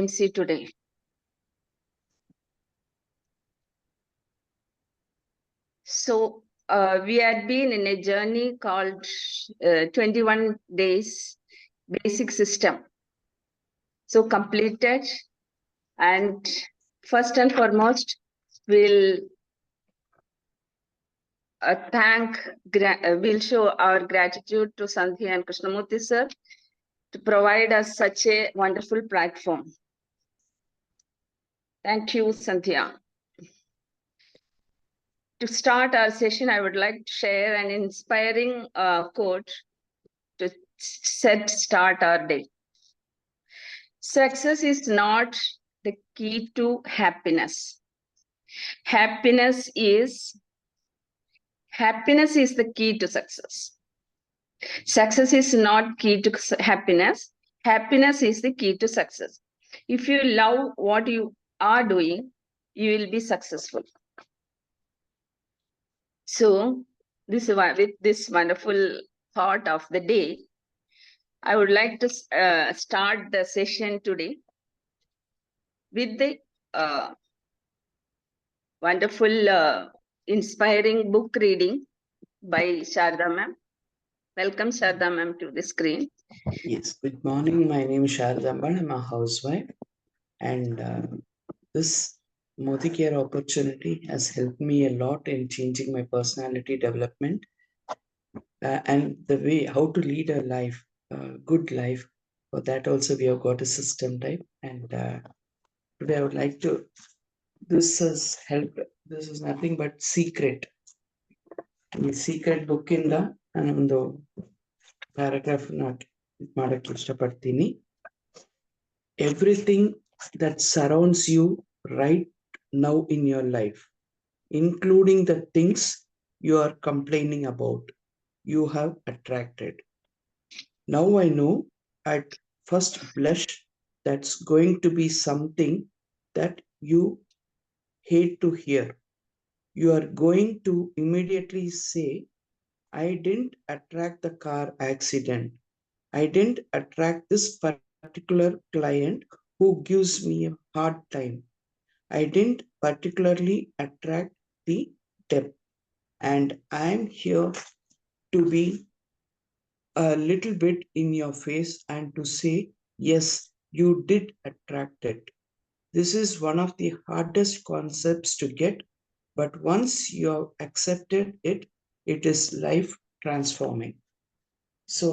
MC today. So we had been in a journey called 21 days basic system. So completed, and first and foremost, we'll we'll show our gratitude to Sandhya and Krishnamurthy sir to provide us such a wonderful platform. Thank you, Sandhya. To start our session, I would like to share an inspiring quote to start our day. Success is not the key to happiness. Happiness is the key to success. Success is not key to happiness. Happiness is the key to success. If you love what you are doing, you will be successful. So with this wonderful thought of the day, I would like to start the session today with the wonderful, inspiring book reading by Sharda ma'am. Welcome, Sharda ma'am, to the screen. Yes, good morning. My name is Sharda ma'am. I'm a housewife, and this Modi Care opportunity has helped me a lot in changing my personality development and the way how to lead a life, good life. For that also, we have got a system type, and today I would like to. This has helped. This is nothing but secret. The secret book in the ಒಂದು paragraph ಮಾಡಕ್ಕೆ ಇಷ್ಟಪಡ್ತೀನಿ. Everything that surrounds you right now in your life, including the things you are complaining about, you have attracted. Now I know at first blush that's going to be something that you hate to hear. You are going to immediately say, I didn't attract the car accident. I didn't attract this particular client who gives me a hard time. I didn't particularly attract the debt. And I'm here to be a little bit in your face and to say, yes, you did attract it. This is one of the hardest concepts to get, but once you have accepted it, it is life transforming. So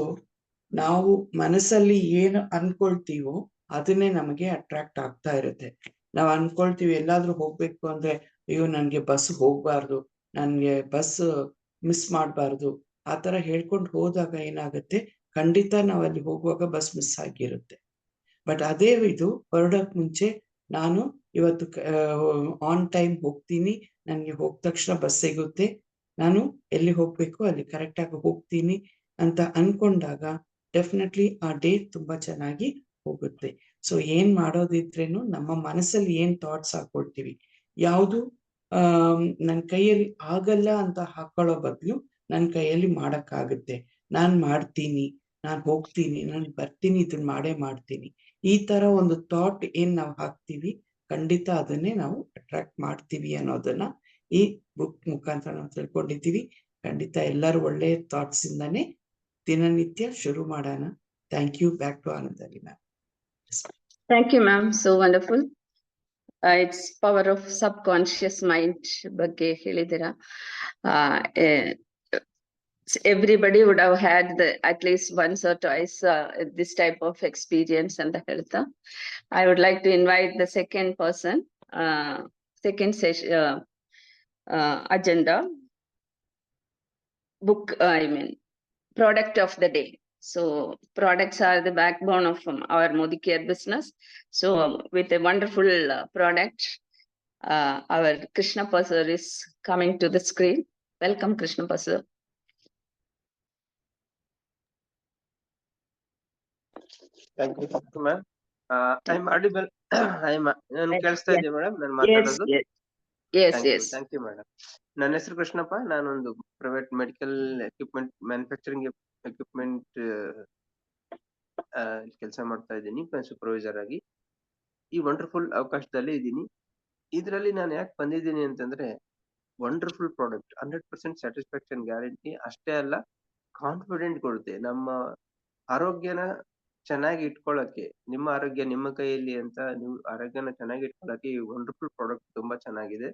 ನಾವು ಮನಸ್ಸಲ್ಲಿ ಏನು ಅನ್ಕೊಳ್ತೀವೋ ಅದನ್ನೇ ನಮಗೆ attract ಆಗ್ತಾ ಇರುತ್ತೆ. ನಾವು ಅನ್ಕೊಳ್ತೀವಿ ಎಲ್ಲಾದ್ರೂ ಹೋಗ್ಬೇಕು ಅಂದ್ರೆ ಅಯ್ಯೋ ನನ್ಗೆ ಬಸ್ ಹೋಗ್ಬಾರ್ದು, ನನ್ಗೆ ಬಸ್ ಮಿಸ್ ಮಾಡಬಾರ್ದು, ಆ ತರ ಹೇಳ್ಕೊಂಡು ಹೋದಾಗ ಏನಾಗುತ್ತೆ, ಖಂಡಿತ ನಾವು ಅಲ್ಲಿ ಹೋಗುವಾಗ ಬಸ್ ಮಿಸ್ ಆಗಿರುತ್ತೆ. ಬಟ್ ಅದೇ ಇದು ಹೊರಡಕ್ ಮುಂಚೆ ನಾನು ಇವತ್ತು ಆನ್ ಟೈಮ್ ಹೋಗ್ತೀನಿ, ನನ್ಗೆ ಹೋದ ತಕ್ಷಣ ಬಸ್ ಸಿಗುತ್ತೆ, ನಾನು ಎಲ್ಲಿ ಹೋಗ್ಬೇಕು ಅಲ್ಲಿ ಕರೆಕ್ಟ್ ಆಗಿ ಹೋಗ್ತೀನಿ ಅಂತ ಅನ್ಕೊಂಡಾಗ ಡೆಫಿನೆಟ್ಲಿ ಆ ಡೇ ತುಂಬಾ ಚೆನ್ನಾಗಿ ಹೋಗುತ್ತೆ. ಸೊ ಏನ್ ಮಾಡೋದಿದ್ರೇನು ನಮ್ಮ ಮನಸ್ಸಲ್ಲಿ ಏನ್ ಥಾಟ್ಸ್ ಹಾಕೊಳ್ತೀವಿ, ಯಾವುದು ನನ್ನ ಕೈಯಲ್ಲಿ ಆಗಲ್ಲ ಅಂತ ಹಾಕೊಳ್ಳೋ ಬದಲು ನನ್ನ ಕೈಯಲ್ಲಿ ಮಾಡಕ್ಕಾಗುತ್ತೆ, ನಾನ್ ಮಾಡ್ತೀನಿ, ನಾನ್ ಹೋಗ್ತೀನಿ, ನಾನ್ ಬರ್ತೀನಿ, ಇದನ್ನ ಮಾಡೇ ಮಾಡ್ತೀನಿ, ಈ ತರ ಒಂದು ಥಾಟ್ ಏನ್ ನಾವು ಹಾಕ್ತಿವಿ ಖಂಡಿತ ಅದನ್ನೇ ನಾವು ಅಟ್ರಾಕ್ಟ್ ಮಾಡ್ತೀವಿ ಅನ್ನೋದನ್ನ ಈ ಬುಕ್ ಮುಖಾಂತರ ನಾವು ತಿಳ್ಕೊಂಡಿದ್ದೀವಿ. ಖಂಡಿತ ಎಲ್ಲರೂ ಒಳ್ಳೆ ಥಾಟ್ಸ್ ಇಂದಾನೆ ದಿನನಿತ್ಯ ಶುರು ಮಾಡೋಣ. Thank you. Back to Anandali ma'am. Thank you, ma'am. So wonderful. It's power of subconscious mind ಬಗ್ಗೆ ಹೇಳಿದಿರಾ. Everybody would have had at least once or twice this type of experience and the health. I would like to invite the second person, second session, agenda book, product of the day. So products are the backbone of our Modi Care business. So with a wonderful product, our Krishnappa sir is coming to the screen. Welcome, Krishnappa sir. Thank you, ma'am. I'm audible. ನಾನು ಕೇಳಿಸ್ತಾ ಇದೆಯಾ madam ನಾನು ಮಾತಾಡೋದು? Yes. Thank you, madam. ನನ್ನ ಹೆಸರು ಕೃಷ್ಣಪ್ಪ. ನಾನೊಂದು private medical equipment manufacturing equipment ಕೆಲಸ ಮಾಡ್ತಾ ಇದ್ದೀನಿ ಸೂಪರ್ವೈಸರ್ ಆಗಿ. ಈ ವಂಡರ್ಫುಲ್ ಅವಕಾಶದಲ್ಲಿ ಇದ್ದೀನಿ. ಇದರಲ್ಲಿ ನಾನು ಯಾಕೆ ಬಂದಿದ್ದೀನಿ ಅಂತಂದ್ರೆ, ವಂಡರ್ಫುಲ್ ಪ್ರಾಡಕ್ಟ್, 100% ಸ್ಯಾಟಿಸ್ಫ್ಯಾಕ್ಷನ್ ಗ್ಯಾರಂಟಿ ಅಷ್ಟೇ ಅಲ್ಲ, ಕಾನ್ಫಿಡೆಂಟ್ ಕೊಡುತ್ತೆ. ನಮ್ಮ ಆರೋಗ್ಯನ ಚೆನ್ನಾಗಿ ಇಟ್ಕೊಳ್ಳಕ್ಕೆ, ನಿಮ್ಮ ಆರೋಗ್ಯ ನಿಮ್ಮ ಕೈಯಲ್ಲಿ ಅಂತ, ನೀವು ಆರೋಗ್ಯನ ಚೆನ್ನಾಗಿ ಇಟ್ಕೊಳ್ಳಕ್ಕೆ ಈ ವಂಡರ್ಫುಲ್ ಪ್ರಾಡಕ್ಟ್ ತುಂಬಾ ಚೆನ್ನಾಗಿದೆ.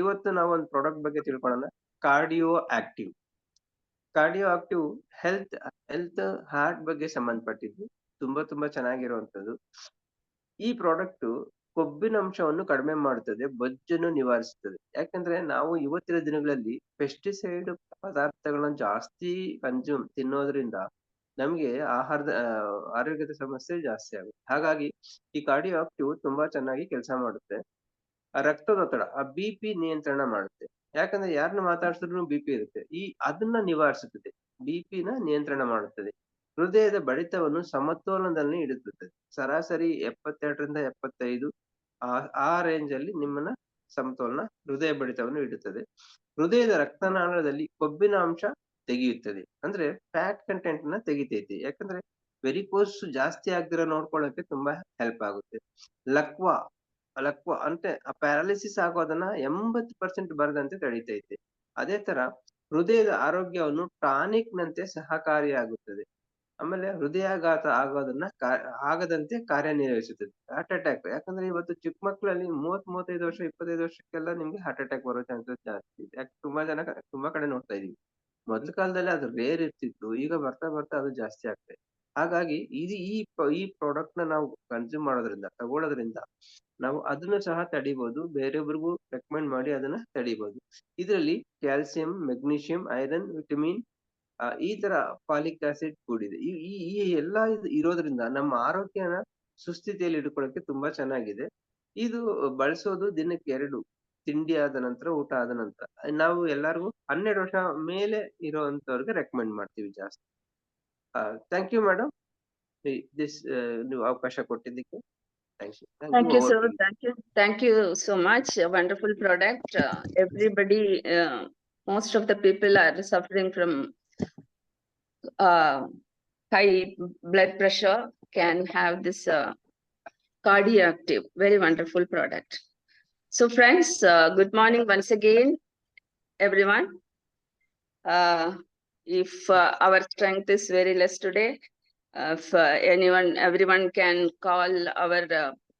ಇವತ್ತು ನಾವು ಒಂದು ಪ್ರಾಡಕ್ಟ್ ಬಗ್ಗೆ ತಿಳ್ಕೊಳ್ಳೋಣ. Cardio active. Cardio active health heart ಬಗ್ಗೆ ಸಂಬಂಧಪಟ್ಟಿದ್ದು ತುಂಬಾ ಚೆನ್ನಾಗಿರುವಂತದ್ದು. ಈ ಪ್ರಾಡಕ್ಟ್ ಕೊಬ್ಬಿನ ಅಂಶವನ್ನು ಕಡಿಮೆ ಮಾಡುತ್ತದೆ, ಬೊಜ್ಜನ್ನು ನಿವಾರಿಸುತ್ತದೆ. ಯಾಕಂದ್ರೆ ನಾವು ಇವತ್ತಿನ ದಿನಗಳಲ್ಲಿ ಪೆಸ್ಟಿಸೈಡ್ ಪದಾರ್ಥಗಳನ್ನ ಜಾಸ್ತಿ ತಿನ್ನೋದ್ರಿಂದ ನಮ್ಗೆ ಆಹಾರದ ಆರೋಗ್ಯದ ಸಮಸ್ಯೆ ಜಾಸ್ತಿ ಆಗುತ್ತೆ. ಹಾಗಾಗಿ ಈ ಕಾರ್ಡಿಯೋ ಆಕ್ಟಿವ್ ತುಂಬಾ ಚೆನ್ನಾಗಿ ಕೆಲಸ ಮಾಡುತ್ತೆ. ರಕ್ತದೊತ್ತಡ, BP ನಿಯಂತ್ರಣ ಮಾಡುತ್ತೆ. ಯಾಕಂದ್ರೆ ಯಾರನ್ನ ಮಾತಾಡ್ಸಿದ್ರು BP ಇರುತ್ತೆ. ಅದನ್ನ ನಿವಾರಿಸುತ್ತದೆ, BP ನ ನಿಯಂತ್ರಣ ಮಾಡುತ್ತದೆ. ಹೃದಯದ ಬಡಿತವನ್ನು ಸಮತೋಲನದಲ್ಲಿ ಇಡುತ್ತದೆ. ಸರಾಸರಿ 72ರಿಂದ 75 ಆ ರೇಂಜ್ ಅಲ್ಲಿ ನಿಮ್ಮನ್ನ ಸಮತೋಲನ ಹೃದಯ ಬಡಿತವನ್ನು ಇಡುತ್ತದೆ. ಹೃದಯದ ರಕ್ತನಾಳದಲ್ಲಿ ಕೊಬ್ಬಿನ ಅಂಶ ತೆಗೆಯುತ್ತದೆ, ಅಂದ್ರೆ ಫ್ಯಾಟ್ ಕಂಟೆಂಟ್ ನ ತೆಗಿತೈತಿ. ಯಾಕಂದ್ರೆ ವೆರಿಕೋಸ್ ಜಾಸ್ತಿ ಆಗದಿರೋ ನೋಡ್ಕೊಳ್ಳೋಕೆ ತುಂಬಾ ಹೆಲ್ಪ್ ಆಗುತ್ತೆ. ಲಕ್ವಾ ಅಂದ್ರೆ ಪ್ಯಾರಾಲಿಸಿಸ್ ಆಗೋದನ್ನ 80% ಬರದಂತೆ ತಡೀತೈತೆ. ಅದೇ ತರ ಹೃದಯದ ಆರೋಗ್ಯವನ್ನು ಟಾನಿಕ್ ನಂತೆ ಸಹಕಾರಿಯಾಗುತ್ತದೆ. ಆಮೇಲೆ ಹೃದಯಾಘಾತ ಆಗದಂತೆ ಕಾರ್ಯನಿರ್ವಹಿಸುತ್ತದೆ. ಹಾರ್ಟ್ ಅಟ್ಯಾಕ್, ಯಾಕಂದ್ರೆ ಇವತ್ತು ಚಿಕ್ಕ ಮಕ್ಕಳಲ್ಲಿ 35 ವರ್ಷ 25 ವರ್ಷಕ್ಕೆಲ್ಲ ನಿಮ್ಗೆ ಹಾರ್ಟ್ ಅಟ್ಯಾಕ್ ಬರೋ ಚಾನ್ಸಸ್ ಜಾಸ್ತಿ ಇದೆ. ಯಾಕೆ ತುಂಬಾ ಕಡೆ ನೋಡ್ತಾ ಇದೀವಿ. ಮೊದಲ ಕಾಲದಲ್ಲಿ ಅದು ರೇರ್ ಇರ್ತಿತ್ತು, ಈಗ ಬರ್ತಾ ಅದು ಜಾಸ್ತಿ ಆಗ್ತದೆ. ಹಾಗಾಗಿ ಈ ಪ್ರಾಡಕ್ಟ್ ನ ನಾವು ಕನ್ಸ್ಯೂಮ್ ಮಾಡೋದ್ರಿಂದ, ತಗೊಳ್ಳೋದ್ರಿಂದ ನಾವು ಅದನ್ನು ಸಹ ತಡಿಬಹುದು, ಬೇರೆಯೊಬ್ಬರಿಗೂ ರೆಕಮೆಂಡ್ ಮಾಡಿ ಅದನ್ನ ತಡಿಬಹುದು. ಇದರಲ್ಲಿ ಕ್ಯಾಲ್ಸಿಯಂ, ಮೆಗ್ನೀಷಿಯಂ, ಐರನ್, ವಿಟಮಿನ್, ಈ ತರ ಫಾಲಿಕ್ ಆಸಿಡ್ ಕೂಡಿದೆ. ಈ ಎಲ್ಲಾ ಇರೋದ್ರಿಂದ ನಮ್ಮ ಆರೋಗ್ಯನ ಸುಸ್ಥಿತಿಯಲ್ಲಿ ಇಟ್ಕೊಳ್ಳೋಕೆ ತುಂಬಾ ಚೆನ್ನಾಗಿದೆ. ಇದು ಬಳಸೋದು ದಿನಕ್ಕೆ 2 ತಿಂಡಿ ಆದ ನಂತರ, ಊಟ ಆದ ನಂತರ. ನಾವು ಎಲ್ಲರಿಗೂ 12 ವರ್ಷ ಮೇಲೆ ಇರುವಂತವ್ರಿಗೆ ರೆಕಮೆಂಡ್ ಮಾಡ್ತೀವಿ ಜಾಸ್ತಿ. ಥ್ಯಾಂಕ್ ಯು ಮೇಡಮ್, ನೀವು ಅವಕಾಶ ಕೊಟ್ಟಿದ್ದಕ್ಕೆ. Thank you, sir. Thank you so much. A wonderful product. Everybody, most of the people are suffering from high blood pressure, can have this cardiactive, very wonderful product. So friends, good morning once again, everyone. If our strength is very less today, if everyone can call our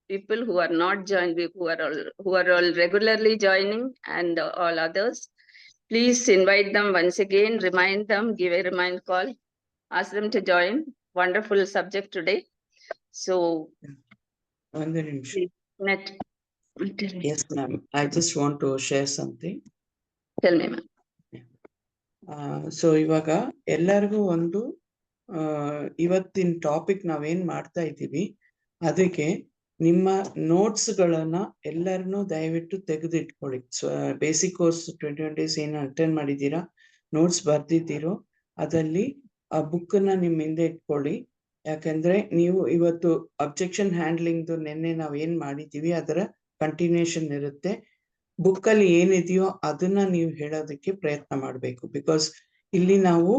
people who are not joined, who are all regularly joining, and all others, please invite them once again, remind them, give a remind call, ask them to join. Wonderful subject today. So yes ma'am, I just want to share something. Tell me ma'am. So ಇವಾಗ ಎಲ್ಲರಿಗೂ ಒಂದು ಇವತ್ತಿನ topic ನಾವೇನ್ ಮಾಡ್ತಾ ಇದ್ದೀವಿ, ಅದಕ್ಕೆ ನಿಮ್ಮ notes ಗಳನ್ನ ಎಲ್ಲರನ್ನೂ ದಯವಿಟ್ಟು ತೆಗೆದಿಟ್ಕೊಳ್ಳಿ. ಬೇಸಿಕ್ ಕೋರ್ಸ್ 21 days ಏನು ಅಟೆಂಡ್ ಮಾಡಿದ್ದೀರಾ, ನೋಟ್ಸ್ ಬರ್ದಿದ್ದೀರೋ ಅದಲ್ಲಿ ಆ ಬುಕ್ ನ ನಿಮ್ ಹಿಂದೆ ಇಟ್ಕೊಳ್ಳಿ. ಯಾಕಂದ್ರೆ ನೀವು ಇವತ್ತು ಅಬ್ಜೆಕ್ಷನ್ ಹ್ಯಾಂಡ್ಲಿಂಗ್ ನಿನ್ನೆ ನಾವ್ ಏನ್ ಮಾಡಿದೀವಿ ಅದರ ಕಂಟಿನ್ಯೂಷನ್ ಇರುತ್ತೆ. ಬುಕ್ ಅಲ್ಲಿ ಏನಿದೆಯೋ ಅದನ್ನ ನೀವು ಹೇಳೋದಕ್ಕೆ ಪ್ರಯತ್ನ ಮಾಡ್ಬೇಕು. ಬಿಕಾಸ್ ಇಲ್ಲಿ ನಾವು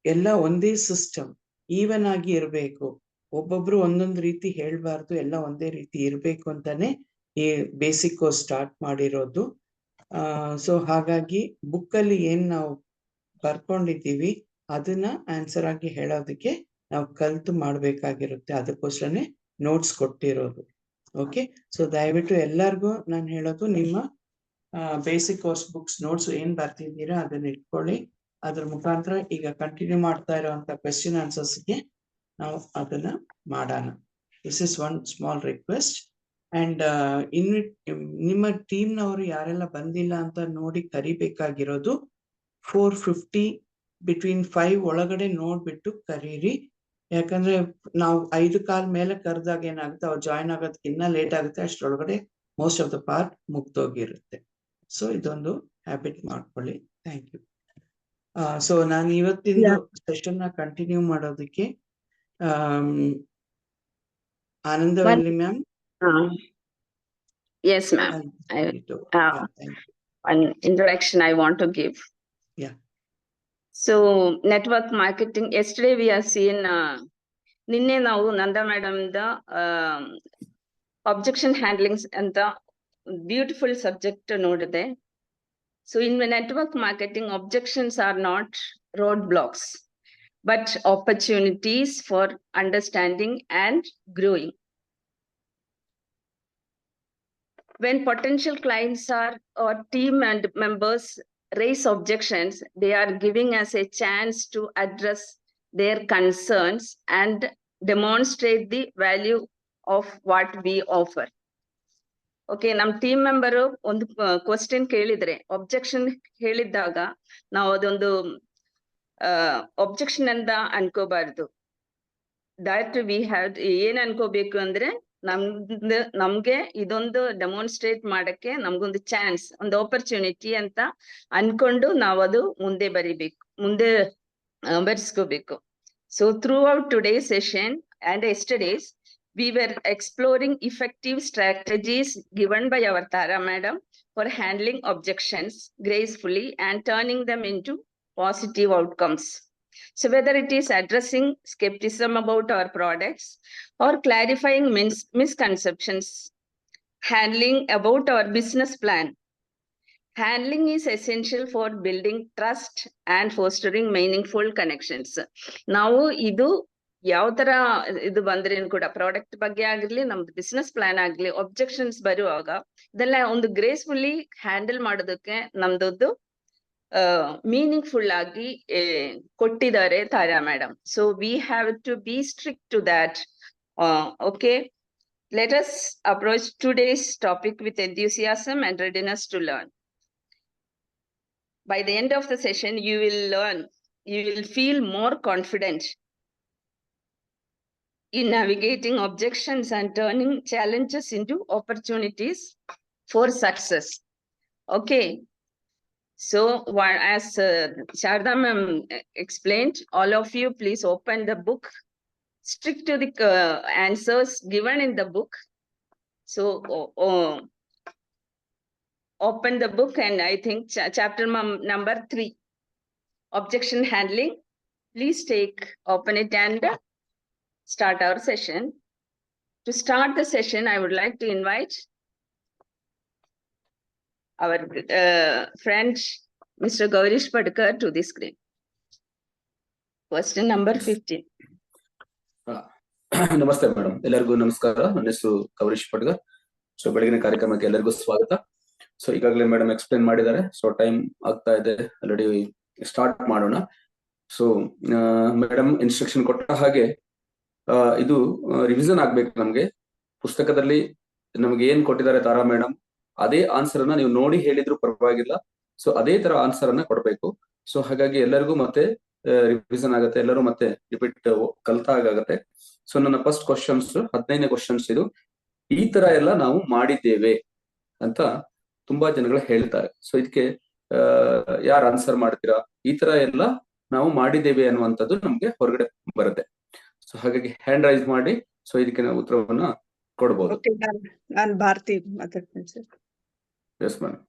ಎಲ್ಲ ಒಂದೇ ಸಿಸ್ಟಮ್, ಈವನ್ ಆಗಿ ಇರ್ಬೇಕು. ಒಬ್ಬೊಬ್ರು ಒಂದೊಂದು ರೀತಿ ಹೇಳ್ಬಾರ್ದು, ಎಲ್ಲ ಒಂದೇ ರೀತಿ ಇರ್ಬೇಕು ಅಂತಾನೆ ಈ ಬೇಸಿಕ್ ಕೋರ್ಸ್ ಸ್ಟಾರ್ಟ್ ಮಾಡಿರೋದು. ಸೊ ಹಾಗಾಗಿ ಬುಕ್ ಅಲ್ಲಿ ಏನ್ ನಾವು ಬರ್ಕೊಂಡಿದ್ದೀವಿ ಅದನ್ನ ಆನ್ಸರ್ ಆಗಿ ಹೇಳೋದಕ್ಕೆ ನಾವು ಕಲ್ತು ಮಾಡ್ಬೇಕಾಗಿರುತ್ತೆ. ಅದಕ್ಕೋಸ್ಕರನೇ ನೋಟ್ಸ್ ಕೊಟ್ಟಿರೋದು. ಓಕೆ, ಸೊ ದಯವಿಟ್ಟು ಎಲ್ಲರಿಗೂ ನಾನು ಹೇಳೋದು, ನಿಮ್ಮ ಬೇಸಿಕ್ ಕೋರ್ಸ್ ಬುಕ್ಸ್ ನೋಟ್ಸ್ ಏನ್ ಬರ್ತಿದ್ದೀರಾ ಅದನ್ನ ಇಟ್ಕೊಳ್ಳಿ. ಅದ್ರ ಮುಖಾಂತರ ಈಗ ಕಂಟಿನ್ಯೂ ಮಾಡ್ತಾ ಇರುವಂತ ಕ್ವೆಶ್ಚನ್ ಆನ್ಸರ್ಸ್ಗೆ ನಾವು ಅದನ್ನ ಮಾಡೋಣ. This is one small request. And ನಿಮ್ಮ ಟೀಮ್ನವರು ಯಾರೆಲ್ಲ ಬಂದಿಲ್ಲ ಅಂತ ನೋಡಿ ಕರಿಬೇಕಾಗಿರೋದು 4:50 between 5 ಒಳಗಡೆ ನೋಡ್ಬಿಟ್ಟು ಕರೀರಿ. ಯಾಕಂದ್ರೆ ನಾವು 5 ಕಾಲ್ ಮೇಲೆ ಕರೆದಾಗ ಏನಾಗುತ್ತೆ, ಅವ್ರು ಜಾಯಿನ್ ಆಗೋದಕ್ಕಿನ್ನ ಲೇಟ್ ಆಗುತ್ತೆ, ಅಷ್ಟರೊಳಗಡೆ ಮೋಸ್ಟ್ ಆಫ್ ದ ಪಾರ್ಟ್ ಮುಗ್ದೋಗಿರುತ್ತೆ. ಸೊ ಇದೊಂದು ಹ್ಯಾಬಿಟ್ ಮಾಡ್ಕೊಳ್ಳಿ. Thank you. ಸೊ ನಾನು ಇವತ್ತಿನ ಸೆಷನ್ ನ ಕಂಟಿನ್ಯೂ ಮಾಡೋದಕ್ಕೆ Anandavalli ma'am. Yes ma'am. An introduction I want to give. Yeah. So network marketing, yesterday we have seen ನಿನ್ನೆ ನಾವು ನಂದಾ ಮೇಡಮ್ ದ ಅಬ್ಜೆಕ್ಷನ್ ಹ್ಯಾಂಡ್ಲಿಂಗ್ಸ್ ಅಂತ ಬ್ಯೂಟಿಫುಲ್ ಸಬ್ಜೆಕ್ಟ್ ನೋಡಿದೆ. So in the network marketing, objections are not roadblocks, but opportunities for understanding and growing. When potential clients or team and members raise objections, they are giving us a chance to address their concerns and demonstrate the value of what we offer. Okay, ನಮ್ team member ಒಂದು question ಕೇಳಿದ್ರೆ, objection ಹೇಳಿದ್ದಾಗ ನಾವು ಅದೊಂದು objection ಅಂತ ಅನ್ಕೋಬಾರ್ದು. That we have ಏನ್ ಅನ್ಕೋಬೇಕು ಅಂದ್ರೆ, ನಮ್ಗೆ ಇದೊಂದು ಡೆಮಾನ್ಸ್ಟ್ರೇಟ್ ಮಾಡಕ್ಕೆ ನಮ್ಗೊಂದು ಚಾನ್ಸ್, ಒಂದು ಆಪರ್ಚುನಿಟಿ ಅಂತ ಅನ್ಕೊಂಡು ನಾವು ಅದು ಮುಂದೆ ಬರೆಸ್ಕೋಬೇಕು. So throughout today's session and yesterday's, we were exploring effective strategies given by our Tara madam for handling objections gracefully and turning them into positive outcomes. So whether it is addressing skepticism about our products or clarifying misconceptions, handling about our business plan, handling is essential for building trust and fostering meaningful connections. Now, idu ಯಾವ ತರ ಇದು ಬಂದ್ರೇನು ಕೂಡ, product ಬಗ್ಗೆ ಆಗಿರ್ಲಿ, ನಮ್ದು business plan ಆಗ್ಲಿ, ಒಬ್ಜೆಕ್ಷನ್ಸ್ ಬರುವಾಗ ಇದೆಲ್ಲ ಒಂದು ಗ್ರೇಸ್ಫುಲ್ಲಿ ಹ್ಯಾಂಡಲ್ ಮಾಡೋದಕ್ಕೆ ನಮ್ದೊಂದು ಮೀನಿಂಗ್ಫುಲ್ ಆಗಿ ಕೊಟ್ಟಿದ್ದಾರೆ Tara madam. So we have to be strict to that. Okay, let us approach today's topic with enthusiasm and readiness to learn. By the end of the session, you will feel more confident in navigating objections and turning challenges into opportunities for success. Okay. So as Sharda ma'am explained, all of you please open the book, stick to the answers given in the book. So open the book, and I think chapter number 3, objection handling. Please open it and start our session. To start the session, I would like to invite our friend Mr. Gaurish Padkar to the screen. Question number 15. ನಮಸ್ತೆ madam, ಎಲ್ಲರಿಗೂ ನಮಸ್ಕಾರ. ನನ್ನ ಹೆಸರು Gourish ಪಡ್ಕರ್. So ಬೆಳಗಿನ ಕಾರ್ಯಕ್ರಮಕ್ಕೆ ಎಲ್ಲರಿಗೂ ಸ್ವಾಗತ. So ಈಗಾಗಲೇ ಮೇಡಮ್ ಎಕ್ಸ್ಪ್ಲೇನ್ ಮಾಡಿದ್ದಾರೆ. ಸೊ ಟೈಮ್ ಆಗ್ತಾ ಇದೆ, ಆಲ್ರೆಡಿ ಸ್ಟಾರ್ಟ್ ಮಾಡೋಣ. ಸೊ ಮೇಡಮ್ ಇನ್ಸ್ಟ್ರಕ್ಷನ್ ಕೊಟ್ಟ ಹಾಗೆ ಇದು ರಿವಿಷನ್ ಆಗ್ಬೇಕು. ನಮ್ಗೆ ಪುಸ್ತಕದಲ್ಲಿ ನಮ್ಗೆ ಏನ್ ಕೊಟ್ಟಿದ್ದಾರೆ ತಾರಾ ಮೇಡಮ್, ಅದೇ ಆನ್ಸರ್ ಅನ್ನ ನೀವು ನೋಡಿ ಹೇಳಿದ್ರು ಪರವಾಗಿಲ್ಲ. ಸೊ ಅದೇ ತರ ಆನ್ಸರ್ ಅನ್ನ ಕೊಡ್ಬೇಕು. ಸೊ ಹಾಗಾಗಿ ಎಲ್ಲರಿಗೂ ಮತ್ತೆ ರಿವಿಷನ್ ಆಗತ್ತೆ, ಎಲ್ಲರೂ ಮತ್ತೆ ರಿಪೀಟ್ ಕಲ್ತಾಗತ್ತೆ. ಸೊ ನನ್ನ ಫಸ್ಟ್ ಕ್ವಶನ್ಸ್ 15ನೇ ಕ್ವಶನ್ಸ್ ಇದು. ಈ ತರ ಎಲ್ಲ ನಾವು ಮಾಡಿದ್ದೇವೆ ಅಂತ ತುಂಬಾ ಜನಗಳು ಹೇಳ್ತಾರೆ. ಸೊ ಇದಕ್ಕೆ ಯಾರು ಆನ್ಸರ್ ಮಾಡ್ತೀರಾ? ಈ ತರ ಎಲ್ಲ ನಾವು ಮಾಡಿದ್ದೇವೆ ಅನ್ನುವಂಥದ್ದು ನಮ್ಗೆ ಹೊರಗಡೆ ಬರುತ್ತೆ. ಸೊ ಹಾಗಾಗಿ ಹ್ಯಾಂಡ್ ರೈಸ್ ಮಾಡಿ, ಸೊ ಇದಕ್ಕೆ ನಾವು ಉತ್ತರವನ್ನ ಕೊಡ್ಬೋದು. ನಾನು ಭಾರತಿ ಮಾತಾಡ್ತೀನಿ ಸರ್. Yes madam.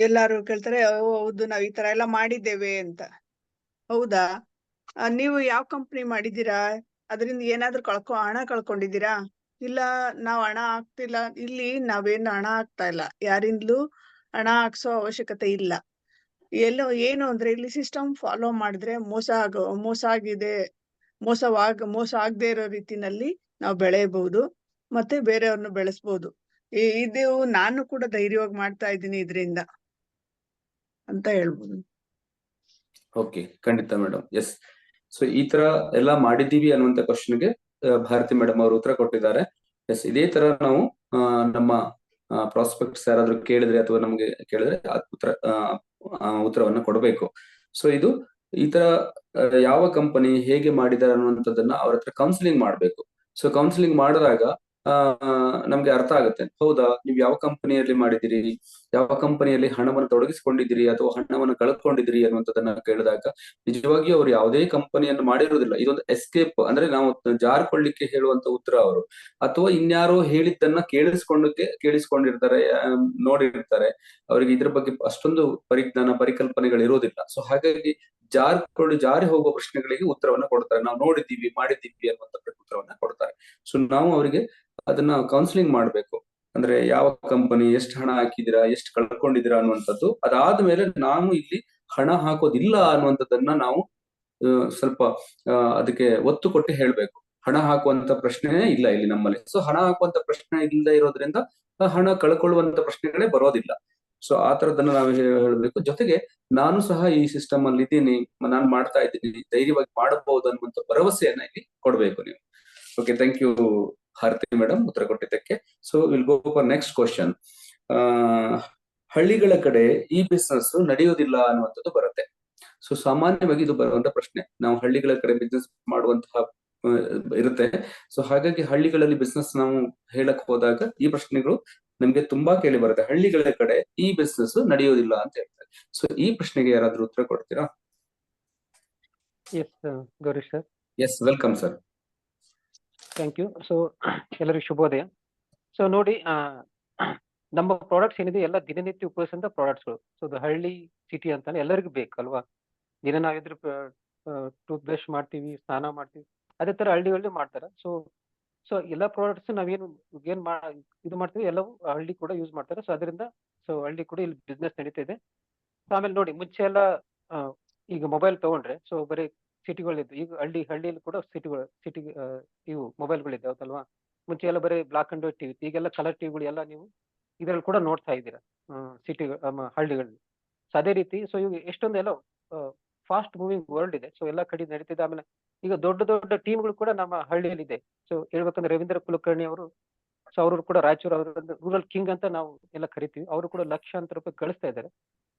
ಎಲ್ಲಾರು ಕೇಳ್ತಾರೆ, ಹೌದು ನಾವ್ ಈ ತರ ಎಲ್ಲ ಮಾಡಿದ್ದೇವೆ ಅಂತ. ಹೌದಾ? ನೀವು ಯಾವ ಕಂಪ್ನಿ ಮಾಡಿದೀರಾ? ಅದರಿಂದ ಏನಾದ್ರೂ ಹಣ ಕಳ್ಕೊಂಡಿದ್ದೀರಾ? ಇಲ್ಲ, ನಾವ್ ಹಣ ಹಾಕ್ತಿಲ್ಲ. ಇಲ್ಲಿ ನಾವೇನು ಹಣ ಹಾಕ್ತಾ ಇಲ್ಲ, ಯಾರಿಂದಲೂ ಹಣ ಹಾಕ್ಸೋ ಅವಶ್ಯಕತೆ ಇಲ್ಲ. ಏನು ಅಂದ್ರೆ ಇಲ್ಲಿ ಸಿಸ್ಟಮ್ ಫಾಲೋ ಮಾಡಿದ್ರೆ ಮೋಸ ಆಗದೆ ಇರೋ ರೀತಿನಲ್ಲಿ ನಾವು ಬೆಳೆಯಬಹುದು, ಮತ್ತೆ ಬೇರೆಯವ್ರನ್ನ ಬೆಳೆಸ್ಬೋದು. ಇದು ನಾನು ಕೂಡ ಧೈರ್ಯವಾಗಿ ಮಾಡ್ತಾ ಇದ್ದೀನಿ ಇದರಿಂದ ಅಂತ ಹೇಳ್ಬೋದು. ಓಕೆ, ಖಂಡಿತ ಮೇಡಮ್. ಎಸ್. ಸೊ ಈ ತರ ಎಲ್ಲ ಮಾಡಿದೀವಿ ಅನ್ನುವಂತ ಕ್ವಶನ್ಗೆ ಭಾರತಿ ಮೇಡಮ್ ಅವರು ಉತ್ತರ ಕೊಟ್ಟಿದ್ದಾರೆ. ಎಸ್, ಇದೇ ತರ ನಾವು ನಮ್ಮ ಪ್ರಾಸ್ಪೆಕ್ಟ್ಸ್ ಯಾರಾದ್ರೂ ಕೇಳಿದ್ರೆ ಅಥವಾ ನಮ್ಗೆ ಕೇಳಿದ್ರೆ ಉತ್ತರವನ್ನ ಕೊಡಬೇಕು. ಸೊ ಇದು ಈ ತರ ಯಾವ ಕಂಪನಿ ಹೇಗೆ ಮಾಡಿದ್ದಾರೆ ಅನ್ನುವಂಥದ್ದನ್ನ ಅವ್ರ ಹತ್ರ ಕೌನ್ಸಿಲಿಂಗ್ ಮಾಡ್ಬೇಕು. ಸೊ ಕೌನ್ಸಿಲಿಂಗ್ ಮಾಡಿದಾಗ ನಮ್ಗೆ ಅರ್ಥ ಆಗುತ್ತೆ, ಹೌದಾ ನೀವು ಯಾವ ಕಂಪನಿಯಲ್ಲಿ ಮಾಡಿದಿರಿ, ಯಾವ ಕಂಪನಿಯಲ್ಲಿ ಹಣವನ್ನು ತೊಡಗಿಸಿಕೊಂಡಿದ್ದೀರಿ ಅಥವಾ ಹಣವನ್ನು ಕಳ್ಕೊಂಡಿದ್ದೀರಿ ಅನ್ನುವಂಥದ್ದನ್ನ ಕೇಳಿದಾಗ ನಿಜವಾಗಿಯೂ ಅವ್ರು ಯಾವುದೇ ಕಂಪನಿಯನ್ನು ಮಾಡಿರುವುದಿಲ್ಲ. ಇದೊಂದು ಎಸ್ಕೇಪ್, ಅಂದ್ರೆ ನಾವು ಜಾರ್ಕೊಳ್ಳಿಕ್ಕೆ ಹೇಳುವಂತ ಉತ್ತರ ಅವರು, ಅಥವಾ ಇನ್ಯಾರೋ ಹೇಳಿದ್ದನ್ನ ಕೇಳಿಸ್ಕೊಂಡಿರ್ತಾರೆ, ನೋಡಿರ್ತಾರೆ. ಅವರಿಗೆ ಇದ್ರ ಬಗ್ಗೆ ಅಷ್ಟೊಂದು ಪರಿಕಲ್ಪನೆಗಳು ಇರೋದಿಲ್ಲ. ಸೊ ಹಾಗಾಗಿ ಜಾರಿ ಹೋಗುವ ಪ್ರಶ್ನೆಗಳಿಗೆ ಉತ್ತರವನ್ನ ಕೊಡ್ತಾರೆ. ನಾವು ನೋಡಿದ್ದೀವಿ, ಮಾಡಿದ್ದೀವಿ ಅನ್ನುವಂಥ ಉತ್ತರವನ್ನ ಕೊಡ್ತಾರೆ. ಸೊ ನಾವು ಅವರಿಗೆ ಅದನ್ನ ಕೌನ್ಸಿಲಿಂಗ್ ಮಾಡ್ಬೇಕು. ಅಂದ್ರೆ ಯಾವ ಕಂಪನಿ, ಎಷ್ಟು ಹಣ ಹಾಕಿದಿರಾ, ಎಷ್ಟು ಕಳ್ಕೊಂಡಿದ್ದೀರಾ ಅನ್ನುವಂಥದ್ದು. ಅದಾದ್ಮೇಲೆ ನಾವು ಇಲ್ಲಿ ಹಣ ಹಾಕೋದಿಲ್ಲ ಅನ್ನುವಂಥದ್ದನ್ನ ನಾವು ಸ್ವಲ್ಪ ಅದಕ್ಕೆ ಒತ್ತು ಕೊಟ್ಟು ಹೇಳ್ಬೇಕು. ಹಣ ಹಾಕುವಂತ ಪ್ರಶ್ನೆನೇ ಇಲ್ಲ ಇಲ್ಲಿ ನಮ್ಮಲ್ಲಿ. ಸೊ ಹಣ ಹಾಕುವಂತ ಪ್ರಶ್ನೆ ಇಲ್ಲದೆ ಇರೋದ್ರಿಂದ ಹಣ ಕಳ್ಕೊಳ್ಳುವಂತ ಪ್ರಶ್ನೆಗಳೇ ಬರೋದಿಲ್ಲ. ಸೊ ಆ ತರದನ್ನ ನಾವು ಹೇಳ್ಬೇಕು. ಜೊತೆಗೆ ನಾನು ಸಹ ಈ ಸಿಸ್ಟಮ್ ಅಲ್ಲಿ ಇದ್ದೀನಿ, ನಾನು ಮಾಡ್ತಾ ಇದ್ದೀನಿ, ಧೈರ್ಯವಾಗಿ ಮಾಡಬಹುದು ಅನ್ನುವಂತ ಭರವಸೆಯನ್ನ ಇಲ್ಲಿ ಕೊಡ್ಬೇಕು ನೀವು. Okay, thank you Bharati madam ಉತ್ತರ ಕೊಟ್ಟಿದ್ದಕ್ಕೆ. So will go for next question. ಹಳ್ಳಿಗಳ ಕಡೆ ಈ ಬಿಸ್ನೆಸ್ ನಡೆಯುವುದಿಲ್ಲ ಅನ್ನುವಂಥದ್ದು ಬರುತ್ತೆ. ಸೊ ಸಾಮಾನ್ಯವಾಗಿ ಇದು ಬರುವಂತ ಪ್ರಶ್ನೆ. ನಾವು ಹಳ್ಳಿಗಳ ಕಡೆ ಬಿಸ್ನೆಸ್ ಮಾಡುವಂತಹ ಇರುತ್ತೆ. ಸೊ ಹಾಗಾಗಿ ಹಳ್ಳಿಗಳಲ್ಲಿ ಬಿಸ್ನೆಸ್ ನಾವು ಹೇಳಕ್ ಹೋದಾಗ ಈ ಪ್ರಶ್ನೆಗಳು ನಮ್ಗೆ ತುಂಬಾ ಕೇಳಿ ಬರುತ್ತೆ. ಹಳ್ಳಿಗಳ ಕಡೆ ಈ ಬಿಸ್ನೆಸ್ ನಡೆಯೋದಿಲ್ಲ ಅಂತ ಹೇಳ್ತಾರೆ. ಸೊ ಈ ಪ್ರಶ್ನೆಗೆ ಯಾರಾದ್ರೂ ಉತ್ತರ ಕೊಡ್ತೀರಾ? Yes Gowrish sir. Yes, welcome sir. Thank you. So ಎಲ್ಲರಿಗೂ ಶುಭೋದಯ. ಸೊ ನೋಡಿ, ನಮ್ಮ ಪ್ರಾಡಕ್ಟ್ಸ್ ಏನಿದೆ ಎಲ್ಲ ದಿನನಿತ್ಯ ಉಪಯೋಗಿಸುವಂತ ಪ್ರಾಡಕ್ಟ್ಸ್ಗಳು. ಸೊ ಅದು ಹಳ್ಳಿ ಸಿಟಿ ಅಂತಾನೆ ಎಲ್ಲರಿಗೂ ಬೇಕಲ್ವಾ. ದಿನ ನಾವಿದ್ರ ಟೂತ್ ಬ್ರಷ್ ಮಾಡ್ತೀವಿ, ಸ್ನಾನ ಮಾಡ್ತೀವಿ, ಅದೇ ತರ ಹಳ್ಳಿಗಳಲ್ಲಿ ಮಾಡ್ತಾರೆ. ಸೊ ಸೊ ಎಲ್ಲ ಪ್ರಾಡಕ್ಟ್ಸ್ ನಾವೇನು ಇದು ಮಾಡ್ತೀವಿ ಎಲ್ಲವೂ ಹಳ್ಳಿ ಕೂಡ ಯೂಸ್ ಮಾಡ್ತಾರೆ. ಸೊ ಅದರಿಂದ ಸೊ ಹಳ್ಳಿ ಕೂಡ ಇಲ್ಲಿ ಬಿಸ್ನೆಸ್ ನಡೀತಾ ಇದೆ. ಆಮೇಲೆ ನೋಡಿ, ಮುಂಚೆ ಎಲ್ಲ ಈಗ ಮೊಬೈಲ್ ತಗೊಂಡ್ರೆ ಸೊ ಬರೀ ಸಿಟಿಗಳಿದ್ದು, ಈಗ ಹಳ್ಳಿಯಲ್ಲಿ ಕೂಡ ಸಿಟಿ ಇವು ಮೊಬೈಲ್ಗಳಿದೆ ಹೌದಲ್ವಾ. ಮುಂಚೆ ಎಲ್ಲ ಬರೀ ಬ್ಲಾಕ್ ಅಂಡ್ ವೈಟ್ ಟಿವಿ, ಈಗೆಲ್ಲ ಕಲರ್ ಟಿವಿಗಳು ಎಲ್ಲ ನೀವು ಇದ್ರಲ್ಲಿ ಕೂಡ ನೋಡ್ತಾ ಇದ್ದೀರಾ ಸಿಟಿ ಹಳ್ಳಿಗಳಲ್ಲಿ. ಸೊ ಅದೇ ರೀತಿ ಸೊ ಇವಾಗ ಎಷ್ಟೊಂದು ಎಲ್ಲ ಫಾಸ್ಟ್ ಮೂವಿಂಗ್ ವರ್ಲ್ಡ್ ಇದೆ. ಸೊ ಎಲ್ಲ ಕಡೆ ನಡೀತಿದೆ. ಆಮೇಲೆ ಈಗ ದೊಡ್ಡ ದೊಡ್ಡ ಟೀಮ್ಗಳು ಕೂಡ ನಮ್ಮ ಹಳ್ಳಿಯಲ್ಲಿ ಇದೆ. ಸೊ ಹೇಳ್ಬೇಕಂದ್ರೆ ರವೀಂದ್ರ ಕುಲಕರ್ಣಿ ಅವರು, ಸೊ ಅವರು ಕೂಡ ರಾಯಚೂರು ಅವರ ರೂರಲ್ ಕಿಂಗ್ ಅಂತ ನಾವು ಎಲ್ಲ ಕರಿತೀವಿ. ಅವರು ಕೂಡ ಲಕ್ಷಾಂತರ ರೂಪಾಯಿ ಗಳಿಸ್ತಾ ಇದ್ದಾರೆ.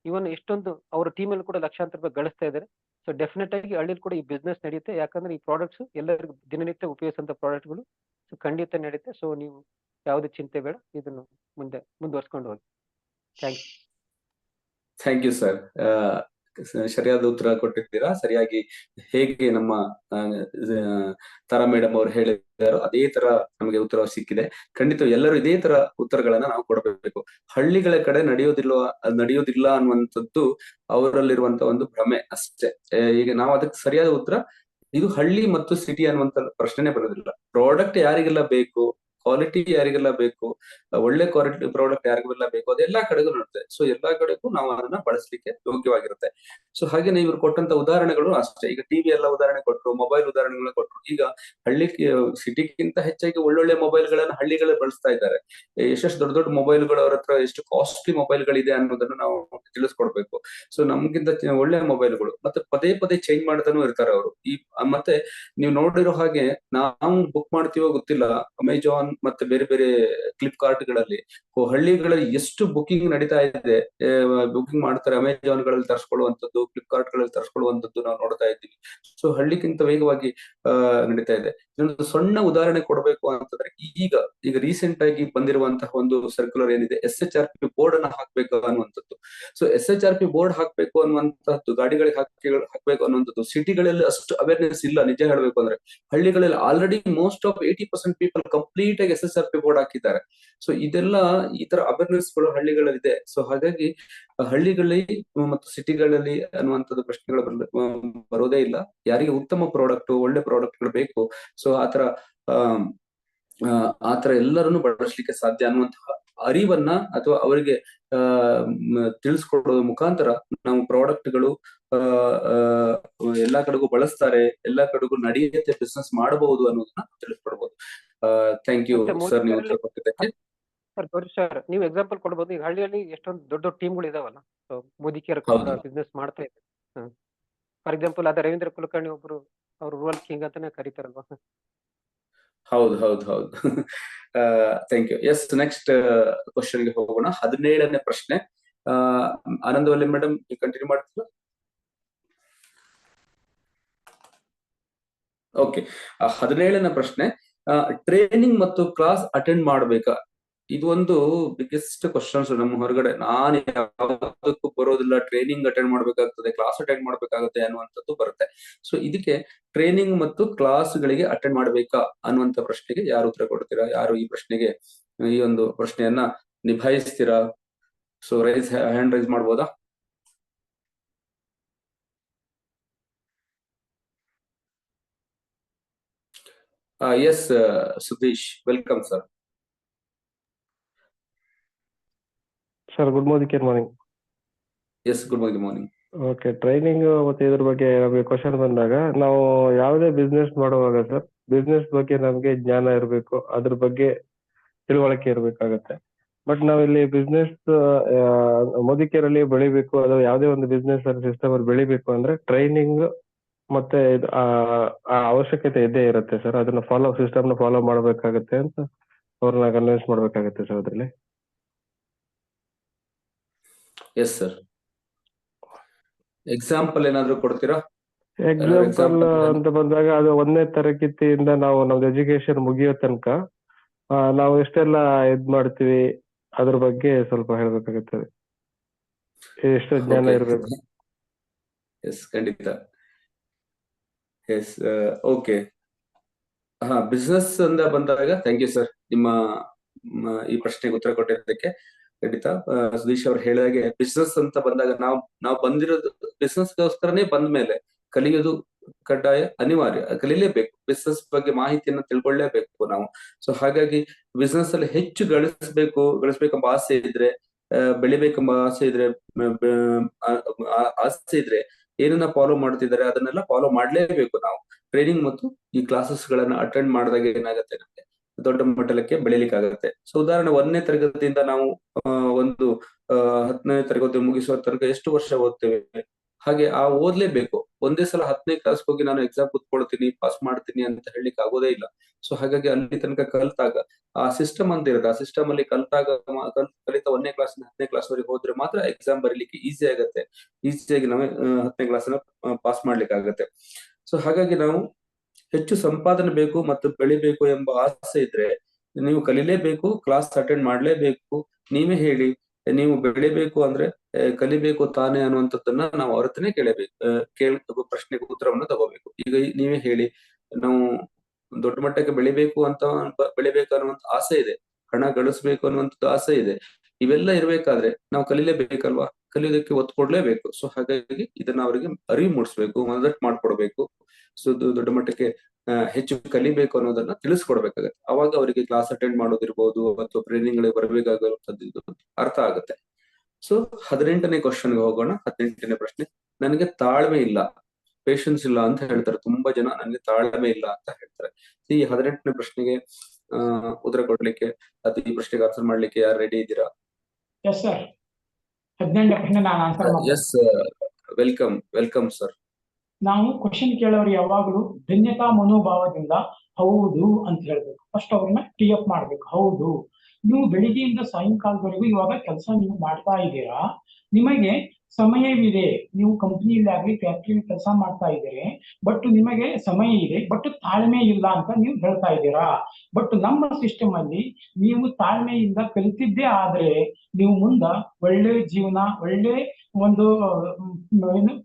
ಇವನ್ ಎಷ್ಟೊಂದು ಅವರ ಟೀಮಲ್ಲಿ ಕೂಡ ಲಕ್ಷಾಂತರ ರೂಪಾಯಿ ಗಳಿಸ್ತಾ ಇದ್ದಾರೆ. ಸೊ ಡೆಫಿನೆಟ್ ಆಗಿ ಹಳ್ಳಿಯಲ್ಲಿ ಕೂಡ ಈ ಬಿಸ್ನೆಸ್ ನಡೆಯುತ್ತೆ. ಯಾಕಂದ್ರೆ ಈ ಪ್ರಾಡಕ್ಟ್ಸ್ ಎಲ್ಲರಿಗೂ ದಿನನಿತ್ಯ ಉಪಯೋಗಿಸುವಂತ ಪ್ರಾಡಕ್ಟ್ಗಳು. ಸೊ ಖಂಡಿತ ನಡೆಯುತ್ತೆ. ಸೊ ನೀವು ಯಾವುದೇ ಚಿಂತೆ ಬೇಡ, ಇದನ್ನು ಮುಂದುವರ್ಸ್ಕೊಂಡು ಹೋಗಿ. Thank you sir. ಸರಿಯಾದ ಉತ್ತರ ಕೊಟ್ಟಿದ್ದೀರಾ. ಸರಿಯಾಗಿ ಹೇಗೆ ನಮ್ಮ ತಾರಾ ಮೇಡಮ್ ಅವರು ಹೇಳಿದಾರೋ ಅದೇ ತರ ನಮಗೆ ಉತ್ತರ ಸಿಕ್ಕಿದೆ. ಖಂಡಿತ ಎಲ್ಲರೂ ಇದೇ ತರ ಉತ್ತರಗಳನ್ನ ನಾವು ಕೊಡಬೇಕು. ಹಳ್ಳಿಗಳ ಕಡೆ ನಡೆಯೋದಿಲ್ಲ ಅನ್ನುವಂಥದ್ದು ಅವರಲ್ಲಿರುವಂತ ಒಂದು ಭ್ರಮೆ ಅಷ್ಟೇ. ಈಗ ನಾವು ಅದಕ್ಕೆ ಸರಿಯಾದ ಉತ್ತರ, ಇದು ಹಳ್ಳಿ ಮತ್ತು ಸಿಟಿ ಅನ್ನುವಂತ ಪ್ರಶ್ನೆ ಬರೋದಿಲ್ಲ. ಪ್ರಾಡಕ್ಟ್ ಯಾರಿಗೆಲ್ಲ ಬೇಕು, ಕ್ವಾಲಿಟಿ ಯಾರಿಗೆಲ್ಲ ಬೇಕು, ಒಳ್ಳೆ ಕ್ವಾಲಿಟಿ ಪ್ರಾಡಕ್ಟ್ ಯಾರಿಗೆಲ್ಲ ಬೇಕು, ಅದೆಲ್ಲಾ ಕಡೆಗೂ ನೋಡ್ತೇವೆ. ಸೊ ಎಲ್ಲಾ ಕಡೆಗೂ ನಾವು ಅದನ್ನ ಬಳಸಲಿಕ್ಕೆ ಯೋಗ್ಯವಾಗಿರುತ್ತೆ. ಸೊ ಹಾಗೇನೆ ಇವ್ರು ಕೊಟ್ಟಂತ ಉದಾಹರಣೆಗಳು ಅಷ್ಟೇ. ಈಗ ಟಿವಿ ಎಲ್ಲ ಉದಾಹರಣೆ ಕೊಟ್ರು, ಮೊಬೈಲ್ ಉದಾಹರಣೆಗಳನ್ನ ಕೊಟ್ರು. ಈಗ ಸಿಟಿಗಿಂತ ಹೆಚ್ಚಾಗಿ ಒಳ್ಳೊಳ್ಳೆ ಮೊಬೈಲ್ಗಳನ್ನ ಹಳ್ಳಿಗಳಲ್ಲಿ ಬಳಸ್ತಾ ಇದ್ದಾರೆ. ಎಷ್ಟೆಷ್ಟು ದೊಡ್ಡ ದೊಡ್ಡ ಮೊಬೈಲ್ಗಳು ಅವ್ರ ಹತ್ರ, ಎಷ್ಟು ಕಾಸ್ಟ್ಲಿ ಮೊಬೈಲ್ಗಳಿದೆ ಅನ್ನೋದನ್ನ ನಾವು ತಿಳಿಸ್ಕೊಡ್ಬೇಕು. ಸೊ ನಮ್ಗಿಂತ ಒಳ್ಳೆ ಮೊಬೈಲ್ಗಳು ಮತ್ತೆ ಪದೇ ಪದೇ ಚೇಂಜ್ ಮಾಡ್ತಾನೂ ಇರ್ತಾರೆ ಅವರು. ಮತ್ತೆ ನೀವು ನೋಡಿರೋ ಹಾಗೆ ನಾವು ಬುಕ್ ಮಾಡ್ತೀವೋ ಗೊತ್ತಿಲ್ಲ, ಅಮೆಜಾನ್ ಮತ್ತೆ ಬೇರೆ ಬೇರೆ ಫ್ಲಿಪ್ಕಾರ್ಟ್ ಗಳಲ್ಲಿ ಹಳ್ಳಿಗಳಲ್ಲಿ ಎಷ್ಟು ಬುಕಿಂಗ್ ನಡೀತಾ ಇದೆ. ಬುಕಿಂಗ್ ಮಾಡ್ತಾರೆ, ಅಮೆಜಾನ್ ಗಳಲ್ಲಿ ತರಿಸ್ಕೊಳ್ಳುವಂಥದ್ದು, ಫ್ಲಿಪ್ಕಾರ್ಟ್ ಗಳಲ್ಲಿ ತರಿಸ್ಕೊಳ್ಳುವಂಥದ್ದು ನಾವು ನೋಡ್ತಾ ಇದ್ದೀವಿ. ಸೊ ಹಳ್ಳಿಗಿಂತ ವೇಗವಾಗಿ ನಡೀತಾ ಇದೆ. ಇನ್ನೊಂದು ಸಣ್ಣ ಉದಾಹರಣೆ ಕೊಡಬೇಕು ಅಂತಂದ್ರೆ, ಈಗ ರೀಸೆಂಟ್ ಆಗಿ ಬಂದಿರುವಂತಹ ಒಂದು ಸರ್ಕ್ಯುಲರ್ ಏನಿದೆ, SHRP ಬೋರ್ಡ್ ಅನ್ನ ಹಾಕ್ಬೇಕು ಅನ್ನುವಂಥದ್ದು. ಸೊ SHRP ಬೋರ್ಡ್ ಹಾಕ್ಬೇಕು ಅನ್ನುವಂಥದ್ದು, ಗಾಡಿಗಳಿಗೆ ಹಾಕ್ಬೇಕು ಅನ್ನುವಂಥದ್ದು ಸಿಟಿಗಳಲ್ಲಿ ಅಷ್ಟು ಅವೇರ್ನೆಸ್ ಇಲ್ಲ. ನಿಜ ಹೇಳ್ಬೇಕು ಅಂದ್ರೆ ಹಳ್ಳಿಗಳಲ್ಲಿ already most of 80% people complete ಆಗಿ SHRP ಬೋರ್ಡ್ ಹಾಕಿದ್ದಾರೆ. ಸೊ ಇದೆಲ್ಲ ಈ ತರ ಅವೇರ್ನೆಸ್ ಗಳು ಹಳ್ಳಿಗಳಲ್ಲಿ ಇದೆ. ಸೊ ಹಾಗಾಗಿ ಹಳ್ಳಿಗಳಲ್ಲಿ ಮತ್ತು ಸಿಟಿಗಳಲ್ಲಿ ಅನ್ನುವಂಥದ್ದು ಪ್ರಶ್ನೆಗಳು ಬರೋದೇ ಇಲ್ಲ. ಯಾರಿಗೆ ಉತ್ತಮ ಪ್ರಾಡಕ್ಟ್, ಒಳ್ಳೆ ಪ್ರಾಡಕ್ಟ್ ಗಳು ಬೇಕು, ಸೊ ಆತರ ಎಲ್ಲರನ್ನು ಬಳಸಲಿಕ್ಕೆ ಸಾಧ್ಯ ಅನ್ನುವಂತಹ ಅರಿವನ್ನ ಅಥವಾ ಅವರಿಗೆ ತಿಳಿಸ್ಕೊಡೋದ್ರ ಮುಖಾಂತರ ನಾವು ಪ್ರಾಡಕ್ಟ್ಗಳು ಎಲ್ಲಾ ಕಡೆಗೂ ಬಳಸ್ತಾರೆ, ಎಲ್ಲಾ ಕಡೆಗೂ ನಡೆಯುತ್ತೆ, ಬಿಸ್ನೆಸ್ ಮಾಡಬಹುದು ಅನ್ನೋದನ್ನ ತಿಳಿಸ್ಕೊಡ್ಬೋದು. ಥ್ಯಾಂಕ್ ಯು ಸರ್, ನೀವು ಉತ್ತರ ಕೊಟ್ಟಿದ್ದಕ್ಕೆ. ಸರ್ ನೀವು ಎಕ್ಸಾಂಪಲ್ ಕೊಡ್ಬೋದು. ಈಗ ಹಳ್ಳಿಯಲ್ಲಿ ಎಷ್ಟೊಂದು ದೊಡ್ಡ ಟೀಮ್ಗಳು ಇದಾವಲ್ಲ, ಮೋದಿಕೇರ್ ಬಿಸ್ನೆಸ್ ಮಾಡ್ತಾ ಇದೆ. ಫಾರ್ ಎಕ್ಸಾಂಪಲ್ ಅದ ರವೀಂದ್ರ ಕುಲಕರ್ಣಿ ಒಬ್ರು, ಅವ್ರು ರೂರಲ್ ಕಿಂಗ್ ಅಂತಾನೆ ಕರೀತಾರಲ್ವಾ. ಹೌದು. Thank you. Yes, next question ಗೆ ಹೋಗೋಣ. 17ನೇ ಪ್ರಶ್ನೆ. ಆನಂದವಲ್ಲಿ ಮೇಡಮ್ ಕಂಟಿನ್ಯೂ ಮಾಡ್ತೀರಾ? ಓಕೆ, 17ನೇ ಪ್ರಶ್ನೆ. ಟ್ರೈನಿಂಗ್ ಮತ್ತು ಕ್ಲಾಸ್ ಅಟೆಂಡ್ ಮಾಡ್ಬೇಕಾ? ಇದು ಒಂದು ಬಿಗ್ಗೆಸ್ಟ್ ಕ್ವಶನ್ಸ್ ನಮ್ಮ ಹೊರಗಡೆ. ನಾನು ಯಾವುದಕ್ಕೂ ಬರೋದಿಲ್ಲ, ಟ್ರೈನಿಂಗ್ ಅಟೆಂಡ್ ಮಾಡ್ಬೇಕಾಗ್ತದೆ, ಕ್ಲಾಸ್ ಅಟೆಂಡ್ ಮಾಡ್ಬೇಕಾಗುತ್ತೆ ಅನ್ನುವಂಥದ್ದು ಬರುತ್ತೆ. ಸೊ ಇದಕ್ಕೆ ಟ್ರೈನಿಂಗ್ ಮತ್ತು ಕ್ಲಾಸ್ಗಳಿಗೆ ಅಟೆಂಡ್ ಮಾಡ್ಬೇಕಾ ಅನ್ನುವಂಥ ಪ್ರಶ್ನೆಗೆ ಯಾರು ಉತ್ತರ ಕೊಡ್ತೀರಾ? ಯಾರು ಈ ಪ್ರಶ್ನೆಗೆ, ಈ ಒಂದು ಪ್ರಶ್ನೆಯನ್ನ ನಿಭಾಯಿಸ್ತೀರಾ? ಸೊ ಹ್ಯಾಂಡ್ ರೈಸ್ ಮಾಡ್ಬೋದಾ? Yes, Sudhish, welcome, sir. Sir, good morning. Yes, good morning. Okay, training ಮತ್ತೆ ಇದ್ರ ಬಗ್ಗೆ ನಮಗೆ ಕ್ವಶನ್ ಬಂದಾಗ ನಾವು ಯಾವುದೇ ಬಿಸ್ನೆಸ್ ಮಾಡುವಾಗ ಸರ್, ಬಿಸ್ನೆಸ್ ಬಗ್ಗೆ ನಮಗೆ ಜ್ಞಾನ ಇರಬೇಕು, ಅದ್ರ ಬಗ್ಗೆ ತಿಳುವಳಿಕೆ ಇರಬೇಕಾಗತ್ತೆ. ಬಟ್ ನಾವಿಲ್ಲಿ ಬಿಸ್ನೆಸ್ ಮುದುಕಿಯರಲ್ಲಿ ಬೆಳಿಬೇಕು, ಅಥವಾ ಯಾವುದೇ ಒಂದು ಬಿಸ್ನೆಸ್ ಸಿಸ್ಟಮ್ ಅಲ್ಲಿ ಬೆಳಿಬೇಕು ಅಂದ್ರೆ ಟ್ರೈನಿಂಗ್ ಮತ್ತೆ ಆ ಅವಶ್ಯಕತೆ ಇದ್ದೇ ಇರುತ್ತೆ ಸರ್. ಅದನ್ನ ಸಿಸ್ಟಮ್ನ ಫಾಲೋ ಮಾಡ್ಬೇಕಾಗತ್ತೆ ಅಂತ ಅವ್ರನ್ನ ಕನ್ವಿನ್ಸ್ ಮಾಡ್ಬೇಕಾಗತ್ತೆ ಸರ್ ಅದ್ರಲ್ಲಿ. Yes sir. ಎಕ್ಸಾಂಪಲ್ ಏನಾದ್ರು ಕೊಡ್ತೀರಾ? ಎಕ್ಸಾಂಪಲ್ ಅಂತ ಬಂದಾಗ ಅದು 1ನೇ ತರಗತಿಯಿಂದ ನಾವು ನಮ್ದು ಎಜುಕೇಶನ್ ಮುಗಿಯೋ ತನಕ ನಾವು ಎಷ್ಟೆಲ್ಲ ಇದ್ ಮಾಡ್ತೀವಿ ಅದ್ರ ಬಗ್ಗೆ ಸ್ವಲ್ಪ ಹೇಳ್ಬೇಕಾಗುತ್ತದೆ. ಎಷ್ಟು ಜ್ಞಾನ ಇರ್ಬೇಕು. ಎಸ್, ಖಂಡಿತ. S, okay. ಬಿಸ್ನೆಸ್ ಅಂತ ಬಂದಾಗ ಥ್ಯಾಂಕ್ ಯು ಸರ್, ನಿಮ್ಮ ಈ ಪ್ರಶ್ನೆಗೆ ಉತ್ತರ ಕೊಟ್ಟಿದ್ದಕ್ಕೆ. ಖಂಡಿತ ಸುಧೀಶ್ ಅವ್ರು ಹೇಳಿದಾಗೆ ಬಿಸ್ನೆಸ್ ಅಂತ ಬಂದಾಗ ನಾವು ಬಂದಿರೋದು ಬಿಸ್ನೆಸ್ಗೋಸ್ಕರನೇ ಬಂದ ಮೇಲೆ ಕಲಿಯೋದು ಕಡ್ಡಾಯ, ಅನಿವಾರ್ಯ, ಕಲೀಲೇಬೇಕು. ಬಿಸ್ನೆಸ್ ಬಗ್ಗೆ ಮಾಹಿತಿಯನ್ನ ತಿಳ್ಕೊಳ್ಳೇಬೇಕು ನಾವು. ಸೊ ಹಾಗಾಗಿ ಬಿಸ್ನೆಸ್ ಅಲ್ಲಿ ಹೆಚ್ಚು ಗಳಿಸ್ಬೇಕೆಂಬ ಆಸೆ ಇದ್ರೆ, ಬೆಳಿಬೇಕೆಂಬ ಆಸೆ ಇದ್ರೆ ಏನನ್ನ ಫಾಲೋ ಮಾಡ್ತಿದ್ದಾರೆ ಅದನ್ನೆಲ್ಲ ಫಾಲೋ ಮಾಡ್ಲೇಬೇಕು ನಾವು. ಟ್ರೈನಿಂಗ್ ಮತ್ತು ಈ ಕ್ಲಾಸಸ್ ಗಳನ್ನ ಅಟೆಂಡ್ ಮಾಡಿದಾಗ ಏನಾಗುತ್ತೆ, ನಮಗೆ ದೊಡ್ಡ ಮಟ್ಟಕ್ಕೆ ಬೆಳಿಲಿಕ್ಕಾಗತ್ತೆ. ಸೊ ಉದಾಹರಣೆ 1ನೇ ತರಗತಿಯಿಂದ ನಾವು ಒಂದು 10ನೇ ತರಗತಿ ಮುಗಿಸುವ ತನಕ ಎಷ್ಟು ವರ್ಷ ಓದ್ತೇವೆ, ಹಾಗೆ ಓದ್ಲೇಬೇಕು. ಒಂದೇ ಸಲ 10ನೇ ಕ್ಲಾಸ್ ಹೋಗಿ ನಾನು ಎಕ್ಸಾಮ್ ಕೂತ್ಕೊಳ್ತೀನಿ, ಪಾಸ್ ಮಾಡ್ತೀನಿ ಅಂತ ಹೇಳಲಿಕ್ಕೆ ಆಗೋದೇ ಇಲ್ಲ. ಸೊ ಹಾಗಾಗಿ ಅಲ್ಲಿ ತನಕ ಕಲ್ತಾಗ ಆ ಸಿಸ್ಟಮ್ ಅಂತ ಇರುತ್ತೆ, ಆ ಸಿಸ್ಟಮ್ ಅಲ್ಲಿ ಕಲಿತಾ 1ನೇ ಕ್ಲಾಸ್ 10ನೇ ಕ್ಲಾಸ್ ವರೆಗೆ ಹೋದ್ರೆ ಮಾತ್ರ ಎಕ್ಸಾಮ್ ಬರೀಲಿಕ್ಕೆ ಈಸಿಯಾಗಿ ನಾವು 10ನೇ ಕ್ಲಾಸ್ ಪಾಸ್ ಮಾಡ್ಲಿಕ್ಕೆ ಆಗತ್ತೆ. ಸೊ ಹಾಗಾಗಿ ನಾವು ಹೆಚ್ಚು ಸಂಪಾದನೆ ಬೇಕು ಮತ್ತು ಬೆಳಿಬೇಕು ಎಂಬ ಆಸೆ ಇದ್ರೆ ನೀವು ಕಲಿಲೇಬೇಕು, ಕ್ಲಾಸ್ ಅಟೆಂಡ್ ಮಾಡ್ಲೇಬೇಕು. ನೀವೇ ಹೇಳಿ, ನೀವು ಬೆಳಿಬೇಕು ಅಂದ್ರೆ ಕಲಿಬೇಕು ತಾನೇ ಅನ್ನುವಂಥದ್ದನ್ನ ನಾವು ಅವ್ರ ಹತ್ರನೇ ಕೇಳಬೇಕು, ಪ್ರಶ್ನೆಗೆ ಉತ್ತರವನ್ನು ತಗೋಬೇಕು. ಈಗ ನೀವೇ ಹೇಳಿ, ನಾವು ದೊಡ್ಡ ಮಟ್ಟಕ್ಕೆ ಬೆಳಿಬೇಕು ಅನ್ನುವಂತ ಆಸೆ ಇದೆ, ಹಣ ಗಳಿಸ್ಬೇಕು ಅನ್ನುವಂಥದ್ದು ಆಸೆ ಇದೆ. ಇವೆಲ್ಲ ಇರ್ಬೇಕಾದ್ರೆ ನಾವು ಕಲಿಲೇಬೇಕಲ್ವಾ, ಕಲಿಯೋದಕ್ಕೆ ಒತ್ತು ಕೊಡ್ಲೇಬೇಕು. ಸೊ ಹಾಗಾಗಿ ಇದನ್ನ ಅವರಿಗೆ ಅರಿವು ಮೂಡಿಸ್ಬೇಕು, ಮನದಟ್ಟು ಮಾಡ್ಕೊಡ್ಬೇಕು. ಸೊ ದೊಡ್ಡ ಮಟ್ಟಕ್ಕೆ ಹೆಚ್ಚು ಕಲಿಬೇಕು ಅನ್ನೋದನ್ನ ತಿಳಿಸ್ಕೊಡ್ಬೇಕಾಗತ್ತೆ. ಅವಾಗ ಅವರಿಗೆ ಕ್ಲಾಸ್ ಅಟೆಂಡ್ ಮಾಡೋದಿರ್ಬೋದು ಅಥವಾ ಟ್ರೈನಿಂಗ್ ಗಳಿಗೆ ಬರಬೇಕಾಗಿರುವಂತದ್ದು ಅರ್ಥ ಆಗುತ್ತೆ. ಸೊ 18ನೇ ಕ್ವಶನ್ಗೆ ಹೋಗೋಣ. 18ನೇ ಪ್ರಶ್ನೆ, ನನಗೆ ತಾಳ್ಮೆ ಇಲ್ಲ, ಪೇಷನ್ಸ್ ಇಲ್ಲ ಅಂತ ಹೇಳ್ತಾರೆ. ತುಂಬಾ ಜನ ನನಗೆ ತಾಳ್ಮೆ ಇಲ್ಲ ಅಂತ ಹೇಳ್ತಾರೆ. ಈ 18ನೇ ಪ್ರಶ್ನೆಗೆ ಉತ್ತರ ಕೊಡ್ಲಿಕ್ಕೆ ಅಥವಾ ಈ ಪ್ರಶ್ನೆಗೆ ಆನ್ಸರ್ ಮಾಡ್ಲಿಕ್ಕೆ ಯಾರು ರೆಡಿ ಇದ್ದೀರಾ? ಎಸ್ ಸರ್, 18ನೇ ಪ್ರಶ್ನೆ ನಾನು ಆನ್ಸರ್ ಮಾಡ್ತೀನಿ. Yes, welcome sir. ನಾವು ಕ್ವಶನ್ ಕೇಳೋರು ಯಾವಾಗಲೂ ಧನ್ಯತಾ ಮನೋಭಾವದಿಂದ ಹೌದು ಅಂತ ಹೇಳ್ಬೇಕು. ಫಸ್ಟ್ ಅವ್ರನ್ನ ಟೀ ಅಪ್ ಮಾಡ್ಬೇಕು. ಹೌದು, ನೀವು ಬೆಳಿಗ್ಗೆಯಿಂದ ಸಾಯಂಕಾಲದವರೆಗೂ ಇವಾಗ ಕೆಲಸ ನೀವು ಮಾಡ್ತಾ ಇದ್ದೀರಾ, ನಿಮಗೆ ಸಮಯವಿದೆ, ನೀವು ಕಂಪ್ನಿಯಲ್ಲಿ ಆಗ್ಲಿ ಫ್ಯಾಕ್ಟ್ರಿಯಲ್ಲಿ ಕೆಲಸ ಮಾಡ್ತಾ ಇದ್ದೀರಿ, ಬಟ್ ನಿಮಗೆ ಸಮಯ ಇದೆ, ಬಟ್ ತಾಳ್ಮೆ ಇಲ್ಲ ಅಂತ ನೀವು ಹೇಳ್ತಾ ಇದ್ದೀರಾ. ಬಟ್ ನಮ್ಮ ಸಿಸ್ಟಮ್ ಅಲ್ಲಿ ನೀವು ತಾಳ್ಮೆಯಿಂದ ಕಲಿತಿದ್ದೇ ಆದ್ರೆ ನೀವು ಮುಂದ ಒಳ್ಳೆ ಜೀವನ, ಒಳ್ಳೆ ಒಂದು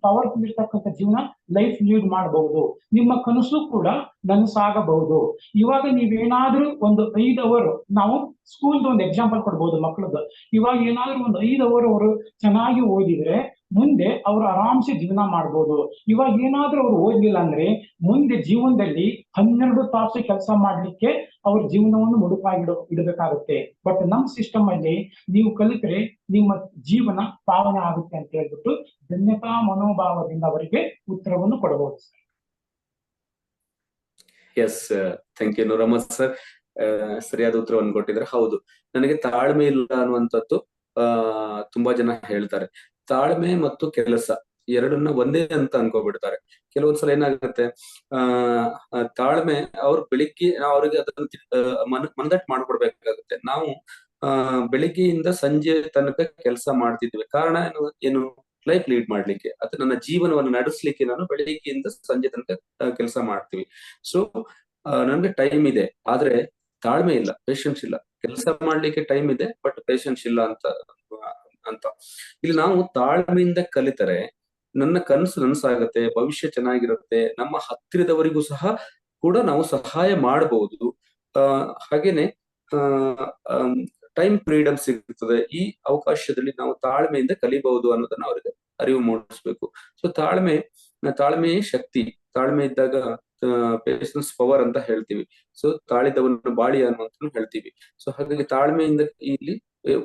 ಪವರ್ಫುಲ್ ಇರ್ತಕ್ಕಂಥ ಜೀವನ ಲೈಫ್ ಲೀಡ್ ಮಾಡಬಹುದು. ನಿಮ್ಮ ಕನಸು ಕೂಡ ನನಸಾಗಬಹುದು. ಇವಾಗ ನೀವೇನಾದ್ರೂ ಒಂದು 5 ಅವರ್, ನಾವು ಸ್ಕೂಲ್ದು ಒಂದು ಎಕ್ಸಾಂಪಲ್ ಕೊಡ್ಬೋದು ಮಕ್ಕಳದ್ದು. ಇವಾಗ ಏನಾದ್ರೂ ಒಂದು 5 ಅವರ್ ಅವರು ಚೆನ್ನಾಗಿ ಓದಿದ್ರೆ ಮುಂದೆ ಅವರು ಆರಾಮ್ಸೆ ಜೀವನ ಮಾಡ್ಬೋದು. ಇವಾಗ ಏನಾದ್ರೂ ಅವ್ರು ಓದ್ಲಿಲ್ಲ ಅಂದ್ರೆ ಮುಂದೆ ಜೀವನದಲ್ಲಿ 12 ತಾಸು ಕೆಲಸ ಮಾಡ್ಲಿಕ್ಕೆ ಅವ್ರ ಜೀವನವನ್ನು ಇಡಬೇಕಾಗುತ್ತೆ. ಬಟ್ ನಮ್ಮ ಸಿಸ್ಟಮ್ ಅಲ್ಲಿ ನೀವು ಕಲಿತ್ರೆ ನಿಮ್ಮ ಜೀವನ ಪಾವನೆ ಆಗುತ್ತೆ ಅಂತ ಹೇಳ್ಬಿಟ್ಟು ಧನ್ಯತಾ ಮನೋಭಾವದಿಂದ ಅವರಿಗೆ ಉತ್ತರವನ್ನು ಕೊಡಬಹುದು sir. Yes, thank you Nurammad sir. ಸರಿಯಾದ ಉತ್ತರವನ್ನು ಕೊಟ್ಟಿದ್ರೆ. ಹೌದು, ನನಗೆ ತಾಳ್ಮೆ ಇಲ್ಲ ಅನ್ನುವಂಥದ್ದು ತುಂಬಾ ಜನ ಹೇಳ್ತಾರೆ. ತಾಳ್ಮೆ ಮತ್ತು ಕೆಲಸ ಎರಡನ್ನ ಒಂದೇ ಅಂತ ಅನ್ಕೋಬಿಡ್ತಾರೆ. ಕೆಲವೊಂದ್ಸಲ ಏನಾಗುತ್ತೆ, ತಾಳ್ಮೆ ಅವ್ರು ಬೆಳಿಗ್ಗೆ ಅವ್ರಿಗೆ ಅದನ್ನ ಮನದಟ್ಟು ಮಾಡ್ಕೊಡ್ಬೇಕಾಗುತ್ತೆ. ನಾವು ಬೆಳಿಗ್ಗೆಯಿಂದ ಸಂಜೆ ತನಕ ಕೆಲಸ ಮಾಡ್ತಿದ್ವಿ. ಕಾರಣ ಏನು? ಲೈಫ್ ಲೀಡ್ ಮಾಡ್ಲಿಕ್ಕೆ, ಅಥವಾ ನನ್ನ ಜೀವನವನ್ನು ನಡೆಸಲಿಕ್ಕೆ ನಾನು ಬೆಳಿಗ್ಗೆಯಿಂದ ಸಂಜೆ ತನಕ ಕೆಲಸ ಮಾಡ್ತೀವಿ. ಸೊ ನನ್ಗೆ ಟೈಮ್ ಇದೆ, ಆದ್ರೆ ತಾಳ್ಮೆ ಇಲ್ಲ, ಪೇಷನ್ಸ್ ಇಲ್ಲ. ಕೆಲಸ ಮಾಡ್ಲಿಕ್ಕೆ ಟೈಮ್ ಇದೆ, ಬಟ್ ಪೇಷನ್ಸ್ ಇಲ್ಲ ಅಂತ ಇಲ್ಲಿ ನಾವು ತಾಳ್ಮೆಯಿಂದ ಕಲಿತರೆ ನನ್ನ ಕನಸು ನನಸಾಗತ್ತೆ, ಭವಿಷ್ಯ ಚೆನ್ನಾಗಿರುತ್ತೆ, ನಮ್ಮ ಹತ್ತಿರದವರಿಗೂ ಸಹ ಕೂಡ ನಾವು ಸಹಾಯ ಮಾಡಬಹುದು. ಹಾಗೇನೆ ಟೈಮ್ ಫ್ರೀಡಮ್ ಸಿಗುತ್ತದೆ. ಈ ಅವಕಾಶದಲ್ಲಿ ನಾವು ತಾಳ್ಮೆಯಿಂದ ಕಲಿಬಹುದು ಅನ್ನೋದನ್ನ ಅವರಿಗೆ ಅರಿವು ಮೂಡಿಸ್ಬೇಕು. ಸೊ ತಾಳ್ಮೆಯೇ ಶಕ್ತಿ. ತಾಳ್ಮೆ ಇದ್ದಾಗ ಪೇಷನ್ಸ್ ಪವರ್ ಅಂತ ಹೇಳ್ತೀವಿ. ಸೊ ತಾಳಿದವನು ಬಾಳಿ ಅನ್ನುವಂತ ಹೇಳ್ತೀವಿ. ಸೊ ಹಾಗಾಗಿ ತಾಳ್ಮೆಯಿಂದ ಇಲ್ಲಿ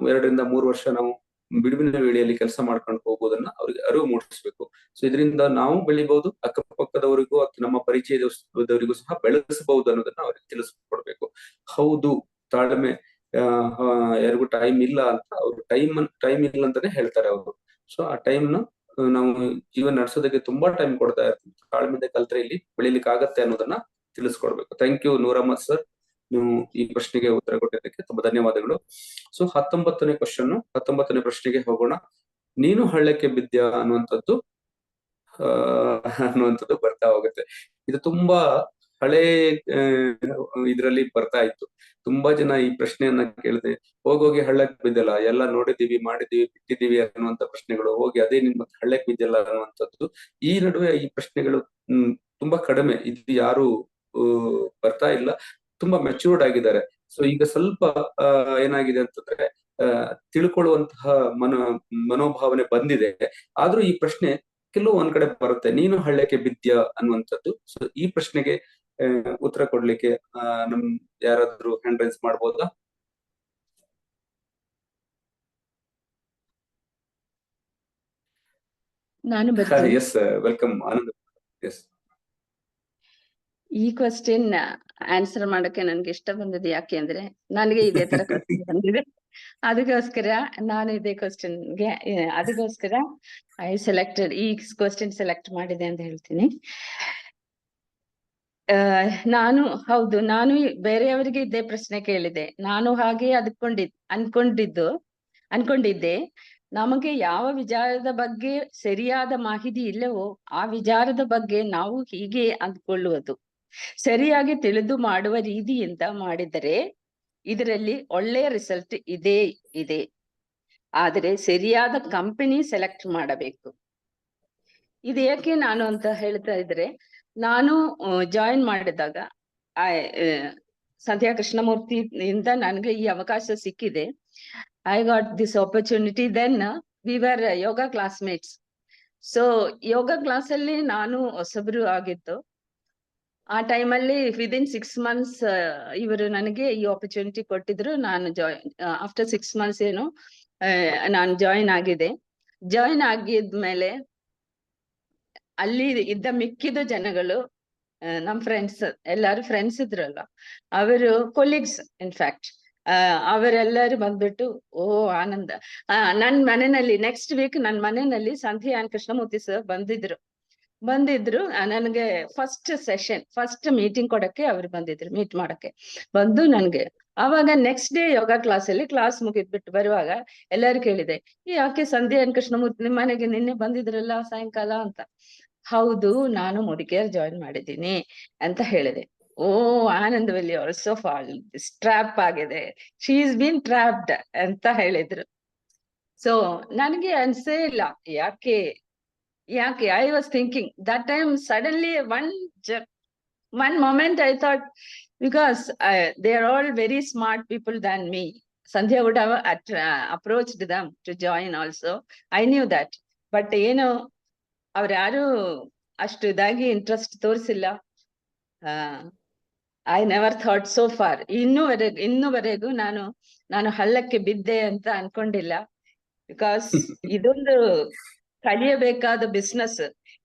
2 ರಿಂದ 3 ವರ್ಷ ನಾವು ಬಿಡುವಿನ ವೇಳೆಯಲ್ಲಿ ಕೆಲಸ ಮಾಡ್ಕೊಂಡು ಹೋಗೋದನ್ನ ಅವ್ರಿಗೆ ಅರಿವು ಮೂಡಿಸ್ಬೇಕು. ಸೊ ಇದರಿಂದ ನಾವು ಬೆಳಿಬಹುದು, ಅಕ್ಕಪಕ್ಕದವರಿಗೂ ನಮ್ಮ ಪರಿಚಯದವರಿಗೂ ಸಹ ಬೆಳೆಸಬಹುದು ಅನ್ನೋದನ್ನ ಅವ್ರಿಗೆ ತಿಳಿಸ್ಕೊಡ್ಬೇಕು. ಹೌದು, ತಾಳ್ಮೆ ಯಾರಿಗೂ ಟೈಮ್ ಇಲ್ಲ ಅಂತ ಅವ್ರು ಟೈಮ್ ಇಲ್ಲ ಅಂತಾನೆ ಹೇಳ್ತಾರೆ ಅವರು. ಸೊ ಆ ಟೈಮ್ ನ ನಾವು ಜೀವನ ನಡೆಸೋದಕ್ಕೆ ತುಂಬಾ ಟೈಮ್ ಕೊಡ್ತಾ ಇರ್ತೀವಿ. ತಾಳ್ಮೆಯಿಂದ ಕಲ್ತ್ರೆ ಇಲ್ಲಿ ಬೆಳಿಲಿಕ್ಕೆ ಆಗತ್ತೆ ಅನ್ನೋದನ್ನ ತಿಳಿಸ್ಕೊಡ್ಬೇಕು. Thank you Noor Ahmad sir, ನೀವು ಈ ಪ್ರಶ್ನೆಗೆ ಉತ್ತರ ಕೊಟ್ಟಿದ್ದಕ್ಕೆ ತುಂಬಾ ಧನ್ಯವಾದಗಳು. ಸೊ 19ನೇ ಪ್ರಶ್ನೆಗೆ ಹೋಗೋಣ. ನೀನು ಹಳ್ಳಕ್ಕೆ ಬಿದ್ದ್ಯಾ ಅನ್ನುವಂಥದ್ದು ಬರ್ತಾ ಹೋಗುತ್ತೆ. ಇದು ತುಂಬಾ ಹಳೆ ಇದ್ರಲ್ಲಿ ಬರ್ತಾ ಇತ್ತು. ತುಂಬಾ ಜನ ಈ ಪ್ರಶ್ನೆಯನ್ನ ಕೇಳಿದೆ, ಹೋಗೋಗಿ ಹಳ್ಳಕ್ಕೆ ಬಿದ್ದಲ್ಲ, ಎಲ್ಲ ನೋಡಿದೀವಿ, ಮಾಡಿದೀವಿ, ಬಿಟ್ಟಿದೀವಿ ಅನ್ನುವಂತ ಪ್ರಶ್ನೆಗಳು, ಹೋಗಿ ಅದೇ ನಿನ್ ಮತ್ತೆ ಹಳ್ಳಕ್ಕೆ ಬಿದ್ದಲ್ಲ ಅನ್ನುವಂಥದ್ದು. ಈ ನಡುವೆ ಈ ಪ್ರಶ್ನೆಗಳು ತುಂಬಾ ಕಡಿಮೆ, ಇದು ಯಾರು ಬರ್ತಾ ಇಲ್ಲ, ತುಂಬಾ ಮೆಚೂರ್ಡ್ ಆಗಿದ್ದಾರೆ. ಸೊ ಈಗ ಸ್ವಲ್ಪ ಏನಾಗಿದೆ ಅಂತಂದ್ರೆ ತಿಳ್ಕೊಳ್ಳುವಂತಹ ಮನೋಭಾವನೆ ಬಂದಿದೆ. ಆದ್ರೂ ಈ ಪ್ರಶ್ನೆ ಕೆಲವು ಒಂದ್ ಕಡೆ ಬರುತ್ತೆ, ನೀನು ಹಳ್ಳಕ್ಕೆ ಬಿದ್ದ್ಯಾ ಅನ್ನುವಂಥದ್ದು. ಸೊ ಈ ಪ್ರಶ್ನೆಗೆ ಉತ್ತರ ಕೊಡ್ಲಿಕ್ಕೆ ನಮ್ ಯಾರಾದ್ರೂ ಹ್ಯಾಂಡ್ ರೈಸ್ ಮಾಡ್ಬೋದಾ? ನಾನು ಬರ್ತೀನಿ. Yes, welcome Anand. ಎಸ್, ಈ ಕ್ವಶನ್ ಆನ್ಸರ್ ಮಾಡಕ್ಕೆ ನನ್ಗೆ ಇಷ್ಟ ಬಂದಿದೆ. ಯಾಕೆ ಅಂದ್ರೆ ನನಗೆ ಇದೇ ತರ ಕ್ವಶನ್ ಬಂದಿದೆ. ಅದಕ್ಕೋಸ್ಕರ ನಾನು ಇದೇ ಕ್ವಶನ್ಗೆ ಅದಕ್ಕೋಸ್ಕರ ಈ ಕ್ವಶನ್ ಸೆಲೆಕ್ಟ್ ಮಾಡಿದೆ ಅಂತ ಹೇಳ್ತೀನಿ. ನಾನು ಬೇರೆಯವರಿಗೆ ಇದೇ ಪ್ರಶ್ನೆ ಕೇಳಿದೆ. ನಾನು ಹಾಗೆ ಅನ್ಕೊಂಡಿದ್ದೆ. ನಮಗೆ ಯಾವ ವಿಚಾರದ ಬಗ್ಗೆ ಸರಿಯಾದ ಮಾಹಿತಿ ಇಲ್ಲವೋ ಆ ವಿಚಾರದ ಬಗ್ಗೆ ನಾವು ಹೀಗೆ ಅಂದ್ಕೊಳ್ಳುವುದು. ಸರಿಯಾಗಿ ತಿಳಿದು ಮಾಡುವ ರೀತಿಯಿಂದ ಮಾಡಿದರೆ ಇದರಲ್ಲಿ ಒಳ್ಳೆಯ ರಿಸಲ್ಟ್ ಇದೆ. ಆದರೆ ಸರಿಯಾದ ಕಂಪನಿ ಸೆಲೆಕ್ಟ್ ಮಾಡಬೇಕು. ಇದು ಯಾಕೆ ನಾನು ಅಂತ ಹೇಳ್ತಾ ಇದ್ರೆ, ನಾನು ಜಾಯಿನ್ ಮಾಡಿದಾಗ ಸಂಧ್ಯಾ ಕೃಷ್ಣಮೂರ್ತಿ ಇಂದ ನನಗೆ ಈ ಅವಕಾಶ ಸಿಕ್ಕಿದೆ. I got this opportunity. Then we were yoga classmates. So yoga class ಅಲ್ಲಿ ನಾನು ಹೊಸಬ್ರು ಆಗಿದ್ದು. ಆ ಟೈಮಲ್ಲಿ ವಿದಿನ್ 6 months ಇವರು ನನಗೆ ಈ ಆಪರ್ಚುನಿಟಿ ಕೊಟ್ಟಿದ್ರು. ನಾನು ಆಫ್ಟರ್ 6 months ನಾನು ಜಾಯಿನ್ ಆಗಿದೆ. ಜಾಯಿನ್ ಆಗಿದ್ಮೇಲೆ ಅಲ್ಲಿ ಇದ್ದ ಮಿಕ್ಕಿದ ಜನಗಳು ನಮ್ ಫ್ರೆಂಡ್ಸ್, ಎಲ್ಲಾರು ಫ್ರೆಂಡ್ಸ್ ಇದ್ರಲ್ಲ, ಅವರು ಕೊಲೀಗ್ಸ್ ಇನ್ಫ್ಯಾಕ್ಟ್, ಅವರೆಲ್ಲರೂ ಬಂದ್ಬಿಟ್ಟು ಆನಂದ, ನನ್ ಮನೆಯಲ್ಲಿ ನೆಕ್ಸ್ಟ್ ವೀಕ್ ನನ್ನ ಮನೆಯಲ್ಲಿ ಸಂಧ್ಯಾ ಕೃಷ್ಣಮೂರ್ತಿ ಸರ್ ಬಂದಿದ್ರು. ನನಗೆ ಫಸ್ಟ್ ಮೀಟಿಂಗ್ ಕೊಡಕ್ಕೆ ಅವ್ರು ಬಂದಿದ್ರು, ಮೀಟ್ ಮಾಡಕ್ಕೆ ಬಂದು ನನ್ಗೆ ಅವಾಗ ನೆಕ್ಸ್ಟ್ ಡೇ ಯೋಗ ಕ್ಲಾಸ್ ಮುಗಿದ್ಬಿಟ್ಟು ಬರುವಾಗ ಎಲ್ಲರೂ ಕೇಳಿದೆ, ಯಾಕೆ ಸಂಧ್ಯಾ ಕೃಷ್ಣಮೂರ್ತಿ ನಿಮ್ಮ ಮನೆಗೆ ನಿನ್ನೆ ಬಂದಿದ್ರಲ್ಲ ಸಾಯಂಕಾಲ ಅಂತ. ಹೌದು, ನಾನು ಮುದಿಕೇರ್ ಜಾಯಿನ್ ಮಾಡಿದ್ದೀನಿ ಅಂತ ಹೇಳಿದೆ. Anand will also fall trap ಆಗಿದೆ, ಶಿ ಈಸ್ ಬೀನ್ ಟ್ರ್ಯಾಪ್ಡ್ ಅಂತ ಹೇಳಿದ್ರು. ಸೊ ನನಗೆ ಅನ್ಸೇ ಇಲ್ಲ ಯಾಕೆ. I was thinking that time suddenly one moment I thought, because they are all very smart people than me. Sandhya would have approached them to join also. I knew that. But ಅವ್ರು ಯಾರು ಅಷ್ಟು ಇದಾಗಿ interest ತೋರಿಸಿಲ್ಲ. I never thought so far. ಇನ್ನುವರೆಗೂ ನಾನು ಹಳ್ಳಕ್ಕೆ ಬಿದ್ದೆ ಅಂತ ಅನ್ಕೊಂಡಿಲ್ಲ. ಬಿಕಾಸ್ ಇದೊಂದು ಕಲಿಯಬೇಕಾದ ಬಿಸ್ನೆಸ್.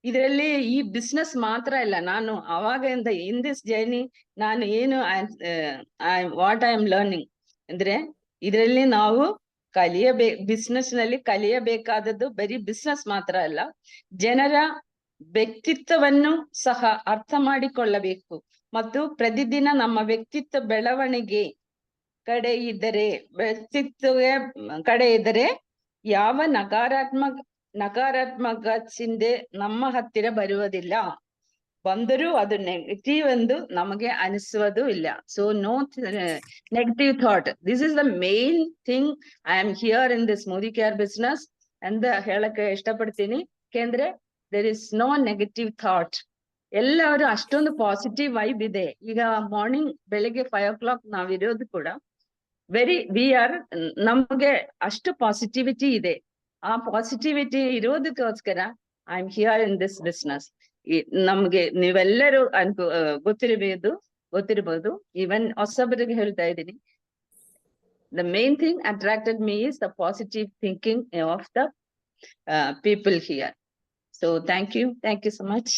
ಇದರಲ್ಲಿ ಈ ಬಿಸ್ನೆಸ್ ಮಾತ್ರ ಇಲ್ಲ, ನಾನು ಅವಾಗಿಂದ ಇನ್ ದಿಸ್ ಜರ್ನಿ ನಾನು ವಾಟ್ ಐ ಆಮ್ ಲರ್ನಿಂಗ್ ಅಂದ್ರೆ, ಇದರಲ್ಲಿ ನಾವು ಬಿಸ್ನೆಸ್ ನಲ್ಲಿ ಕಲಿಯಬೇಕಾದದ್ದು ಬರೀ ಬಿಸ್ನೆಸ್ ಮಾತ್ರ ಅಲ್ಲ, ಜನರ ವ್ಯಕ್ತಿತ್ವವನ್ನು ಸಹ ಅರ್ಥ ಮಾಡಿಕೊಳ್ಳಬೇಕು. ಮತ್ತು ಪ್ರತಿದಿನ ನಮ್ಮ ವ್ಯಕ್ತಿತ್ವ ಬೆಳವಣಿಗೆ ಕಡೆ ಇದ್ದರೆ ಯಾವ ನಕಾರಾತ್ಮಕ ಚಿಂತೆ ನಮ್ಮ ಹತ್ತಿರ ಬರುವುದಿಲ್ಲ. ಬಂದರೂ ಅದು ನೆಗೆಟಿವ್ ಎಂದು ನಮಗೆ ಅನಿಸುವುದು ಇಲ್ಲ. So no negative thought. This is the main thing. I am here in this Modi care business ಅಂತ ಹೇಳಕ್ಕೆ ಇಷ್ಟಪಡ್ತೀನಿ. ಯಾಕೆಂದ್ರೆ there is no negative thought. ಎಲ್ಲರೂ ಅಷ್ಟೊಂದು ಪಾಸಿಟಿವ್ ವೈಬ್ ಇದೆ. ಈಗ ಮಾರ್ನಿಂಗ್ ಬೆಳಿಗ್ಗೆ 5 o'clock ನಾವಿರೋದು ಕೂಡ ನಮಗೆ ಅಷ್ಟು ಪಾಸಿಟಿವಿಟಿ ಇದೆ. ಆ ಪಾಸಿಟಿವಿಟಿ ಇರೋದಕ್ಕೋಸ್ಕರ I am here in this business. ನಮ್ಗೆ ನೀವೆಲ್ಲರೂ ಗೊತ್ತಿರಬಹುದು ಈವನ್ ಹೊಸಬರಿಗೆ ಹೇಳ್ತಾ ಇದ್ದೀನಿ. The main thing attracted me is the positive thinking of the people here. So thank you so much.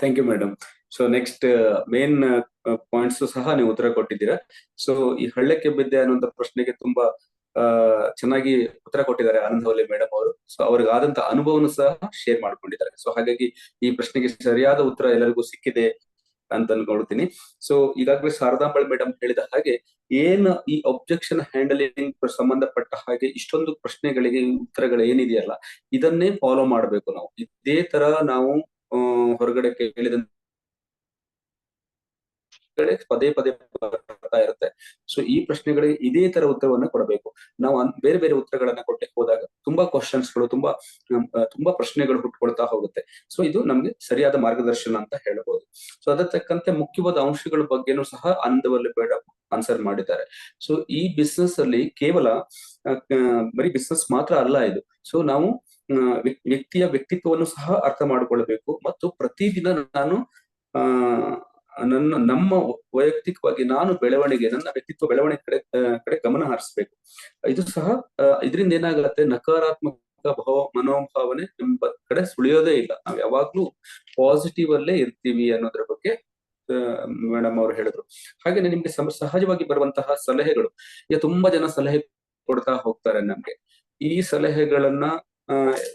Thank you madam. So next main points ಸಹ ನೀವು ಉತ್ತರ ಕೊಟ್ಟಿದ್ದೀರಾ. So ಈ ಹಳ್ಳಕ್ಕೆ ಬಿದ್ದೆ ಅನ್ನುವಂತ ಪ್ರಶ್ನೆಗೆ ತುಂಬಾ ಚೆನ್ನಾಗಿ ಉತ್ತರ ಕೊಟ್ಟಿದ್ದಾರೆ ಆನಂದವಲ್ಲಿ ಮೇಡಮ್ ಅವರು. ಸೊ ಅವ್ರಿಗೆ ಆದಂತ ಅನುಭವವನ್ನು ಸಹ ಶೇರ್ ಮಾಡ್ಕೊಂಡಿದ್ದಾರೆ. ಸೊ ಹಾಗಾಗಿ ಈ ಪ್ರಶ್ನೆಗೆ ಸರಿಯಾದ ಉತ್ತರ ಎಲ್ಲರಿಗೂ ಸಿಕ್ಕಿದೆ ಅಂತ ಅನ್ಕೊಳ್ತೀನಿ. ಸೊ ಈಗಾಗಲೇ ಶಾರದಾಂಬಾಳ್ ಮೇಡಮ್ ಹೇಳಿದ ಹಾಗೆ ಏನು ಈ ಒಬ್ಜೆಕ್ಷನ್ ಹ್ಯಾಂಡಲಿಂಗ್ ಸಂಬಂಧಪಟ್ಟ ಹಾಗೆ ಇಷ್ಟೊಂದು ಪ್ರಶ್ನೆಗಳಿಗೆ ಉತ್ತರಗಳು ಏನಿದೆಯಲ್ಲ ಇದನ್ನೇ ಫಾಲೋ ಮಾಡ್ಬೇಕು ನಾವು. ಇದೇ ತರ ನಾವು ಹೊರಗಡೆ ಕೇಳಿದ ಪದೇ ಬರ್ತಾ ಇರುತ್ತೆ. ಸೊ ಈ ಪ್ರಶ್ನೆಗಳಿಗೆ ಇದೇ ತರ ಉತ್ತರವನ್ನ ಕೊಡಬೇಕು. ನಾವು ಬೇರೆ ಬೇರೆ ಉತ್ತರಗಳನ್ನ ಕೊಟ್ಟೆ ಹೋದಾಗ ತುಂಬಾ ಕ್ವಶನ್ಸ್ಗಳು ತುಂಬಾ ಪ್ರಶ್ನೆಗಳು ಹುಟ್ಕೊಳ್ತಾ ಹೋಗುತ್ತೆ. ಸೊ ಇದು ನಮ್ಗೆ ಸರಿಯಾದ ಮಾರ್ಗದರ್ಶನ ಅಂತ ಹೇಳ್ಬೋದು. ಸೊ ಅದರ ತಕ್ಕಂತೆ ಮುಖ್ಯವಾದ ಅಂಶಗಳ ಬಗ್ಗೆನೂ ಸಹ ಆನಂದವಲ್ಲಿ ಮೇಡಮ್ ಆನ್ಸರ್ ಮಾಡಿದ್ದಾರೆ. ಸೊ ಈ ಬಿಸ್ನೆಸ್ ಅಲ್ಲಿ ಕೇವಲ ಬರೀ ಬಿಸ್ನೆಸ್ ಮಾತ್ರ ಅಲ್ಲ ಇದು. ಸೊ ನಾವು ವ್ಯಕ್ತಿಯ ವ್ಯಕ್ತಿತ್ವವನ್ನು ಸಹ ಅರ್ಥ ಮಾಡಿಕೊಳ್ಬೇಕು ಮತ್ತು ಪ್ರತಿದಿನ ನಾನು ನಮ್ಮ ವೈಯಕ್ತಿಕವಾಗಿ ನನ್ನ ವ್ಯಕ್ತಿತ್ವ ಬೆಳವಣಿಗೆ ಕಡೆ ಗಮನ ಹರಿಸ್ಬೇಕು. ಇದು ಸಹ ಇದರಿಂದ ಏನಾಗುತ್ತೆ, ನಕಾರಾತ್ಮಕ ಮನೋಭಾವನೆ ನಮ್ಮ ಕಡೆ ಸುಳಿಯೋದೇ ಇಲ್ಲ. ನಾವ್ ಯಾವಾಗ್ಲೂ ಪಾಸಿಟಿವ್ ಅಲ್ಲೇ ಇರ್ತೀವಿ ಅನ್ನೋದ್ರ ಬಗ್ಗೆ ಮೇಡಮ್ ಅವರು ಹೇಳಿದ್ರು. ಹಾಗೇನೆ ನಿಮ್ಗೆ ಸಹಜವಾಗಿ ಬರುವಂತಹ ಸಲಹೆಗಳು, ಈಗ ತುಂಬಾ ಜನ ಸಲಹೆ ಕೊಡ್ತಾ ಹೋಗ್ತಾರೆ ನಮ್ಗೆ. ಈ ಸಲಹೆಗಳನ್ನ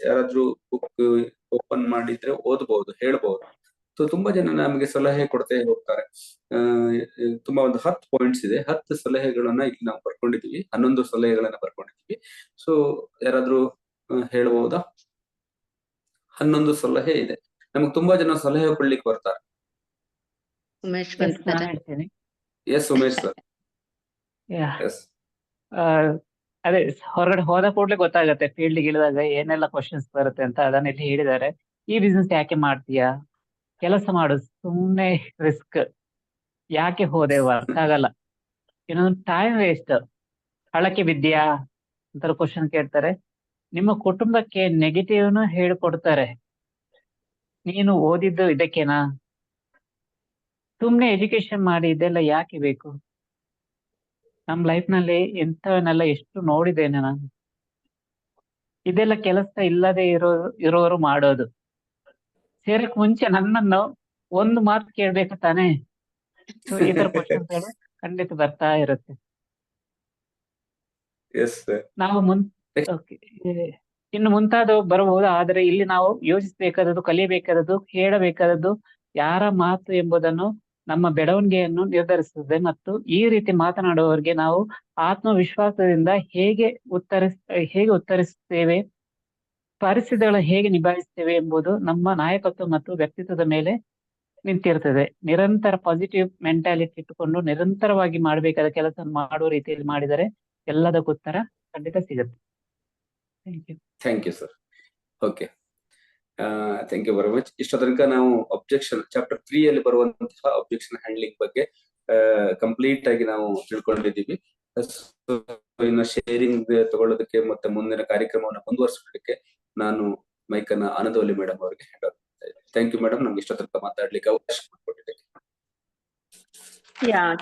ಯಾರಾದ್ರೂ ಬುಕ್ ಓಪನ್ ಮಾಡಿದ್ರೆ ಓದ್ಬಹುದು, ಹೇಳ್ಬಹುದು. ಸೊ ತುಂಬಾ ಜನ ನಮಗೆ ಸಲಹೆ ಕೊಡ್ತಾ ಹೋಗ್ತಾರೆ. ತುಂಬಾ ಒಂದು 10 ಪಾಯಿಂಟ್ಸ್ ಇದೆ. 10 ಸಲಹೆಗಳನ್ನ ಇಲ್ಲಿ ನಾವು ಬರ್ಕೊಂಡಿದೀವಿ, 11 ಸಲಹೆಗಳನ್ನ ಬರ್ಕೊಂಡಿದೀವಿ. ಸೊ ಯಾರಾದ್ರೂ ಹೇಳ್ಬಹುದಾ? 11 ಸಲಹೆ ಇದೆ. ನಮ್ಗೆ ತುಂಬಾ ಜನ ಸಲಹೆ ಕೊಡ್ಲಿಕ್ಕೆ ಬರ್ತಾರೆ. Umesh yes Umesh sir. Yes ಅದೇ ಹೊರಗಡೆ ಹೋದ ಕೂಡಲೇ ಗೊತ್ತಾಗತ್ತೆ ಫೀಲ್ಡ್ ಇಳಿದಾಗ ಏನೆಲ್ಲ ಕ್ವಶನ್ಸ್ ಬರುತ್ತೆ ಅಂತ. ಅದನ್ನ ಇಲ್ಲಿ ಹೇಳಿದ್ದಾರೆ. ಈ ಬಿಸ್ನೆಸ್ ಯಾಕೆ ಮಾಡ್ತೀಯಾ, ಕೆಲಸ ಮಾಡು, ಸುಮ್ನೆ ರಿಸ್ಕ್, ಯಾಕೆ ಹೋದೆ ಅರ್ಥ ಆಗಲ್ಲ, ಇನ್ನೊಂದು ಟೈಮ್ ವೇಸ್ಟ್, ಹಳಕ್ಕೆ ಬಿದ್ಯಾ ಅಂತ ಕ್ವಶನ್ ಕೇಳ್ತಾರೆ. ನಿಮ್ಮ ಕುಟುಂಬಕ್ಕೆ ನೆಗೆಟಿವ್ನು ಹೇಳಿಕೊಡ್ತಾರೆ. ನೀನು ಓದಿದ್ದು ಇದಕ್ಕೇನಾ, ಸುಮ್ನೆ ಎಜುಕೇಶನ್ ಮಾಡಿ ಇದೆಲ್ಲ ಯಾಕೆ ಬೇಕು? ನಮ್ ಲೈಫ್ ನಲ್ಲಿ ಇಂಥವನ್ನೆಲ್ಲ ಎಷ್ಟು ನೋಡಿದ್ದೇನೆ ನಾನು. ಇದೆಲ್ಲ ಕೆಲಸ ಇಲ್ಲದೆ ಇರೋರು ಮಾಡೋದು. ಸೇರಕ್ ಮುಂಚೆ ನನ್ನನ್ನು ಒಂದು ಮಾತು ಕೇಳ್ಬೇಕು ತಾನೇ. ಸೊ ಈ ತರ ಕ್ವಶನ್ಸ್ ಖಂಡಿತ ಬರ್ತಾ ಇರುತ್ತೆ. ನಾವು ಇನ್ನು ಮುಂತಾದವು ಬರಬಹುದು. ಆದ್ರೆ ಇಲ್ಲಿ ನಾವು ಯೋಚಿಸಬೇಕಾದದ್ದು, ಕಲಿಯಬೇಕಾದದ್ದು, ಹೇಳಬೇಕಾದದ್ದು ಯಾರ ಮಾತು ಎಂಬುದನ್ನು ನಮ್ಮ ಬೆಳವಣಿಗೆಯನ್ನು ನಿರ್ಧರಿಸುತ್ತದೆ. ಮತ್ತು ಈ ರೀತಿ ಮಾತನಾಡುವವರಿಗೆ ನಾವು ಆತ್ಮವಿಶ್ವಾಸದಿಂದ ಹೇಗೆ ಉತ್ತರಿಸುತ್ತೇವೆ, ಪರಿಸ್ಥಿತಿಗಳನ್ನು ಹೇಗೆ ನಿಭಾಯಿಸ್ತೇವೆ ಎಂಬುದು ನಮ್ಮ ನಾಯಕತ್ವ ಮತ್ತು ವ್ಯಕ್ತಿತ್ವದ ಮೇಲೆ ನಿಂತಿರ್ತದೆ. ನಿರಂತರ ಪಾಸಿಟಿವ್ ಮೆಂಟಾಲಿಟಿ ಇಟ್ಟುಕೊಂಡು ನಿರಂತರವಾಗಿ ಮಾಡಬೇಕಾದ ಕೆಲಸ ಮಾಡುವ ರೀತಿಯಲ್ಲಿ ಮಾಡಿದರೆ ಎಲ್ಲದಕ್ಕೂ ಉತ್ತರ ಖಂಡಿತ ಸಿಗುತ್ತೆ. Thank you sir. Okay, thank you very much. ಇಷ್ಟ ತನಕ ನಾವು ಅಬ್ಜೆಕ್ಷನ್ ಚಾಪ್ಟರ್ 3 ಅಲ್ಲಿ ಬರುವಂತಹ ಅಬ್ಜೆಕ್ಷನ್ ಹ್ಯಾಂಡ್ಲಿಂಗ್ ಬಗ್ಗೆ ಕಂಪ್ಲೀಟ್ ಆಗಿ ನಾವು ತಿಳ್ಕೊಂಡಿದ್ದೀವಿ. ಇನ್ನು ಶೇರಿಂಗ್ ತಗೊಳ್ಳೋದಕ್ಕೆ ಮತ್ತೆ ಮುಂದಿನ ಕಾರ್ಯಕ್ರಮವನ್ನು ಮುಂದುವರಿಸಲಿಕ್ಕೆ ನಾನು ಮೈಕನ್ನ ಆನಂದವಲ್ಲಿ ಮೇಡಮ್ ಅವರಿಗೆ ಹ್ಯಾಂಡ್ ಓವರ್ ಮಾಡ್ತಾ ಇದ್ದೀನಿ. ಥ್ಯಾಂಕ್ ಯು ಮೇಡಮ್, ನಮ್ಗೆ ಇಷ್ಟ ತನಕ ಮಾತಾಡ್ಲಿಕ್ಕೆ ಅವಕಾಶ ಮಾಡಿಕೊಟ್ಟಿದ್ದಕ್ಕೆ.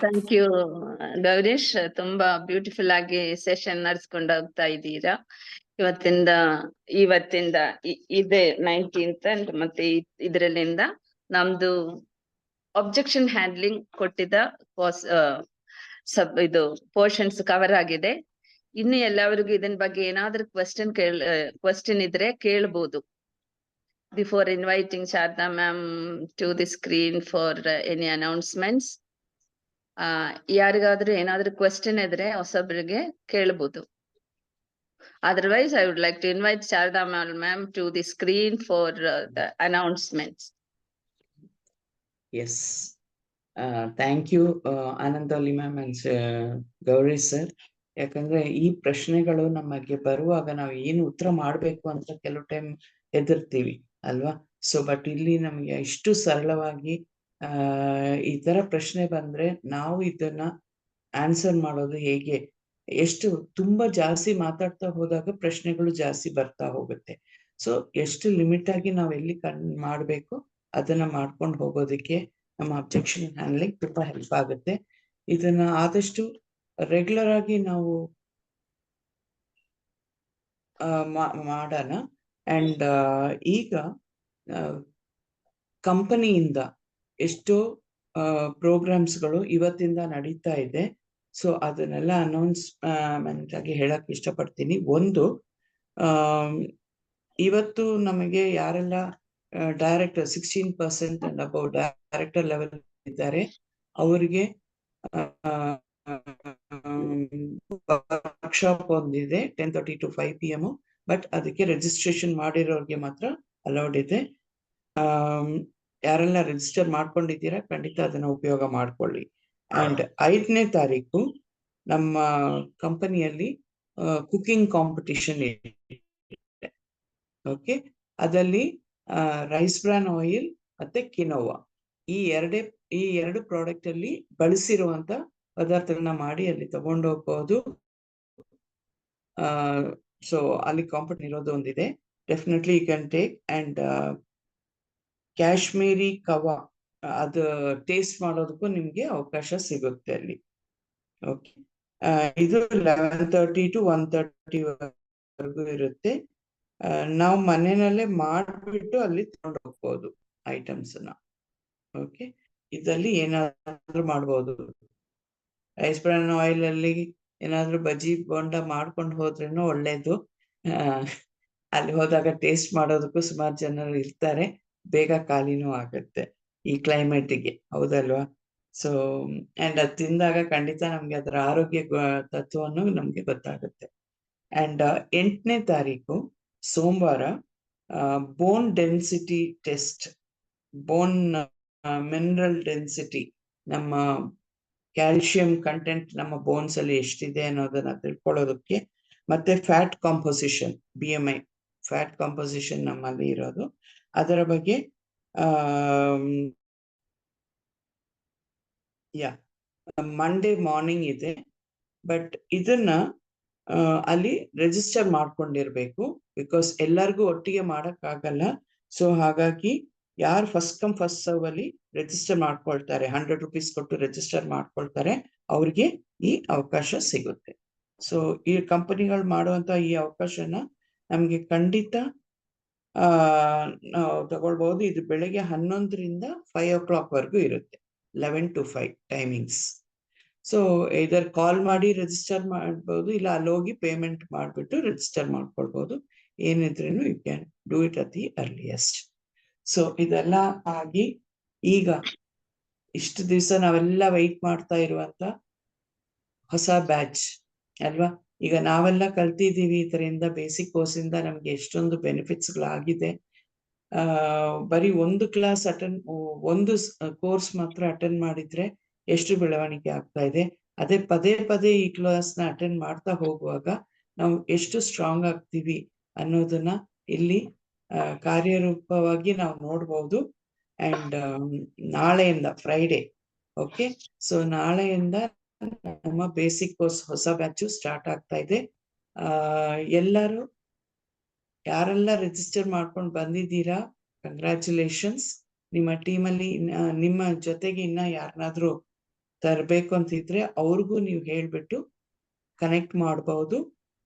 Thank you Gourish. ತುಂಬಾ ಬ್ಯೂಟಿಫುಲ್ ಆಗಿ ಸೆಷನ್ ನಡೆಸ್ಕೊಂಡು ಹೋಗ್ತಾ ಇದ್ದೀರಾ. ಇವತ್ತಿಂದ ಇದೆ 19th and ಮತ್ತೆ ಇದರಲ್ಲಿಂದ ನಮ್ದು ಅಬ್ಜೆಕ್ಷನ್ ಹ್ಯಾಂಡ್ಲಿಂಗ್ ಕೊಟ್ಟಿದ್ದ ಇದು ಪೋರ್ಷನ್ಸ್ ಕವರ್ ಆಗಿದೆ. ಇನ್ನು ಎಲ್ಲರಿಗೂ ಇದನ್ ಬಗ್ಗೆ ಏನಾದ್ರೂ ಕ್ವೆಶ್ಚನ್ ಇದ್ರೆ ಕೇಳಬಹುದು. Before inviting Sharada ma'am to the screen for any announcements, ಯಾರಿಗಾದ್ರೂ ಏನಾದ್ರೂ ಕ್ವೆಶ್ಚನ್ ಇದ್ರೆ ಹೊಸಬ್ರಿಗೆ ಕೇಳಬಹುದು. Otherwise, I would like to invite Sharda ma'am to the screen for the announcements. Yes. Thank you, Anandali ma'am and Gauri sir. ಯಾಕಂದ್ರೆ ಈ ಪ್ರಶ್ನೆಗಳು ನಮಗೆ ಬರುವಾಗ ನಾವು ಏನು ಉತ್ತರ ಮಾಡ್ಬೇಕು ಅಂತ ಕೆಲವು ಟೈಮ್ ಹೆದರ್ತೀವಿ ಅಲ್ವಾ. ಸೊ ಬಟ್ ಇಲ್ಲಿ ನಮಗೆ ಇಷ್ಟು ಸರಳವಾಗಿ ಈ ತರ ಪ್ರಶ್ನೆ ಬಂದ್ರೆ ನಾವು ಇದನ್ನ ಆನ್ಸರ್ ಮಾಡೋದು ಹೇಗೆ, ಎಷ್ಟು ತುಂಬಾ ಜಾಸ್ತಿ ಮಾತಾಡ್ತಾ ಹೋದಾಗ ಪ್ರಶ್ನೆಗಳು ಜಾಸ್ತಿ ಬರ್ತಾ ಹೋಗುತ್ತೆ. ಸೊ ಎಷ್ಟು ಲಿಮಿಟ್ ಆಗಿ ನಾವು ಎಲ್ಲಿ ಮಾಡಬೇಕು ಅದನ್ನ ಮಾಡ್ಕೊಂಡು ಹೋಗೋದಕ್ಕೆ ನಮ್ಮ ಅಬ್ಜೆಕ್ಷನ್ ಹ್ಯಾಂಡ್ಲಿಂಗ್ ತುಂಬಾ ಹೆಲ್ಪ್ ಆಗುತ್ತೆ. ಇದನ್ನ ಆದಷ್ಟು ರೆಗ್ಯುಲರ್ ಆಗಿ ನಾವು ಮಾಡೋಣ. ಅಂಡ್ ಈಗ ಕಂಪನಿಯಿಂದ ಎಷ್ಟೋ ಪ್ರೋಗ್ರಾಮ್ಸ್ಗಳು ಇವತ್ತಿಂದ ನಡೀತಾ ಇದೆ. ಸೊ ಅದನ್ನೆಲ್ಲ ಅನೌನ್ಸ್ಮೆಂಟ್ ಆಗಿ ಹೇಳಕ್ ಇಷ್ಟಪಡ್ತೀನಿ. ಒಂದು, ಇವತ್ತು ನಮಗೆ ಯಾರೆಲ್ಲ director 16% and above director level ಇದ್ದಾರೆ ಅವರಿಗೆ ವರ್ಕ್ಶಾಪ್ ಒಂದಿದೆ 10:30 to 5 PM. ಬಟ್ ಅದಕ್ಕೆ ರಿಜಿಸ್ಟ್ರೇಷನ್ ಮಾಡಿರೋರಿಗೆ ಮಾತ್ರ ಅಲೌಡ್ ಇದೆ. ಯಾರೆಲ್ಲ ರಿಜಿಸ್ಟರ್ ಮಾಡ್ಕೊಂಡಿದ್ದೀರಾ ಖಂಡಿತ ಅದನ್ನ ಉಪಯೋಗ ಮಾಡ್ಕೊಳ್ಳಿ. ಅಂಡ್ 5ನೇ ತಾರೀಕು ನಮ್ಮ ಕಂಪನಿಯಲ್ಲಿ ಕುಕಿಂಗ್ ಕಾಂಪಿಟಿಷನ್ ಇದೆ. ಓಕೆ, ಅದರಲ್ಲಿ ರೈಸ್ ಬ್ರಾನ್ ಆಯಿಲ್ ಮತ್ತೆ ಕಿನೋವಾ ಈ ಎರಡು ಪ್ರಾಡಕ್ಟ್ ಅಲ್ಲಿ ಬಳಸಿರುವಂತ ಪದಾರ್ಥಗಳನ್ನ ಮಾಡಿ ಅಲ್ಲಿ ತಗೊಂಡು ಹೋಗ್ಬೋದು. ಸೊ ಅಲ್ಲಿ ಕಾಂಪಿಟೇಷನ್ ಇರೋದು ಒಂದಿದೆ, definitely you can take. And Kashmiri kahwa ಅದು ಟೇಸ್ಟ್ ಮಾಡೋದಕ್ಕೂ ನಿಮ್ಗೆ ಅವಕಾಶ ಸಿಗುತ್ತೆ ಅಲ್ಲಿ. ಓಕೆ, ಇದು 11:30 to 1:30 ವರೆಗೂ ಇರುತ್ತೆ. ನಾವು ಮನೆಯಲ್ಲೇ ಮಾಡ್ಬಿಟ್ಟು ಅಲ್ಲಿ ತಗೊಂಡು ಹೋಗ್ಬೋದು ಐಟಮ್ಸ್ ನ. ಓಕೆ, ಇದರಲ್ಲಿ ಏನಾದ್ರೂ ಮಾಡ್ಬೋದು. ರೈಸ್ ಬ್ರಾನ್ ಆಯಿಲ್ ಅಲ್ಲಿ ಏನಾದ್ರೂ ಬಜ್ಜಿ ಬೋಂಡ ಮಾಡ್ಕೊಂಡು ಹೋದ್ರೇನು ಒಳ್ಳೇದು. ಅಲ್ಲಿ ಹೋದಾಗ ಟೇಸ್ಟ್ ಮಾಡೋದಕ್ಕೂ ಸುಮಾರು ಜನರು ಇರ್ತಾರೆ, ಬೇಗ ಖಾಲಿನೂ ಆಗುತ್ತೆ ಈ ಕ್ಲೈಮೇಟ್ಗೆ, ಹೌದಲ್ವಾ? ಸೊ ಅಂಡ್ ಅದು ತಿಂದಾಗ ಖಂಡಿತ ನಮ್ಗೆ ಅದರ ಆರೋಗ್ಯ ತತ್ವವನ್ನು ನಮ್ಗೆ ಗೊತ್ತಾಗುತ್ತೆ. ಅಂಡ್ 8ನೇ ತಾರೀಕು ಸೋಮವಾರ ಬೋನ್ ಡೆನ್ಸಿಟಿ ಟೆಸ್ಟ್, ಬೋನ್ ಮಿನರಲ್ ಡೆನ್ಸಿಟಿ, ನಮ್ಮ ಕ್ಯಾಲ್ಸಿಯಂ ಕಂಟೆಂಟ್ ನಮ್ಮ ಬೋನ್ಸ್ ಅಲ್ಲಿ ಎಷ್ಟಿದೆ ಅನ್ನೋದನ್ನ ತಿಳ್ಕೊಳ್ಳೋದಕ್ಕೆ, ಮತ್ತೆ fat composition, BMI fat composition ನಮ್ಮಲ್ಲಿ ಇರೋದು, ಅದರ ಬಗ್ಗೆ ಮಂಡೇ ಮಾರ್ನಿಂಗ್ ಇದೆ. ಬಟ್ ಇದನ್ನ ಅಲ್ಲಿ ರಿಜಿಸ್ಟರ್ ಮಾಡ್ಕೊಂಡಿರ್ಬೇಕು, ಬಿಕಾಸ್ ಎಲ್ಲರಿಗೂ ಒಟ್ಟಿಗೆ ಮಾಡಕ್ ಆಗಲ್ಲ. ಸೊ ಹಾಗಾಗಿ ಯಾರು ಫಸ್ಟ್ ಕಮ್ ಫಸ್ಟ್ ಸರ್ವ್ ಅಲ್ಲಿ ರಿಜಿಸ್ಟರ್ ಮಾಡ್ಕೊಳ್ತಾರೆ, 100 rupees ಕೊಟ್ಟು ರಿಜಿಸ್ಟರ್ ಮಾಡ್ಕೊಳ್ತಾರೆ, ಅವ್ರಿಗೆ ಈ ಅವಕಾಶ ಸಿಗುತ್ತೆ. ಸೊ ಈ ಕಂಪನಿಗಳು ಮಾಡುವಂತ ಈ ಅವಕಾಶನ ನಮ್ಗೆ ಖಂಡಿತ ನಾವು ತಗೊಳ್ಬಹುದು. ಇದು ಬೆಳಗ್ಗೆ 11ರಿಂದ 5 o'clock ವರೆಗೂ ಇರುತ್ತೆ, 11 to 5 ಟೈಮಿಂಗ್ಸ್. ಸೊ ಇದರ್ ಕಾಲ್ ಮಾಡಿ ರಿಜಿಸ್ಟರ್ ಮಾಡ್ಬೋದು, ಇಲ್ಲ ಅಲ್ಲಿ ಹೋಗಿ ಪೇಮೆಂಟ್ ಮಾಡಿಬಿಟ್ಟು ರಿಜಿಸ್ಟರ್ ಮಾಡ್ಕೊಳ್ಬಹುದು. ಏನಿದ್ರೇನು you can do it at the earliest. So ಇದೆಲ್ಲ ಆಗಿ ಈಗ ಇಷ್ಟು ದಿವಸ ನಾವೆಲ್ಲ ವೆಯ್ಟ್ ಮಾಡ್ತಾ ಇರುವಂತ ಹೊಸ ಬ್ಯಾಚ್ ಅಲ್ವಾ, ಈಗ ನಾವೆಲ್ಲ ಕಲ್ತಿದ್ದೀವಿ. ಇದರಿಂದ ಬೇಸಿಕ್ ಕೋರ್ಸ್ ಇಂದ ನಮ್ಗೆ ಎಷ್ಟೊಂದು ಬೆನಿಫಿಟ್ಸ್ಗಳಾಗಿದೆ. ಬರೀ ಒಂದು ಕ್ಲಾಸ್ ಒಂದು ಕೋರ್ಸ್ ಮಾತ್ರ ಅಟೆಂಡ್ ಮಾಡಿದ್ರೆ ಎಷ್ಟು ಬೆಳವಣಿಗೆ ಆಗ್ತಾ ಇದೆ. ಅದೇ ಪದೇ ಪದೇ ಈ ಕ್ಲಾಸ್ನ ಅಟೆಂಡ್ ಮಾಡ್ತಾ ಹೋಗುವಾಗ ನಾವು ಎಷ್ಟು ಸ್ಟ್ರಾಂಗ್ ಆಗ್ತೀವಿ ಅನ್ನೋದನ್ನ ಇಲ್ಲಿ ಕಾರ್ಯರೂಪವಾಗಿ ನಾವು ನೋಡ್ಬೋದು. ಅಂಡ್ ನಾಳೆಯಿಂದ ಫ್ರೈಡೆ, ಓಕೆ, ಸೊ ನಾಳೆಯಿಂದ ನಮ್ಮ ಬೇಸಿಕ್ ಕೋರ್ಸ್ ಹೊಸ ಬ್ಯಾಚು ಸ್ಟಾರ್ಟ್ ಆಗ್ತಾ ಇದೆ. ಎಲ್ಲರೂ ಯಾರೆಲ್ಲ ರಿಜಿಸ್ಟರ್ ಮಾಡ್ಕೊಂಡು ಬಂದಿದ್ದೀರಾ, ಕಂಗ್ರ್ಯಾಚುಲೇಷನ್ಸ್. ನಿಮ್ಮ ಟೀಮಲ್ಲಿ ನಿಮ್ಮ ಜೊತೆಗೆ ಇನ್ನ ಯಾರನ್ನಾದ್ರೂ ತರಬೇಕು ಅಂತಿದ್ರೆ ಅವ್ರಿಗೂ ನೀವು ಹೇಳ್ಬಿಟ್ಟು ಕನೆಕ್ಟ್ ಮಾಡಬಹುದು.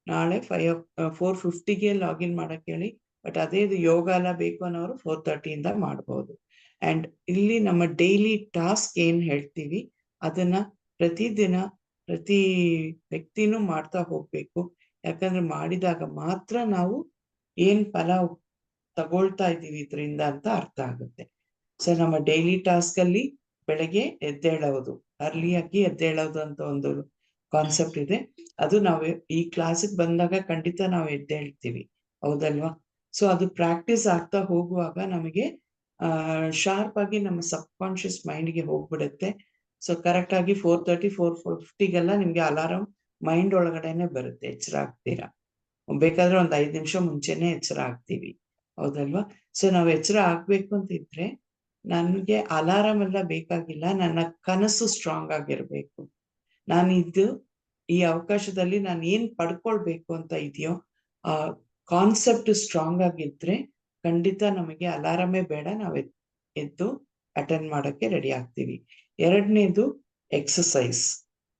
ನಾಳೆ 4:50ಗೆ ಲಾಗಿನ್ ಮಾಡಕ್ ಹೇಳಿ. ಬಟ್ ಅದೇ ಯೋಗ ಎಲ್ಲ ಬೇಕು ಅನ್ನೋರು 4:30 ಮಾಡಬಹುದು. ಅಂಡ್ ಇಲ್ಲಿ ನಮ್ಮ ಡೈಲಿ ಟಾಸ್ಕ್ ಏನ್ ಹೇಳ್ತೀವಿ ಅದನ್ನ ಪ್ರತಿದಿನ ಪ್ರತಿ ವ್ಯಕ್ತಿನೂ ಮಾಡ್ತಾ ಹೋಗ್ಬೇಕು. ಯಾಕಂದ್ರೆ ಮಾಡಿದಾಗ ಮಾತ್ರ ನಾವು ಏನ್ ಫಲ ತಗೊಳ್ತಾ ಇದ್ದೀವಿ ಇದರಿಂದ ಅಂತ ಅರ್ಥ ಆಗುತ್ತೆ. ಸೊ ನಮ್ಮ ಡೈಲಿ ಟಾಸ್ಕ್ ಅಲ್ಲಿ ಬೆಳಗ್ಗೆ ಎದ್ದೇಳೋದು, ಅರ್ಲಿಯಾಗಿ ಎದ್ದೇಳೋದು ಅಂತ ಒಂದು ಕಾನ್ಸೆಪ್ಟ್ ಇದೆ. ಅದು ನಾವು ಈ ಕ್ಲಾಸಿಗೆ ಬಂದಾಗ ಖಂಡಿತ ನಾವು ಎದ್ದೇಳ್ತೀವಿ, ಹೌದಲ್ವಾ? ಸೊ ಅದು ಪ್ರಾಕ್ಟೀಸ್ ಆಗ್ತಾ ಹೋಗುವಾಗ ನಮಗೆ ಶಾರ್ಪ್ ಆಗಿ ನಮ್ಮ ಸಬ್ ಕಾನ್ಶಿಯಸ್ ಮೈಂಡ್ಗೆ ಹೋಗ್ಬಿಡುತ್ತೆ. ಸೊ ಕರೆಕ್ಟ್ ಆಗಿ 4:30, 4:50ಗೆಲ್ಲ ನಿಮ್ಗೆ ಅಲಾರಾಮ್ ಮೈಂಡ್ ಒಳಗಡೆನೆ ಬರುತ್ತೆ, ಎಚ್ಚರ ಆಗ್ತೀರಾ. ಬೇಕಾದ್ರೆ ಒಂದ್ 5 ನಿಮಿಷ ಮುಂಚೆನೆ ಎಚ್ಚರ ಆಗ್ತೀವಿ, ಹೌದಲ್ವಾ? ಸೊ ನಾವ್ ಎಚ್ಚರ ಆಗ್ಬೇಕು ಅಂತಿದ್ರೆ ನನ್ಗೆ ಅಲಾರಾಮ್ ಎಲ್ಲ ಬೇಕಾಗಿಲ್ಲ, ನನ್ನ ಕನಸು ಸ್ಟ್ರಾಂಗ್ ಆಗಿರ್ಬೇಕು. ನಾನಿದ್ದು ಈ ಅವಕಾಶದಲ್ಲಿ ನಾನು ಏನ್ ಪಡ್ಕೊಳ್ಬೇಕು ಅಂತ ಇದೆಯೋ ಆ ಕಾನ್ಸೆಪ್ಟ್ ಸ್ಟ್ರಾಂಗ್ ಆಗಿದ್ರೆ ಖಂಡಿತ ನಮಗೆ ಅಲಾರಮೇ ಬೇಡ, ನಾವು ಎದ್ದು ಅಟೆಂಡ್ ಮಾಡಕ್ಕೆ ರೆಡಿ ಆಗ್ತೀವಿ. ಎರಡನೇದು ಎಕ್ಸಸೈಸ್.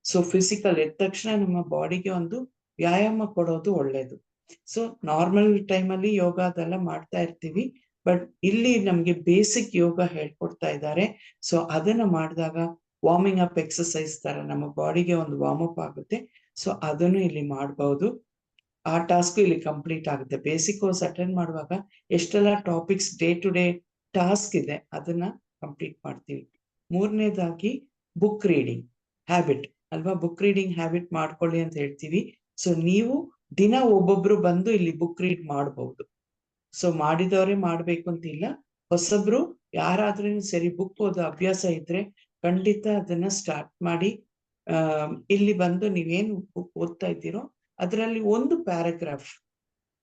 ಸೊ ಫಿಸಿಕಲ್ ಎದ್ದ ತಕ್ಷಣ ನಮ್ಮ ಬಾಡಿಗೆ ಒಂದು ವ್ಯಾಯಾಮ ಕೊಡೋದು ಒಳ್ಳೇದು. ಸೊ ನಾರ್ಮಲ್ ಟೈಮಲ್ಲಿ ಯೋಗ ಅದೆಲ್ಲ ಮಾಡ್ತಾ ಇರ್ತೀವಿ, ಬಟ್ ಇಲ್ಲಿ ನಮ್ಗೆ ಬೇಸಿಕ್ ಯೋಗ ಹೇಳ್ಕೊಡ್ತಾ ಇದ್ದಾರೆ. ಸೊ ಅದನ್ನ ಮಾಡಿದಾಗ ವಾರ್ಮಿಂಗ್ ಅಪ್ ಎಕ್ಸಸೈಸ್ ತರ ನಮ್ಮ ಬಾಡಿಗೆ ಒಂದು ವಾರ್ಮ್ ಅಪ್ ಆಗುತ್ತೆ. ಸೊ ಅದನ್ನು ಇಲ್ಲಿ ಮಾಡಬಹುದು. ಆ ಟಾಸ್ಕ್ ಇಲ್ಲಿ ಕಂಪ್ಲೀಟ್ ಆಗುತ್ತೆ. ಬೇಸಿಕ್ ಕೋರ್ಸ್ ಅಟೆಂಡ್ ಮಾಡುವಾಗ ಎಷ್ಟೆಲ್ಲ topics day to day task ಇದೆ ಅದನ್ನ ಕಂಪ್ಲೀಟ್ ಮಾಡ್ತೀವಿ. ಮೂರನೇದಾಗಿ ಬುಕ್ ರೀಡಿಂಗ್ ಹ್ಯಾಬಿಟ್ ಅಲ್ವಾ, ಬುಕ್ ರೀಡಿಂಗ್ ಹ್ಯಾಬಿಟ್ ಮಾಡ್ಕೊಳ್ಳಿ ಅಂತ ಹೇಳ್ತೀವಿ. ಸೊ ನೀವು ದಿನ ಒಬ್ಬೊಬ್ರು ಬಂದು ಇಲ್ಲಿ ಬುಕ್ ರೀಡ್ ಮಾಡಬಹುದು. ಸೊ ಮಾಡಿದವರೇ ಮಾಡ್ಬೇಕು ಅಂತಿಲ್ಲ, ಹೊಸಬ್ರು ಯಾರಾದ್ರೂ ಸರಿ ಬುಕ್ ಓದೋ ಅಭ್ಯಾಸ ಇದ್ರೆ ಖಂಡಿತ ಅದನ್ನ ಸ್ಟಾರ್ಟ್ ಮಾಡಿ. ಇಲ್ಲಿ ಬಂದು ನೀವೇನು ಬುಕ್ ಓದ್ತಾ ಇದ್ದೀರೋ ಅದರಲ್ಲಿ ಒಂದು ಪ್ಯಾರಾಗ್ರಾಫ್,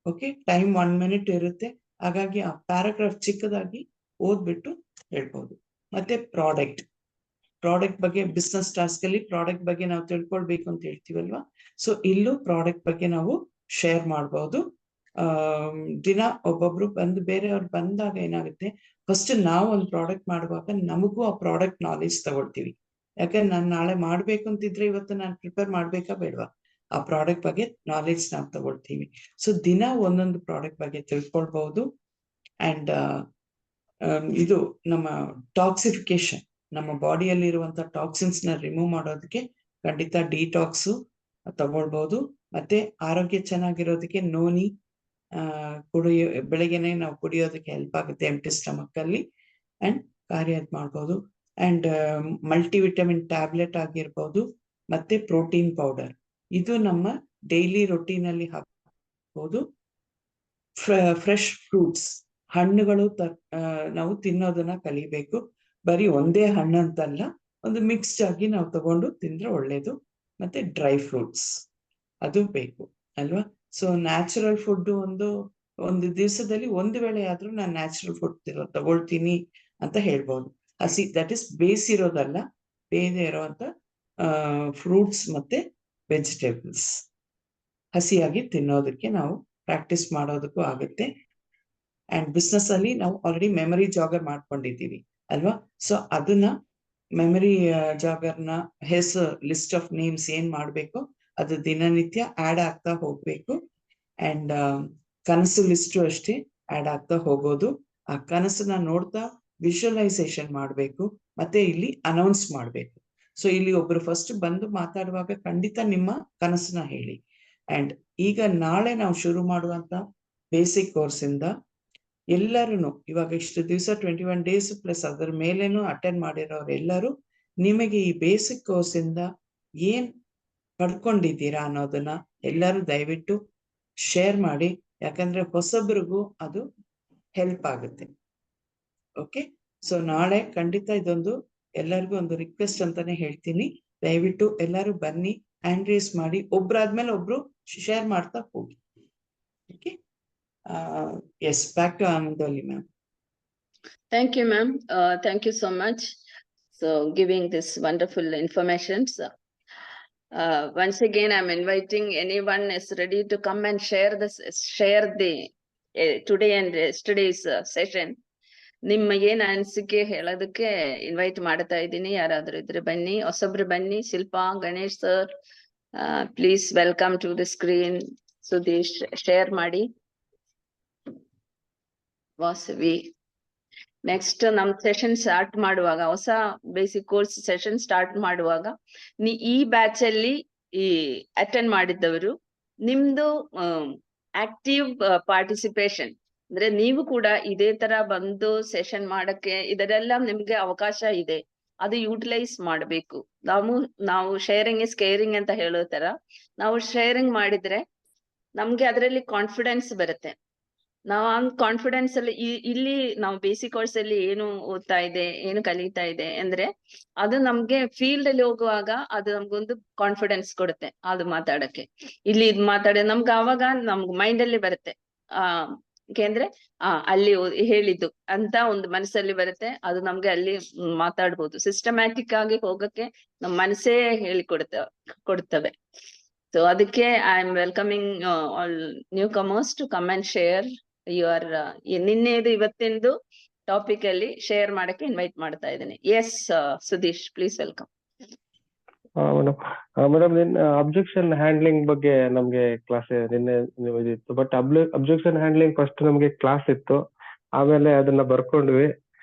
ಓಕೆ, ಟೈಮ್ 1 minute ಇರುತ್ತೆ, ಹಾಗಾಗಿ ಆ ಪ್ಯಾರಾಗ್ರಾಫ್ ಚಿಕ್ಕದಾಗಿ ಓದ್ಬಿಟ್ಟು ಹೇಳ್ಬೋದು. ಮತ್ತೆ ಪ್ರಾಡಕ್ಟ್ ಬಗ್ಗೆ ಬಿಸ್ನೆಸ್ ಟಾಸ್ಕ್ ಅಲ್ಲಿ ಪ್ರಾಡಕ್ಟ್ ಬಗ್ಗೆ ನಾವು ತಿಳ್ಕೊಳ್ಬೇಕು ಅಂತ ಹೇಳ್ತೀವಲ್ವಾ, ಸೊ ಇಲ್ಲೂ ಪ್ರಾಡಕ್ಟ್ ಬಗ್ಗೆ ನಾವು ಶೇರ್ ಮಾಡ್ಬೋದು. ದಿನ ಒಬ್ಬೊಬ್ರು ಬಂದು ಬೇರೆಯವ್ರು ಬಂದಾಗ ಏನಾಗುತ್ತೆ, ಫಸ್ಟ್ ನಾವು ಒಂದು ಪ್ರಾಡಕ್ಟ್ ಮಾಡುವಾಗ ನಮಗೂ ಆ ಪ್ರಾಡಕ್ಟ್ ನಾಲೆಜ್ ತಗೊಳ್ತೀವಿ. ಯಾಕಂದ್ರೆ ನಾನು ನಾಳೆ ಮಾಡ್ಬೇಕು ಅಂತಿದ್ರೆ ಇವತ್ತು ನಾನು ಪ್ರಿಪೇರ್ ಮಾಡ್ಬೇಕಾ ಬೇಡವಾ, ಆ ಪ್ರಾಡಕ್ಟ್ ಬಗ್ಗೆ ನಾಲೆಜ್ ನಾವು ತಗೊಳ್ತೀವಿ. ಸೊ ದಿನ ಒಂದೊಂದು ಪ್ರಾಡಕ್ಟ್ ಬಗ್ಗೆ ತಿಳ್ಕೊಳ್ಬಹುದು. ಅಂಡ್ ಇದು ನಮ್ಮ ಟಾಕ್ಸಿಫಿಕೇಶನ್, ನಮ್ಮ ಬಾಡಿಯಲ್ಲಿ ಇರುವಂತ ಟಾಕ್ಸಿನ್ಸ್ ನ ರಿಮೂವ್ ಮಾಡೋದಕ್ಕೆ ಖಂಡಿತ ಡಿಟಾಕ್ಸ್ ತಗೊಳ್ಬಹುದು. ಮತ್ತೆ ಆರೋಗ್ಯ ಚೆನ್ನಾಗಿರೋದಕ್ಕೆ ನೋನಿ ಬೆಳಗ್ಗೆನೆ ನಾವು ಕುಡಿಯೋದಕ್ಕೆ ಹೆಲ್ಪ್ ಆಗುತ್ತೆ ಎಂಟಿ ಸ್ಟಮಕ್ ಅಲ್ಲಿ, ಅಂಡ್ ಕಾರ್ಯ ಮಾಡ್ಬೋದು. ಅಂಡ್ ಮಲ್ಟಿವಿಟಮಿನ್ ಟ್ಯಾಬ್ಲೆಟ್ ಆಗಿರ್ಬೋದು, ಮತ್ತೆ ಪ್ರೋಟೀನ್ ಪೌಡರ್, ಇದು ನಮ್ಮ ಡೈಲಿ ರೊಟೀನ್ ಅಲ್ಲಿ ಹಾಕಬಹುದು. ಫ್ರೆಶ್ ಫ್ರೂಟ್ಸ್, ಹಣ್ಣುಗಳು ನಾವು ತಿನ್ನೋದನ್ನ ಕಲಿಬೇಕು. ಬರೀ ಒಂದೇ ಹಣ್ಣು ಅಂತಲ್ಲ, ಒಂದು ಮಿಕ್ಸ್ಡ್ ಆಗಿ ನಾವು ತಗೊಂಡು ತಿಂದ್ರೆ ಒಳ್ಳೇದು. ಮತ್ತೆ ಡ್ರೈ ಫ್ರೂಟ್ಸ್ ಅದು ಬೇಕು ಅಲ್ವಾ. ಸೊ ನ್ಯಾಚುರಲ್ ಫುಡ್ ಒಂದು ದಿವಸದಲ್ಲಿ ಒಂದು ವೇಳೆ ಆದ್ರೂ ನಾನು ನ್ಯಾಚುರಲ್ ಫುಡ್ ತಗೊಳ್ತೀನಿ ಅಂತ ಹೇಳ್ಬೋದು. ಹಸಿ ದಟ್ ಇಸ್ ಬೇಯಿಸಿರೋದಲ್ಲ, ಬೇಯದೆ ಇರೋಂತ ಫ್ರೂಟ್ಸ್ ಮತ್ತೆ ವೆಜಿಟೇಬಲ್ಸ್ ಹಸಿಯಾಗಿ ತಿನ್ನೋದಕ್ಕೆ ನಾವು ಪ್ರಾಕ್ಟೀಸ್ ಮಾಡೋದಕ್ಕೂ ಆಗುತ್ತೆ. ಅಂಡ್ ಬಿಸ್ನೆಸ್ ಅಲ್ಲಿ ನಾವು ಆಲ್ರೆಡಿ ಮೆಮರಿ ಜಾಗರ್ ಮಾಡ್ಕೊಂಡಿದ್ದೀವಿ ಅಲ್ವಾ. ಸೊ ಅದನ್ನ ಮೆಮರಿ ಜಾಗರ್ನ ಹೆಸರು ಲಿಸ್ಟ್ ಆಫ್ ನೇಮ್ಸ್ ಏನ್ ಮಾಡ್ಬೇಕು ಅದು ದಿನನಿತ್ಯ ಆಡ್ ಆಗ್ತಾ ಹೋಗ್ಬೇಕು. ಅಂಡ್ ಕನಸು ಲಿಸ್ಟು ಅಷ್ಟೇ ಆಡ್ ಆಗ್ತಾ ಹೋಗೋದು. ಆ ಕನಸನ್ನ ನೋಡ್ತಾ ವಿಜುವಲೈಸೇಷನ್ ಮಾಡ್ಬೇಕು, ಮತ್ತೆ ಇಲ್ಲಿ ಅನೌನ್ಸ್ ಮಾಡ್ಬೇಕು. ಸೊ ಇಲ್ಲಿ ಒಬ್ರು ಫಸ್ಟ್ ಬಂದು ಮಾತಾಡುವಾಗ ಖಂಡಿತ ನಿಮ್ಮ ಕನಸನ್ನ ಹೇಳಿ. ಅಂಡ್ ಈಗ ನಾಳೆ ನಾವು ಶುರು ಮಾಡುವಂತ ಬೇಸಿಕ್ ಕೋರ್ಸ್ ಇಂದ ಎಲ್ಲರೂ ಇವಾಗ ಇಷ್ಟು ದಿವಸ 21 days ಪ್ಲಸ್ ಅದರ ಮೇಲೇನು ಅಟೆಂಡ್ ಮಾಡಿರೋರು ಎಲ್ಲರೂ ನಿಮಗೆ ಈ ಬೇಸಿಕ್ ಕೋರ್ಸ್ ಇಂದ ಏನ್ ಪಡ್ಕೊಂಡಿದ್ದೀರಾ ಅನ್ನೋದನ್ನ ಎಲ್ಲರೂ ದಯವಿಟ್ಟು ಶೇರ್ ಮಾಡಿ, ಯಾಕಂದ್ರೆ ಹೊಸಬ್ರಿಗೂ ಅದು ಹೆಲ್ಪ್ ಆಗುತ್ತೆ. ಓಕೆ, ಸೊ ನಾಳೆ ಖಂಡಿತ ಇದೊಂದು ಎಲ್ಲರಿಗೂ ಒಂದು ರಿಕ್ವೆಸ್ಟ್ ಅಂತಾನೆ ಹೇಳ್ತೀನಿ, ದಯವಿಟ್ಟು ಎಲ್ಲರೂ ಬನ್ನಿ, ಹ್ಯಾಂಡ್ ರೇಸ್ ಮಾಡಿ, ಒಬ್ರಾದ್ಮೇಲೆ ಒಬ್ರು ಶೇರ್ ಮಾಡ್ತಾ ಹೋಗಿ. Okay, yes, back to Anandoli ma'am. Thank you, ma'am. Thank you so much. So giving this wonderful informations. Once again, I'm inviting anyone is ready to come and share the today and yesterday's session. ನಿಮ್ಮ ಏನ್ ಅನಿಸಿಕೆ ಹೇಳೋದಕ್ಕೆ invite ಮಾಡ್ತಾ ಇದ್ದೀನಿ. ಯಾರಾದ್ರೂ ಇದ್ರೆ ಬನ್ನಿ, ಹೊಸಬ್ರು ಬನ್ನಿ. Shilpa, Ganesh sir, please welcome to the screen. Sudeesh share ಮಾಡಿ. ವಾಸವಿ, ನೆಕ್ಸ್ಟ್ ನಮ್ ಸೆಷನ್ ಸ್ಟಾರ್ಟ್ ಮಾಡುವಾಗ, ಹೊಸ ಬೇಸಿಕ್ ಕೋರ್ಸ್ ಸೆಷನ್ ಸ್ಟಾರ್ಟ್ ಮಾಡುವಾಗ ಈ ಬ್ಯಾಚ್ ಅಲ್ಲಿ ಈ ಅಟೆಂಡ್ ಮಾಡಿದ್ದವರು ನಿಮ್ದು ಆಕ್ಟಿವ್ ಪಾರ್ಟಿಸಿಪೇಷನ್ ಅಂದ್ರೆ ನೀವು ಕೂಡ ಇದೇ ತರ ಬಂದು ಸೆಷನ್ ಮಾಡಕ್ಕೆ ಇದರೆಲ್ಲ ನಿಮ್ಗೆ ಅವಕಾಶ ಇದೆ, ಅದು ಯೂಟಿಲೈಸ್ ಮಾಡ್ಬೇಕು. ನಾವು ಶೇರಿಂಗ್ ಇಸ್ ಕೇರಿಂಗ್ ಅಂತ ಹೇಳೋ ತರ ನಾವು ಶೇರಿಂಗ್ ಮಾಡಿದ್ರೆ ನಮ್ಗೆ ಅದರಲ್ಲಿ ಕಾನ್ಫಿಡೆನ್ಸ್ ಬರುತ್ತೆ. ನಾವು ಆ ಕಾನ್ಫಿಡೆನ್ಸ್ ಅಲ್ಲಿ ಇಲ್ಲಿ ನಾವು ಬೇಸಿಕ್ ಕೋರ್ಸ್ ಅಲ್ಲಿ ಏನು ಓದ್ತಾ ಇದೆ, ಏನು ಕಲಿತಾ ಇದೆ ಅಂದ್ರೆ ಅದು ನಮ್ಗೆ ಫೀಲ್ಡ್ ಅಲ್ಲಿ ಹೋಗುವಾಗ ಅದು ನಮ್ಗೊಂದು ಕಾನ್ಫಿಡೆನ್ಸ್ ಕೊಡುತ್ತೆ. ಅದು ಮಾತಾಡಕ್ಕೆ ಇಲ್ಲಿ ಇದು ನಮ್ಗೆ ಆವಾಗ ನಮ್ಗೆ ಮೈಂಡ್ ಅಲ್ಲಿ ಬರುತ್ತೆ. ಯಾಕೆಂದ್ರೆ ಅಲ್ಲಿ ಹೇಳಿದ್ದು ಅಂತ ಒಂದು ಮನಸ್ಸಲ್ಲಿ ಬರುತ್ತೆ, ಅದು ನಮ್ಗೆ ಅಲ್ಲಿ ಮಾತಾಡ್ಬೋದು. ಸಿಸ್ಟಮ್ಯಾಟಿಕ್ ಆಗಿ ಹೋಗಕ್ಕೆ ನಮ್ ಮನಸ್ಸೇ ಕೊಡ್ತವೆ. So ಅದಕ್ಕೆ I am welcoming all new comers to come and share your ನಿನ್ನೆದು ಇವತ್ತಿಂದು ಟಾಪಿಕ್ ಅಲ್ಲಿ ಶೇರ್ ಮಾಡಕ್ಕೆ ಇನ್ವೈಟ್ ಮಾಡ್ತಾ ಇದ್ದೇನೆ. Yes Sudeesh, please welcome. Madam ನಿನ್ನೆ ಅಬ್ಜೆಕ್ಷನ್ ಹ್ಯಾಂಡ್ಲಿಂಗ್ ಬಗ್ಗೆ ನಮ್ಗೆ ಕ್ಲಾಸ್ ನಿನ್ನೆ ಇದಿತ್ತು. ಬಟ್ ಅಬ್ಜೆಕ್ಷನ್ ಹ್ಯಾಂಡ್ಲಿಂಗ್ ಫಸ್ಟ್ ನಮ್ಗೆ ಕ್ಲಾಸ್ ಇತ್ತು, ಆಮೇಲೆ ಅದನ್ನ ಬರ್ಕೊಂಡ್ವಿ.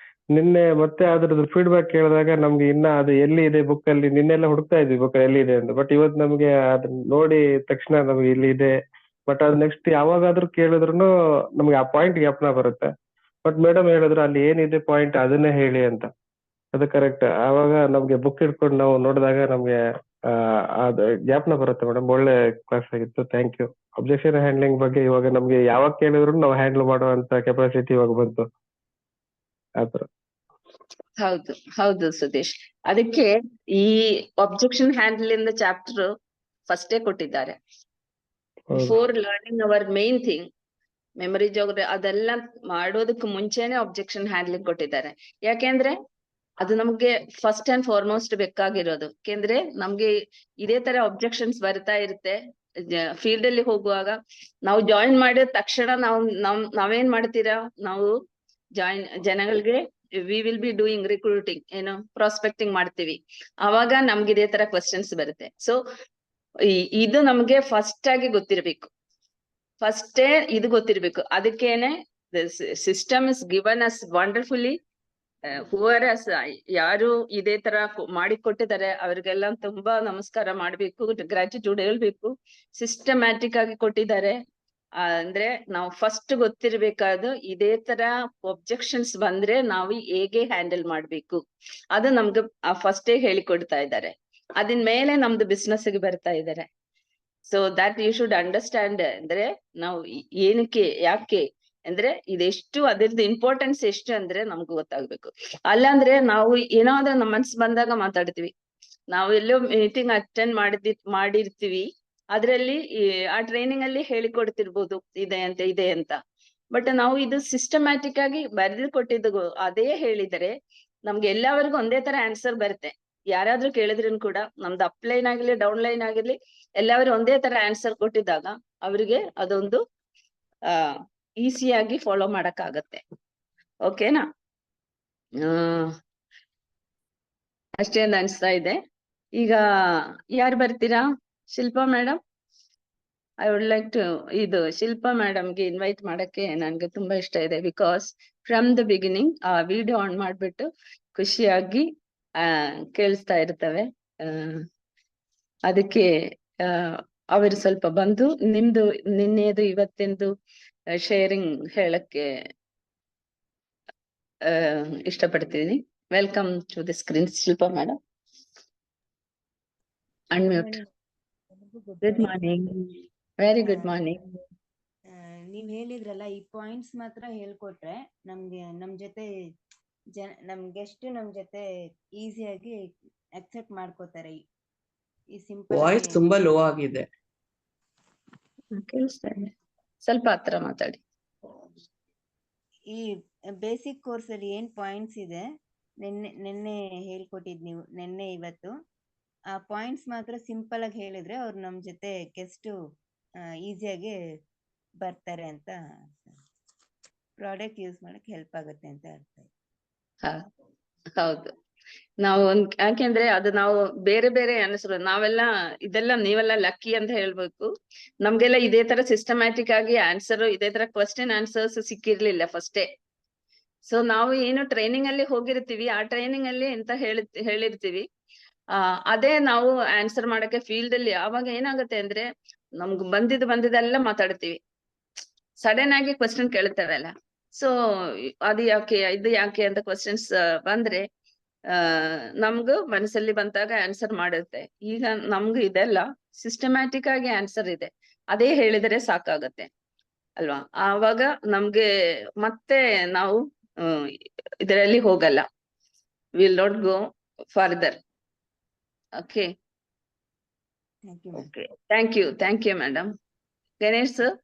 ನಿನ್ನೆ ಮತ್ತೆ ಅದ್ರದ್ದು ಫೀಡ್ಬ್ಯಾಕ್ ಕೇಳಿದಾಗ ನಮ್ಗೆ ಇನ್ನ ಅದು ಎಲ್ಲಿ ಇದೆ ಬುಕ್ ಅಲ್ಲಿ, ನಿನ್ನೆಲ್ಲ ಹುಡುಕ್ತಾ ಇದ್ವಿ ಬುಕ್ ಎಲ್ಲಿ ಇದೆ ಅಂತ. ಬಟ್ ಇವತ್ತು ನಮ್ಗೆ ಅದನ್ನ ನೋಡಿ ತಕ್ಷಣ ನಮ್ಗೆ ಇಲ್ಲಿ ಇದೆ. ಬಟ್ ಅದು ನೆಕ್ಸ್ಟ್ ಯಾವಾಗಾದ್ರೂ ಕೇಳಿದ್ರು ನಮ್ಗೆ ಆ ಪಾಯಿಂಟ್ ಜ್ಞಾಪನ ಬರುತ್ತೆ. ಬಟ್ ಮೇಡಮ್ ಹೇಳಿದ್ರು ಅಲ್ಲಿ ಏನಿದೆ ಪಾಯಿಂಟ್ ಅದನ್ನೇ ಹೇಳಿ ಅಂತ. ಅದು ಕರೆಕ್ಟ್. ಆವಾಗ ನಮ್ಗೆ ಬುಕ್ ಇಟ್ಕೊಂಡು ನಾವು ನೋಡಿದಾಗ ನಮ್ಗೆ ಅದು ಜ್ಞಾಪನ ಬರುತ್ತೆ ಮೇಡಮ್. ಒಳ್ಳೆ ಕ್ಲಾಸ್ ಆಗಿತ್ತು, ಥ್ಯಾಂಕ್ ಯು. ಅಬ್ಜೆಕ್ಷನ್ ಹ್ಯಾಂಡ್ಲಿಂಗ್ ಬಗ್ಗೆ ಇವಾಗ ನಮ್ಗೆ ಯಾವಾಗ ಕೇಳಿದ್ರು ನಾವು ಹ್ಯಾಂಡಲ್ ಮಾಡುವಂತ ಕೆಪಾಸಿಟಿ ಇವಾಗ ಬಂತು. ಆತರ. ಹೌದು ಹೌದು ಸುದೇಶ್, ಅದಕ್ಕೆ ಈ objection handle in the chapter ಫಸ್ಟೇ ಕೊಟ್ಟಿದ್ದಾರೆ. Before learning our main thing memory ಜೋಗ್ರೆ ಅದೆಲ್ಲ ಮಾಡೋದಕ್ಕೆ ಮುಂಚೆನೆ ಅಬ್ಜೆಕ್ಷನ್ ಹ್ಯಾಂಡ್ಲಿಂಗ್ ಕೊಟ್ಟಿದ್ದಾರೆ. ಯಾಕೆಂದ್ರೆ ಅದು ನಮ್ಗೆ ಫಸ್ಟ್ ಅಂಡ್ ಫಾರ್ಮೋಸ್ಟ್ ಬೇಕಾಗಿರೋದು. ಯಾಕೆಂದ್ರೆ ನಮ್ಗೆ ಇದೇ ತರ ಅಬ್ಜೆಕ್ಷನ್ಸ್ ಬರ್ತಾ ಇರುತ್ತೆ ಫೀಲ್ಡ್ ಅಲ್ಲಿ ಹೋಗುವಾಗ. ನಾವು ಜಾಯಿನ್ ಮಾಡಿದ ತಕ್ಷಣ ನಾವೇನ್ ಮಾಡ್ತೀರಾ, ನಾವು ಜನಗಳಿಗೆ we will be doing recruiting, ಏನು ಪ್ರಾಸ್ಪೆಕ್ಟಿಂಗ್ ಮಾಡ್ತೀವಿ. ಅವಾಗ ನಮ್ಗೆ ಇದೇ ತರ ಕ್ವಶನ್ಸ್ ಬರುತ್ತೆ. ಸೊ ಇದು ನಮ್ಗೆ ಫಸ್ಟ್ ಆಗಿ ಗೊತ್ತಿರ್ಬೇಕು, ಫಸ್ಟೇ ಇದು ಗೊತ್ತಿರ್ಬೇಕು. ಅದಕ್ಕೇನೆ system is given us wonderfully. ಹೂವರ್ us ಯಾರು ಇದೇ ತರ ಮಾಡಿಕೊಟ್ಟಿದ್ದಾರೆ ಅವ್ರಿಗೆಲ್ಲ ತುಂಬಾ ನಮಸ್ಕಾರ ಮಾಡ್ಬೇಕು, ಗ್ರಾಟಿಟ್ಯೂಡ್ ಹೇಳ್ಬೇಕು. ಸಿಸ್ಟಮ್ಯಾಟಿಕ್ ಆಗಿ ಕೊಟ್ಟಿದ್ದಾರೆ. ಅಂದ್ರೆ ನಾವು ಫಸ್ಟ್ ಗೊತ್ತಿರ್ಬೇಕಾದ್ರು ಇದೇ ತರ ಒಬ್ಜೆಕ್ಷನ್ಸ್ ಬಂದ್ರೆ ನಾವು ಹೇಗೆ ಹ್ಯಾಂಡಲ್ ಮಾಡ್ಬೇಕು ಅದು ನಮ್ಗೆ ಫಸ್ಟೇ ಹೇಳಿಕೊಡ್ತಾ ಇದ್ದಾರೆ. ಅದಿನ್ ಮೇಲೆ ನಮ್ದು ಬಿಸ್ನೆಸ್ ಗೆ ಬರ್ತಾ ಇದ್ದಾರೆ. So that you should understand. ಅಂದ್ರೆ ನಾವು ಏನಕ್ಕೆ ಯಾಕೆ ಅಂದ್ರೆ ಇದೆಷ್ಟು ಅದ್ರದ್ದು ಇಂಪಾರ್ಟೆನ್ಸ್ ಎಷ್ಟು ಅಂದ್ರೆ ನಮ್ಗೆ ಗೊತ್ತಾಗ್ಬೇಕು. ಅಲ್ಲಾಂದ್ರೆ ನಾವು ಏನಾದ್ರೂ ನಮ್ಮ ಮನ್ಸು ಬಂದಾಗ ಮಾತಾಡ್ತೀವಿ. ನಾವು ಎಲ್ಲೋ ಮೀಟಿಂಗ್ ಅಟೆಂಡ್ ಮಾಡಿರ್ತೀವಿ, ಅದ್ರಲ್ಲಿ ಆ ಟ್ರೈನಿಂಗ್ ಅಲ್ಲಿ ಹೇಳಿಕೊಡ್ತಿರ್ಬೋದು ಇದೆ ಅಂತ. ಬಟ್ ನಾವು ಇದು ಸಿಸ್ಟಮ್ಯಾಟಿಕ್ ಆಗಿ ಬರೆದು ಕೊಟ್ಟಿದ್ದು ಅದೇ ಹೇಳಿದರೆ ನಮ್ಗೆ ಎಲ್ಲವರಿಗೂ ಒಂದೇ ತರ ಆನ್ಸರ್ ಬರುತ್ತೆ. ಯಾರಾದ್ರೂ ಕೇಳಿದ್ರೂ ಕೂಡ ನಮ್ದು ಅಪ್ ಲೈನ್ ಆಗಿರ್ಲಿ ಡೌನ್ ಲೈನ್ ಆಗಿರ್ಲಿ ಎಲ್ಲವರು ಒಂದೇ ತರ ಆನ್ಸರ್ ಕೊಟ್ಟಿದ್ದಾಗ ಅವರಿಗೆ ಅದೊಂದು ಈಸಿಯಾಗಿ ಫಾಲೋ ಮಾಡಕ್ ಆಗತ್ತೆ. ಓಕೆನಾ? ಅಷ್ಟೇನು ಅನ್ಸ್ತಾ ಇದೆ. ಈಗ ಯಾರು ಬರ್ತೀರಾ? Shilpa madam, I would like to ಇದು ಶಿಲ್ಪಾ ಮೇಡಮ್ಗೆ ಇನ್ವೈಟ್ ಮಾಡಕ್ಕೆ ನನ್ಗೆ ತುಂಬಾ ಇಷ್ಟ ಇದೆ. ಬಿಕಾಸ್ ಫ್ರಮ್ ದ ಬಿಗಿನಿಂಗ್ ಆ ವಿಡಿಯೋ ಆನ್ ಮಾಡ್ಬಿಟ್ಟು ಖುಷಿಯಾಗಿ ಕೇಳಿಸ್ತಾ ಇರ್ತವೆ. ಅದಕ್ಕೆ ಅವರು ಸ್ವಲ್ಪ ಬಂದು ನಿಮ್ದು ನಿನ್ನೆದು ಇವತ್ತಿಂದು ಶೇರಿಂಗ್ ಹೇಳಕ್ಕೆ ಇಷ್ಟಪಡ್ತೀನಿ. Welcome to the screen Shilpa madam. Unmute. Good morning. Very good morning. ನೀವ್ ಹೇಳಿದ್ರಲ್ಲ, ಈ ಪಾಯಿಂಟ್ಸ್ ಮಾತ್ರ ಹೇಳ್ಕೊಟ್ರೆ ನಮ್ಗೆ ನಮ್ ಜೊತೆ ನಮ್ ಗೆಸ್ಟ್ ನಮ್ ಜೊತೆ ಈಸಿಯಾಗಿ ಅಕ್ಸೆಪ್ಟ್ ಮಾಡ್ಕೋತಾರೆ. ಈ ಸಿಂಪಲ್ ವಾಯ್ಸ್ ತುಂಬಾ ಲೋ ಆಗಿದೆ. ಕೇಳಿಸ್ತಾ ಇದೆ, ಸ್ವಲ್ಪ ಹತ್ರ ಮಾತಾಡಿ. ಈ ಬೇಸಿಕ್ ಕೋರ್ಸ್ ಅಲ್ಲಿ ಏನ್ ಪಾಯಿಂಟ್ಸ್ ಇದೆ ನೆನ್ನೆ ಹೇಳ್ಕೊಟ್ಟಿದ್ ನೀವು, ನೆನ್ನೆ ಇವತ್ತು ಆ ಪಾಯಿಂಟ್ಸ್ ಮಾತ್ರ ಸಿಂಪಲ್ ಆಗಿ ಹೇಳಿದ್ರೆ ಅವ್ರು ನಮ್ ಜೊತೆ ಗೆಸ್ಟ್ ಈಸಿಯಾಗಿ ಬರ್ತಾರೆ ಅಂತ, ಪ್ರಾಡಕ್ಟ್ ಯೂಸ್ ಮಾಡಕ್ ಹೆಲ್ಪ್ ಆಗುತ್ತೆ ಅಂತ ಅರ್ಥ. ಹೌದು. ನಾವು ಯಾಕೆಂದ್ರೆ ಅದು ನಾವು ಬೇರೆ ಬೇರೆ ಅನ್ಸರು ನಾವೆಲ್ಲ ಇದೆಲ್ಲ ನೀವೆಲ್ಲ ಲಕ್ಕಿ ಅಂತ ಹೇಳ್ಬೇಕು. ನಮ್ಗೆಲ್ಲ ಇದೇ ತರ ಸಿಸ್ಟಮ್ಯಾಟಿಕ್ ಆಗಿ ಆನ್ಸರ್, ಇದೇ ತರ ಕ್ವಶನ್ ಆನ್ಸರ್ಸ್ ಸಿಕ್ಕಿರ್ಲಿಲ್ಲ ಫಸ್ಟೇ. ಸೊ ನಾವು ಏನು ಟ್ರೈನಿಂಗ್ ಅಲ್ಲಿ ಹೋಗಿರ್ತೀವಿ, ಆ ಟ್ರೈನಿಂಗ್ ಅಲ್ಲಿ ಎಂತ ಹೇಳಿರ್ತೀವಿ ಅದೇ ನಾವು ಆನ್ಸರ್ ಮಾಡಕ್ಕೆ ಫೀಲ್ಡ್ ಅಲ್ಲಿ. ಆವಾಗ ಏನಾಗುತ್ತೆ ಅಂದ್ರೆ ನಮ್ಗ್ ಬಂದಿದ್ದೆಲ್ಲ ಮಾತಾಡ್ತೀವಿ. ಸಡನ್ ಆಗಿ ಕ್ವಶನ್ ಕೇಳ್ತಾರಲ್ಲ, ಸೊ ಅದು ಯಾಕೆ ಇದು ಯಾಕೆ ಅಂತ ಕ್ವಶನ್ಸ್ ಬಂದ್ರೆ ನಮ್ಗೂ ಮನಸ್ಸಲ್ಲಿ ಬಂದಾಗ ಆನ್ಸರ್ ಮಾಡುತ್ತೆ. ಈಗ ನಮ್ಗೆ ಇದೆಲ್ಲ ಸಿಸ್ಟಮ್ಯಾಟಿಕ್ ಆಗಿ ಆನ್ಸರ್ ಇದೆ, ಅದೇ ಹೇಳಿದರೆ ಸಾಕಾಗತ್ತೆ ಅಲ್ವಾ? ಆವಾಗ ನಮ್ಗೆ ಮತ್ತೆ ನಾವು ಇದರಲ್ಲಿ ಹೋಗಲ್ಲ, will not go further. Okay okay, thank you madam. Ganesh sir.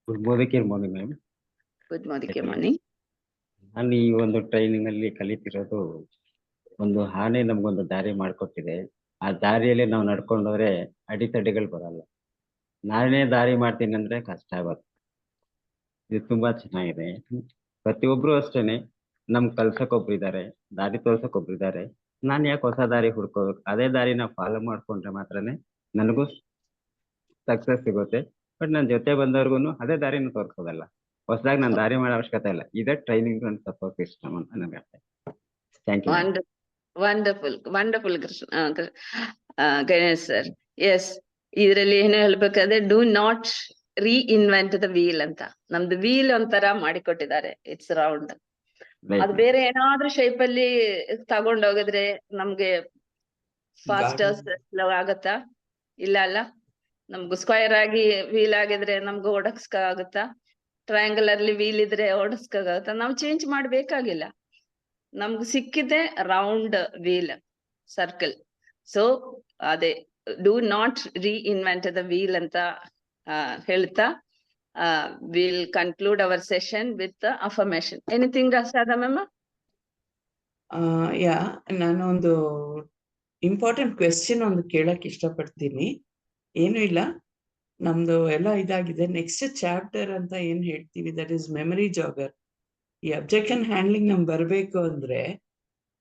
Good morning ma'am. Good morning. ನಾನು ಈ ಒಂದು ಟ್ರೈನಿಂಗ್ ಅಲ್ಲಿ ಕಲಿತಿರೋದು, ಒಂದು ಆನೆ ನಮ್ಗೊಂದು ದಾರಿ ಮಾಡ್ಕೊಟ್ಟಿದೆ. ಆ ದಾರಿಯಲ್ಲಿ ನಾವು ನಡ್ಕೊಂಡೋದ್ರೆ ಅಡೆತಡೆಗಳು ಬರಲ್ಲ. ನಾನೇ ದಾರಿ ಮಾಡ್ತೀನಿ ಅಂದ್ರೆ ಕಷ್ಟ ಆಗುತ್ತೆ. ಇದು ತುಂಬಾ ಚೆನ್ನಾಗಿದೆ. ಪ್ರತಿಯೊಬ್ರು ಅಷ್ಟೇನೆ, ನಮ್ ಕಲ್ಸಕ್ ಒಬ್ರಿದ್ದಾರೆ, ದಾರಿ ತೋರ್ಸಕ್ ಒಬ್ರಿದ್ದಾರೆ. ನಾನ್ ಯಾಕೆ ಹೊಸ ದಾರಿ ಹುಡ್ಕೋಬೇಕು? ಅದೇ ದಾರಿನ ಫಾಲೋ ಮಾಡ್ಕೊಂಡ್ರೆ ಮಾತ್ರನೇ ನನಗೂ ಸಕ್ಸಸ್ ಸಿಗುತ್ತೆ. ಬಟ್ ನನ್ ಜೊತೆ ಬಂದವ್ರಿಗೂ ಅದೇ ದಾರಿನ ತೋರ್ಸೋದಲ್ಲ, ಹೊಸದಾಗಿ ನಾನು ದಾರಿ ಮಾಡೋ ಅವಶ್ಯಕತೆ ಇಲ್ಲ. ಇದೇ ಟ್ರೈನಿಂಗ್ ಅಂಡ್ ಸಪೋರ್ಟ್ ಸಿಸ್ಟಮ್ ಅಂತ ನನಗೆ ಅರ್ಥ. Thank you. Wonderful Ganesh sir. Yes, ಇದ್ರಲ್ಲಿ ಏನು ಹೇಳ್ಬೇಕಾದ್ರೆ do not reinvent the wheel ಅಂತ. ನಮ್ದು ವೀಲ್ ಒಂಥರ ಮಾಡಿಕೊಟ್ಟಿದ್ದಾರೆ, ಇಟ್ಸ್ ರೌಂಡ್. ಅದು ಬೇರೆ ಏನಾದ್ರೂ ಶೇಪ್ ಅಲ್ಲಿ ತಗೊಂಡೋಗಿದ್ರೆ ನಮ್ಗೆ ಫಾಸ್ಟರ್ ಸ್ಲೋ ಆಗತ್ತಾ? ಇಲ್ಲ ಅಲ್ಲ. ನಮ್ಗೂ ಸ್ಕ್ವೈರ್ ಆಗಿ ವೀಲ್ ಆಗಿದ್ರೆ ನಮ್ಗೆ ಓಡಸ್ಕ ಆಗುತ್ತಾ? ಟ್ರಯಾಂಗಲ್ ಅಲ್ಲಿ ವೀಲ್ ಇದ್ರೆ ಓಡಿಸ್ಕಾಗತ್ತಾ? ನಾವು ಚೇಂಜ್ ಮಾಡ್ಬೇಕಾಗಿಲ್ಲ. ನಮ್ಗೆ ಸಿಕ್ಕಿದೆ ರೌಂಡ್ ವೀಲ್, ಸರ್ಕಲ್. ಸೊ ಅದೇ do not reinvent the wheel ಅಂತ ಹೇಳ್ತಾ will conclude our session with affirmation. Anything Radha ma'am? Yeah, ನಾನು ಒಂದು ಇಂಪಾರ್ಟೆಂಟ್ ಕ್ವೆಶ್ಚನ್ ಒಂದು ಕೇಳಕ್ ಇಷ್ಟಪಡ್ತೀನಿ. ಏನು ಇಲ್ಲ, ನಮ್ದು ಎಲ್ಲ ಇದಾಗಿದೆ. ನೆಕ್ಸ್ಟ್ ಚಾಪ್ಟರ್ ಅಂತ ಏನ್ ಹೇಳ್ತೀವಿ, ದಟ್ ಈಸ್ ಮೆಮರಿ ಜಾಗರ್. ಈ ಅಬ್ಜೆಕ್ಷನ್ ಹ್ಯಾಂಡ್ಲಿಂಗ್ ನಮ್ಗೆ ಬರ್ಬೇಕು ಅಂದ್ರೆ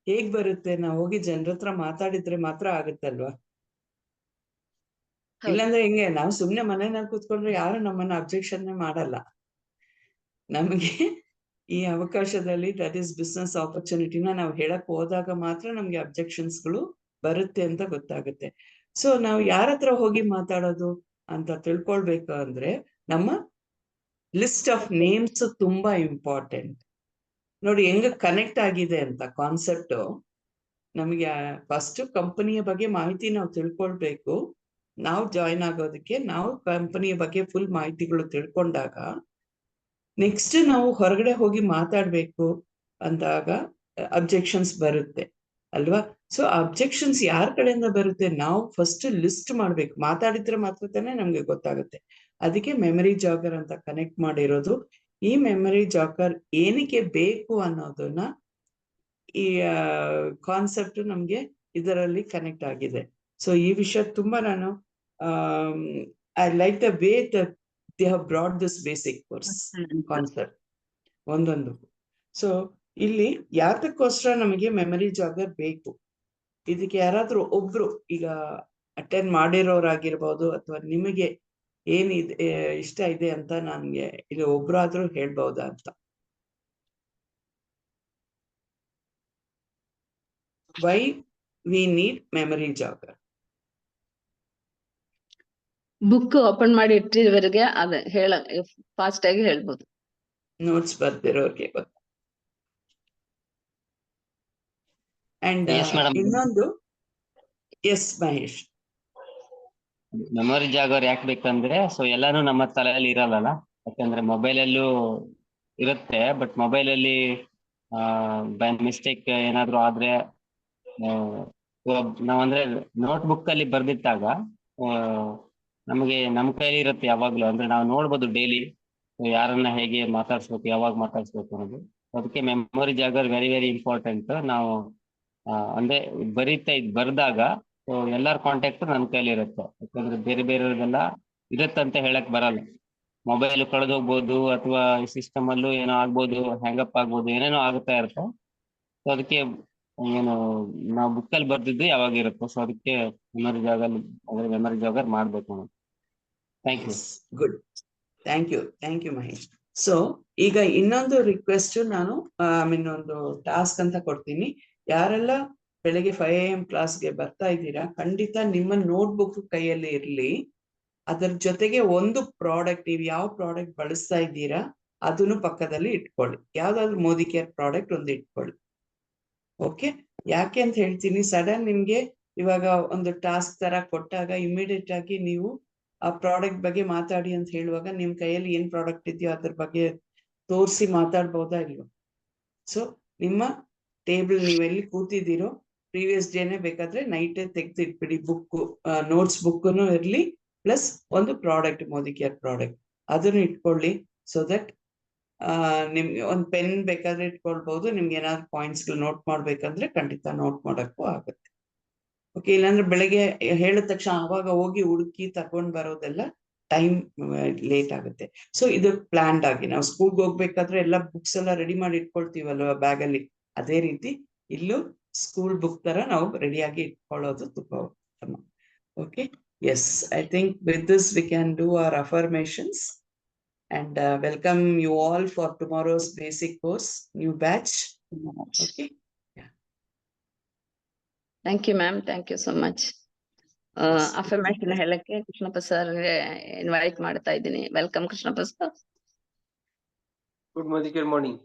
ಹೇಗ್ ಬರುತ್ತೆ? ನಾವು ಹೋಗಿ ಜನರ ಹತ್ರ ಮಾತಾಡಿದ್ರೆ ಮಾತ್ರ ಆಗುತ್ತಲ್ವಾ? ಇಲ್ಲಾಂದ್ರೆ ಹೆಂಗೆ? ನಾವು ಸುಮ್ನೆ ಮನೆಯಲ್ಲಿ ಕೂತ್ಕೊಂಡ್ರೆ ಯಾರು ನಮ್ಮನ್ನ ಅಬ್ಜೆಕ್ಷನ್ ಮಾಡಲ್ಲ. ನಮಗೆ ಈ ಅವಕಾಶದಲ್ಲಿ, ದಟ್ ಈಸ್ ಬಿಸ್ನೆಸ್ ಆಪರ್ಚುನಿಟಿನ ನಾವು ಹೇಳಕ್ ಹೋದಾಗ ಮಾತ್ರ ನಮ್ಗೆ ಅಬ್ಜೆಕ್ಷನ್ಸ್ಗಳು ಬರುತ್ತೆ ಅಂತ ಗೊತ್ತಾಗುತ್ತೆ. ಸೊ ನಾವು ಯಾರ ಹತ್ರ ಹೋಗಿ ಮಾತಾಡೋದು ಅಂತ ತಿಳ್ಕೊಳ್ಬೇಕು ಅಂದ್ರೆ ನಮ್ಮ ಲಿಸ್ಟ್ ಆಫ್ ನೇಮ್ಸ್ ತುಂಬಾ ಇಂಪಾರ್ಟೆಂಟ್. ನೋಡಿ ಹೆಂಗ ಕನೆಕ್ಟ್ ಆಗಿದೆ ಅಂತ ಕಾನ್ಸೆಪ್ಟ್. ನಮಗೆ ಫಸ್ಟ್ ಕಂಪನಿಯ ಬಗ್ಗೆ ಮಾಹಿತಿ ನಾವು ತಿಳ್ಕೊಳ್ಬೇಕು. ನಾವು ಜಾಯಿನ್ ಆಗೋದಕ್ಕೆ ನಾವು ಕಂಪನಿಯ ಬಗ್ಗೆ ಫುಲ್ ಮಾಹಿತಿಗಳು ತಿಳ್ಕೊಂಡಾಗ ನೆಕ್ಸ್ಟ್ ನಾವು ಹೊರಗಡೆ ಹೋಗಿ ಮಾತಾಡ್ಬೇಕು ಅಂದಾಗ ಅಬ್ಜೆಕ್ಷನ್ಸ್ ಬರುತ್ತೆ ಅಲ್ವಾ? ಸೊ ಅಬ್ಜೆಕ್ಷನ್ಸ್ ಯಾರ ಕಡೆಯಿಂದ ಬರುತ್ತೆ? ನಾವು ಫಸ್ಟ್ ಲಿಸ್ಟ್ ಮಾಡ್ಬೇಕು. ಮಾತಾಡಿದ್ರೆ ಮಾತ್ರ ತಾನೇ ನಮ್ಗೆ ಗೊತ್ತಾಗುತ್ತೆ. ಅದಕ್ಕೆ ಮೆಮರಿ ಜಾಗರ್ ಅಂತ ಕನೆಕ್ಟ್ ಮಾಡಿರೋದು. ಈ ಮೆಮರಿ ಜಾಗರ್ ಏನಕ್ಕೆ ಬೇಕು ಅನ್ನೋದನ್ನ ಈ ಕಾನ್ಸೆಪ್ಟ್ ನಮ್ಗೆ ಇದರಲ್ಲಿ ಕನೆಕ್ಟ್ ಆಗಿದೆ. ಸೊ ಈ ವಿಷಯ ತುಂಬಾ ನಾನು I like the way that they have brought this basic course concept ಒಂದೊಂದು. ಸೊ ಇಲ್ಲಿ ಯಾತಕ್ಕೋಸ್ಕರ ನಮಗೆ ಮೆಮರಿ ಜಾಗರ್ ಬೇಕು? ಇದಕ್ಕೆ ಯಾರಾದ್ರೂ ಒಬ್ರು ಈಗ ಅಟೆಂಡ್ ಮಾಡಿರೋರಾಗಿರ್ಬೋದು ಅಥವಾ ನಿಮಗೆ ಏನಿದೆ ಇಷ್ಟ ಇದೆ ಅಂತ ನನ್ಗೆ ಇಲ್ಲಿ ಒಬ್ರಾದ್ರೂ ಹೇಳ್ಬಹುದಾ ಅಂತ. Why we need memory jogger? Book open ಮಾಡಿ ಇಟ್ಟಿರೋರಿಗೆ ಅದೇ ಫಾಸ್ಟ್ ಆಗಿ ಹೇಳ್ಬೋದು. ನೋಟ್ಸ್ ಬರ್ದಿರೋರ್ಗೆ ಗೊತ್ತ. ಅಂಡ್ ಇನ್ನೊಂದು, ಎಸ್ ಮಹೇಶ್, ಮೆಮೊರಿ ಜಾಗರ್ ಯಾಕೆ ಬೇಕಂದ್ರೆ, ಸೊ ಎಲ್ಲಾನು ನಮ್ಮ ತಲೆಯಲ್ಲಿ ಇರಲ್ಲ. ಯಾಕಂದ್ರೆ ಮೊಬೈಲಲ್ಲೂ ಇರುತ್ತೆ, ಬಟ್ ಮೊಬೈಲಲ್ಲಿ ಬೈ ಮಿಸ್ಟೇಕ್ ಏನಾದ್ರು ಆದ್ರೆ ನಾವಂದ್ರೆ ನೋಟ್ಬುಕ್ ಅಲ್ಲಿ ಬರ್ದಿಟ್ಟಾಗ ನಮಗೆ ನಮ್ಮ ಕೈಲಿ ಇರುತ್ತೆ ಯಾವಾಗ್ಲೂ. ಅಂದ್ರೆ ನಾವು ನೋಡ್ಬೋದು ಡೈಲಿ ಯಾರನ್ನ ಹೇಗೆ ಮಾತಾಡ್ಸ್ಬೇಕು, ಯಾವಾಗ ಮಾತಾಡ್ಸ್ಬೇಕು ಅನ್ನೋದು. ಅದಕ್ಕೆ memory Jagr very very important. ನಾವು ಅಂದ್ರೆ ಬರ್ದಾಗ ಎಲ್ಲಾರ ಕಾಂಟ್ಯಾಕ್ಟ್ ನನ್ನ ಕೈಲಿ ಇರುತ್ತೆ. ಯಾಕಂದ್ರೆ ಬೇರೆ ಬೇರೆಯವ್ರಿಗೆಲ್ಲ ಇರುತ್ತಂತ ಹೇಳಕ್ ಬರಲ್ಲ. ಮೊಬೈಲ್ ಕಳೆದು ಹೋಗ್ಬೋದು, ಅಥವಾ ಸಿಸ್ಟಮ್ ಅಲ್ಲೂ ಏನೋ ಆಗ್ಬೋದು, ಹ್ಯಾಂಗಪ್ ಆಗ್ಬೋದು, ಏನೇನೋ ಆಗ್ತಾ ಇರುತ್ತೆ. ಸೊ ಅದಕ್ಕೆ ಏನು ನಾವು ಬುಕ್ಕಲ್ಲಿ ಬರ್ದಿದ್ದು ಯಾವಾಗ ಇರುತ್ತೆ. ಸೊ ಅದಕ್ಕೆ ಮೆಮರಿ ಜಾಗರ್ ಮಾಡ್ಬೇಕು. Thank you. Good, thank you Mahesh. So ಈಗ ಇನ್ನೊಂದು ರಿಕ್ವೆಸ್ಟ್ ನಾನು ಒಂದು ಟಾಸ್ಕ್ ಅಂತ ಕೊಡ್ತೀನಿ. ಯಾರೆಲ್ಲ ಬೆಳಗ್ಗೆ 5 AM ಕ್ಲಾಸ್ಗೆ ಬರ್ತಾ ಇದ್ದೀರಾ, ಖಂಡಿತ ನಿಮ್ಮ ನೋಟ್ಬುಕ್ ಕೈಯಲ್ಲಿ ಇರ್ಲಿ. ಅದರ ಜೊತೆಗೆ ಒಂದು ಪ್ರಾಡಕ್ಟ್, ನೀವು ಯಾವ ಪ್ರಾಡಕ್ಟ್ ಬಳಸ್ತಾ ಇದ್ದೀರಾ ಅದನ್ನು ಪಕ್ಕದಲ್ಲಿ ಇಟ್ಕೊಳ್ಳಿ. ಯಾವ್ದಾದ್ರು ಮೋದಿ ಕೇರ್ ಪ್ರಾಡಕ್ಟ್ ಒಂದು ಇಟ್ಕೊಳ್ಳಿ. ಓಕೆ? ಯಾಕೆ ಅಂತ ಹೇಳ್ತೀನಿ, ಸಡನ್ ನಿಮ್ಗೆ ಇವಾಗ ಒಂದು ಟಾಸ್ಕ್ ತರ ಕೊಟ್ಟಾಗ ಇಮಿಡಿಯೇಟ್ ಆಗಿ ನೀವು ಆ ಪ್ರಾಡಕ್ಟ್ ಬಗ್ಗೆ ಮಾತಾಡಿ ಅಂತ ಹೇಳುವಾಗ ನಿಮ್ ಕೈಯಲ್ಲಿ ಏನ್ ಪ್ರಾಡಕ್ಟ್ ಇದೆಯೋ ಅದ್ರ ಬಗ್ಗೆ ತೋರಿಸಿ ಮಾತಾಡ್ಬೋದಾ ಇಲ್ವೋ? ಸೊ ನಿಮ್ಮ ಟೇಬಲ್ ನೀವೆಲ್ಲಿ ಕೂತಿದ್ದೀರೋ ಪ್ರೀವಿಯಸ್ ಡೇನೆ ಬೇಕಾದ್ರೆ ನೈಟೇ ತೆಗೆದು ಇಟ್ಬಿಡಿ. ಬುಕ್, ನೋಟ್ಸ್ ಬುಕ್ನು ಇರ್ಲಿ, ಪ್ಲಸ್ ಒಂದು ಪ್ರಾಡಕ್ಟ್, ಮೋದಿ ಕೇರ್ ಪ್ರಾಡಕ್ಟ್, ಅದನ್ನು ಇಟ್ಕೊಳ್ಳಿ. ಸೊ ದಟ್ ನಿಮ್ಗೆ ಒಂದು ಪೆನ್ ಬೇಕಾದ್ರೆ ಇಟ್ಕೊಳ್ಬಹುದು. ನಿಮ್ಗೆ ಏನಾದ್ರು ಪಾಯಿಂಟ್ಸ್ ನೋಟ್ ಮಾಡ್ಬೇಕಂದ್ರೆ ಖಂಡಿತ ನೋಟ್ ಮಾಡಕ್ಕೂ ಆಗುತ್ತೆ. ಓಕೆ, ಇಲ್ಲಾಂದ್ರೆ ಬೆಳಗ್ಗೆ ಹೇಳಿದ ತಕ್ಷಣ ಅವಾಗ ಹೋಗಿ ಹುಡುಕಿ ತಗೊಂಡ್ ಬರೋದೆಲ್ಲ ಟೈಮ್ ಲೇಟ್ ಆಗುತ್ತೆ. ಸೊ ಇದು ಪ್ಲಾನ್ಡ್ ಆಗಿ ನಾವು ಸ್ಕೂಲ್ಗೆ ಹೋಗ್ಬೇಕಾದ್ರೆ ಎಲ್ಲ ಬುಕ್ಸ್ ಎಲ್ಲ ರೆಡಿ ಮಾಡಿ ಇಟ್ಕೊಳ್ತೀವಲ್ವ ಬ್ಯಾಗ್ ಅಲ್ಲಿ, ಅದೇ ರೀತಿ ಇಲ್ಲೂ ಸ್ಕೂಲ್ ಬುಕ್ ತರ ನಾವು ರೆಡಿಯಾಗಿ ಇಟ್ಕೊಳ್ಳೋದು ತುಂಬಾ ಉತ್ತಮ. Okay, yes, I think with this we can do our affirmations and welcome you all for tomorrow's basic course, new batch. Okay. Yeah. Thank you, ma'am. Thank you so much. Affirmation ಹೇಳಕ್ಕೆ Krishnappa sir invite ಮಾಡ್ತಾ ಇದ್ದೀನಿ. Welcome Krishnappa sir. Good morning. Good morning.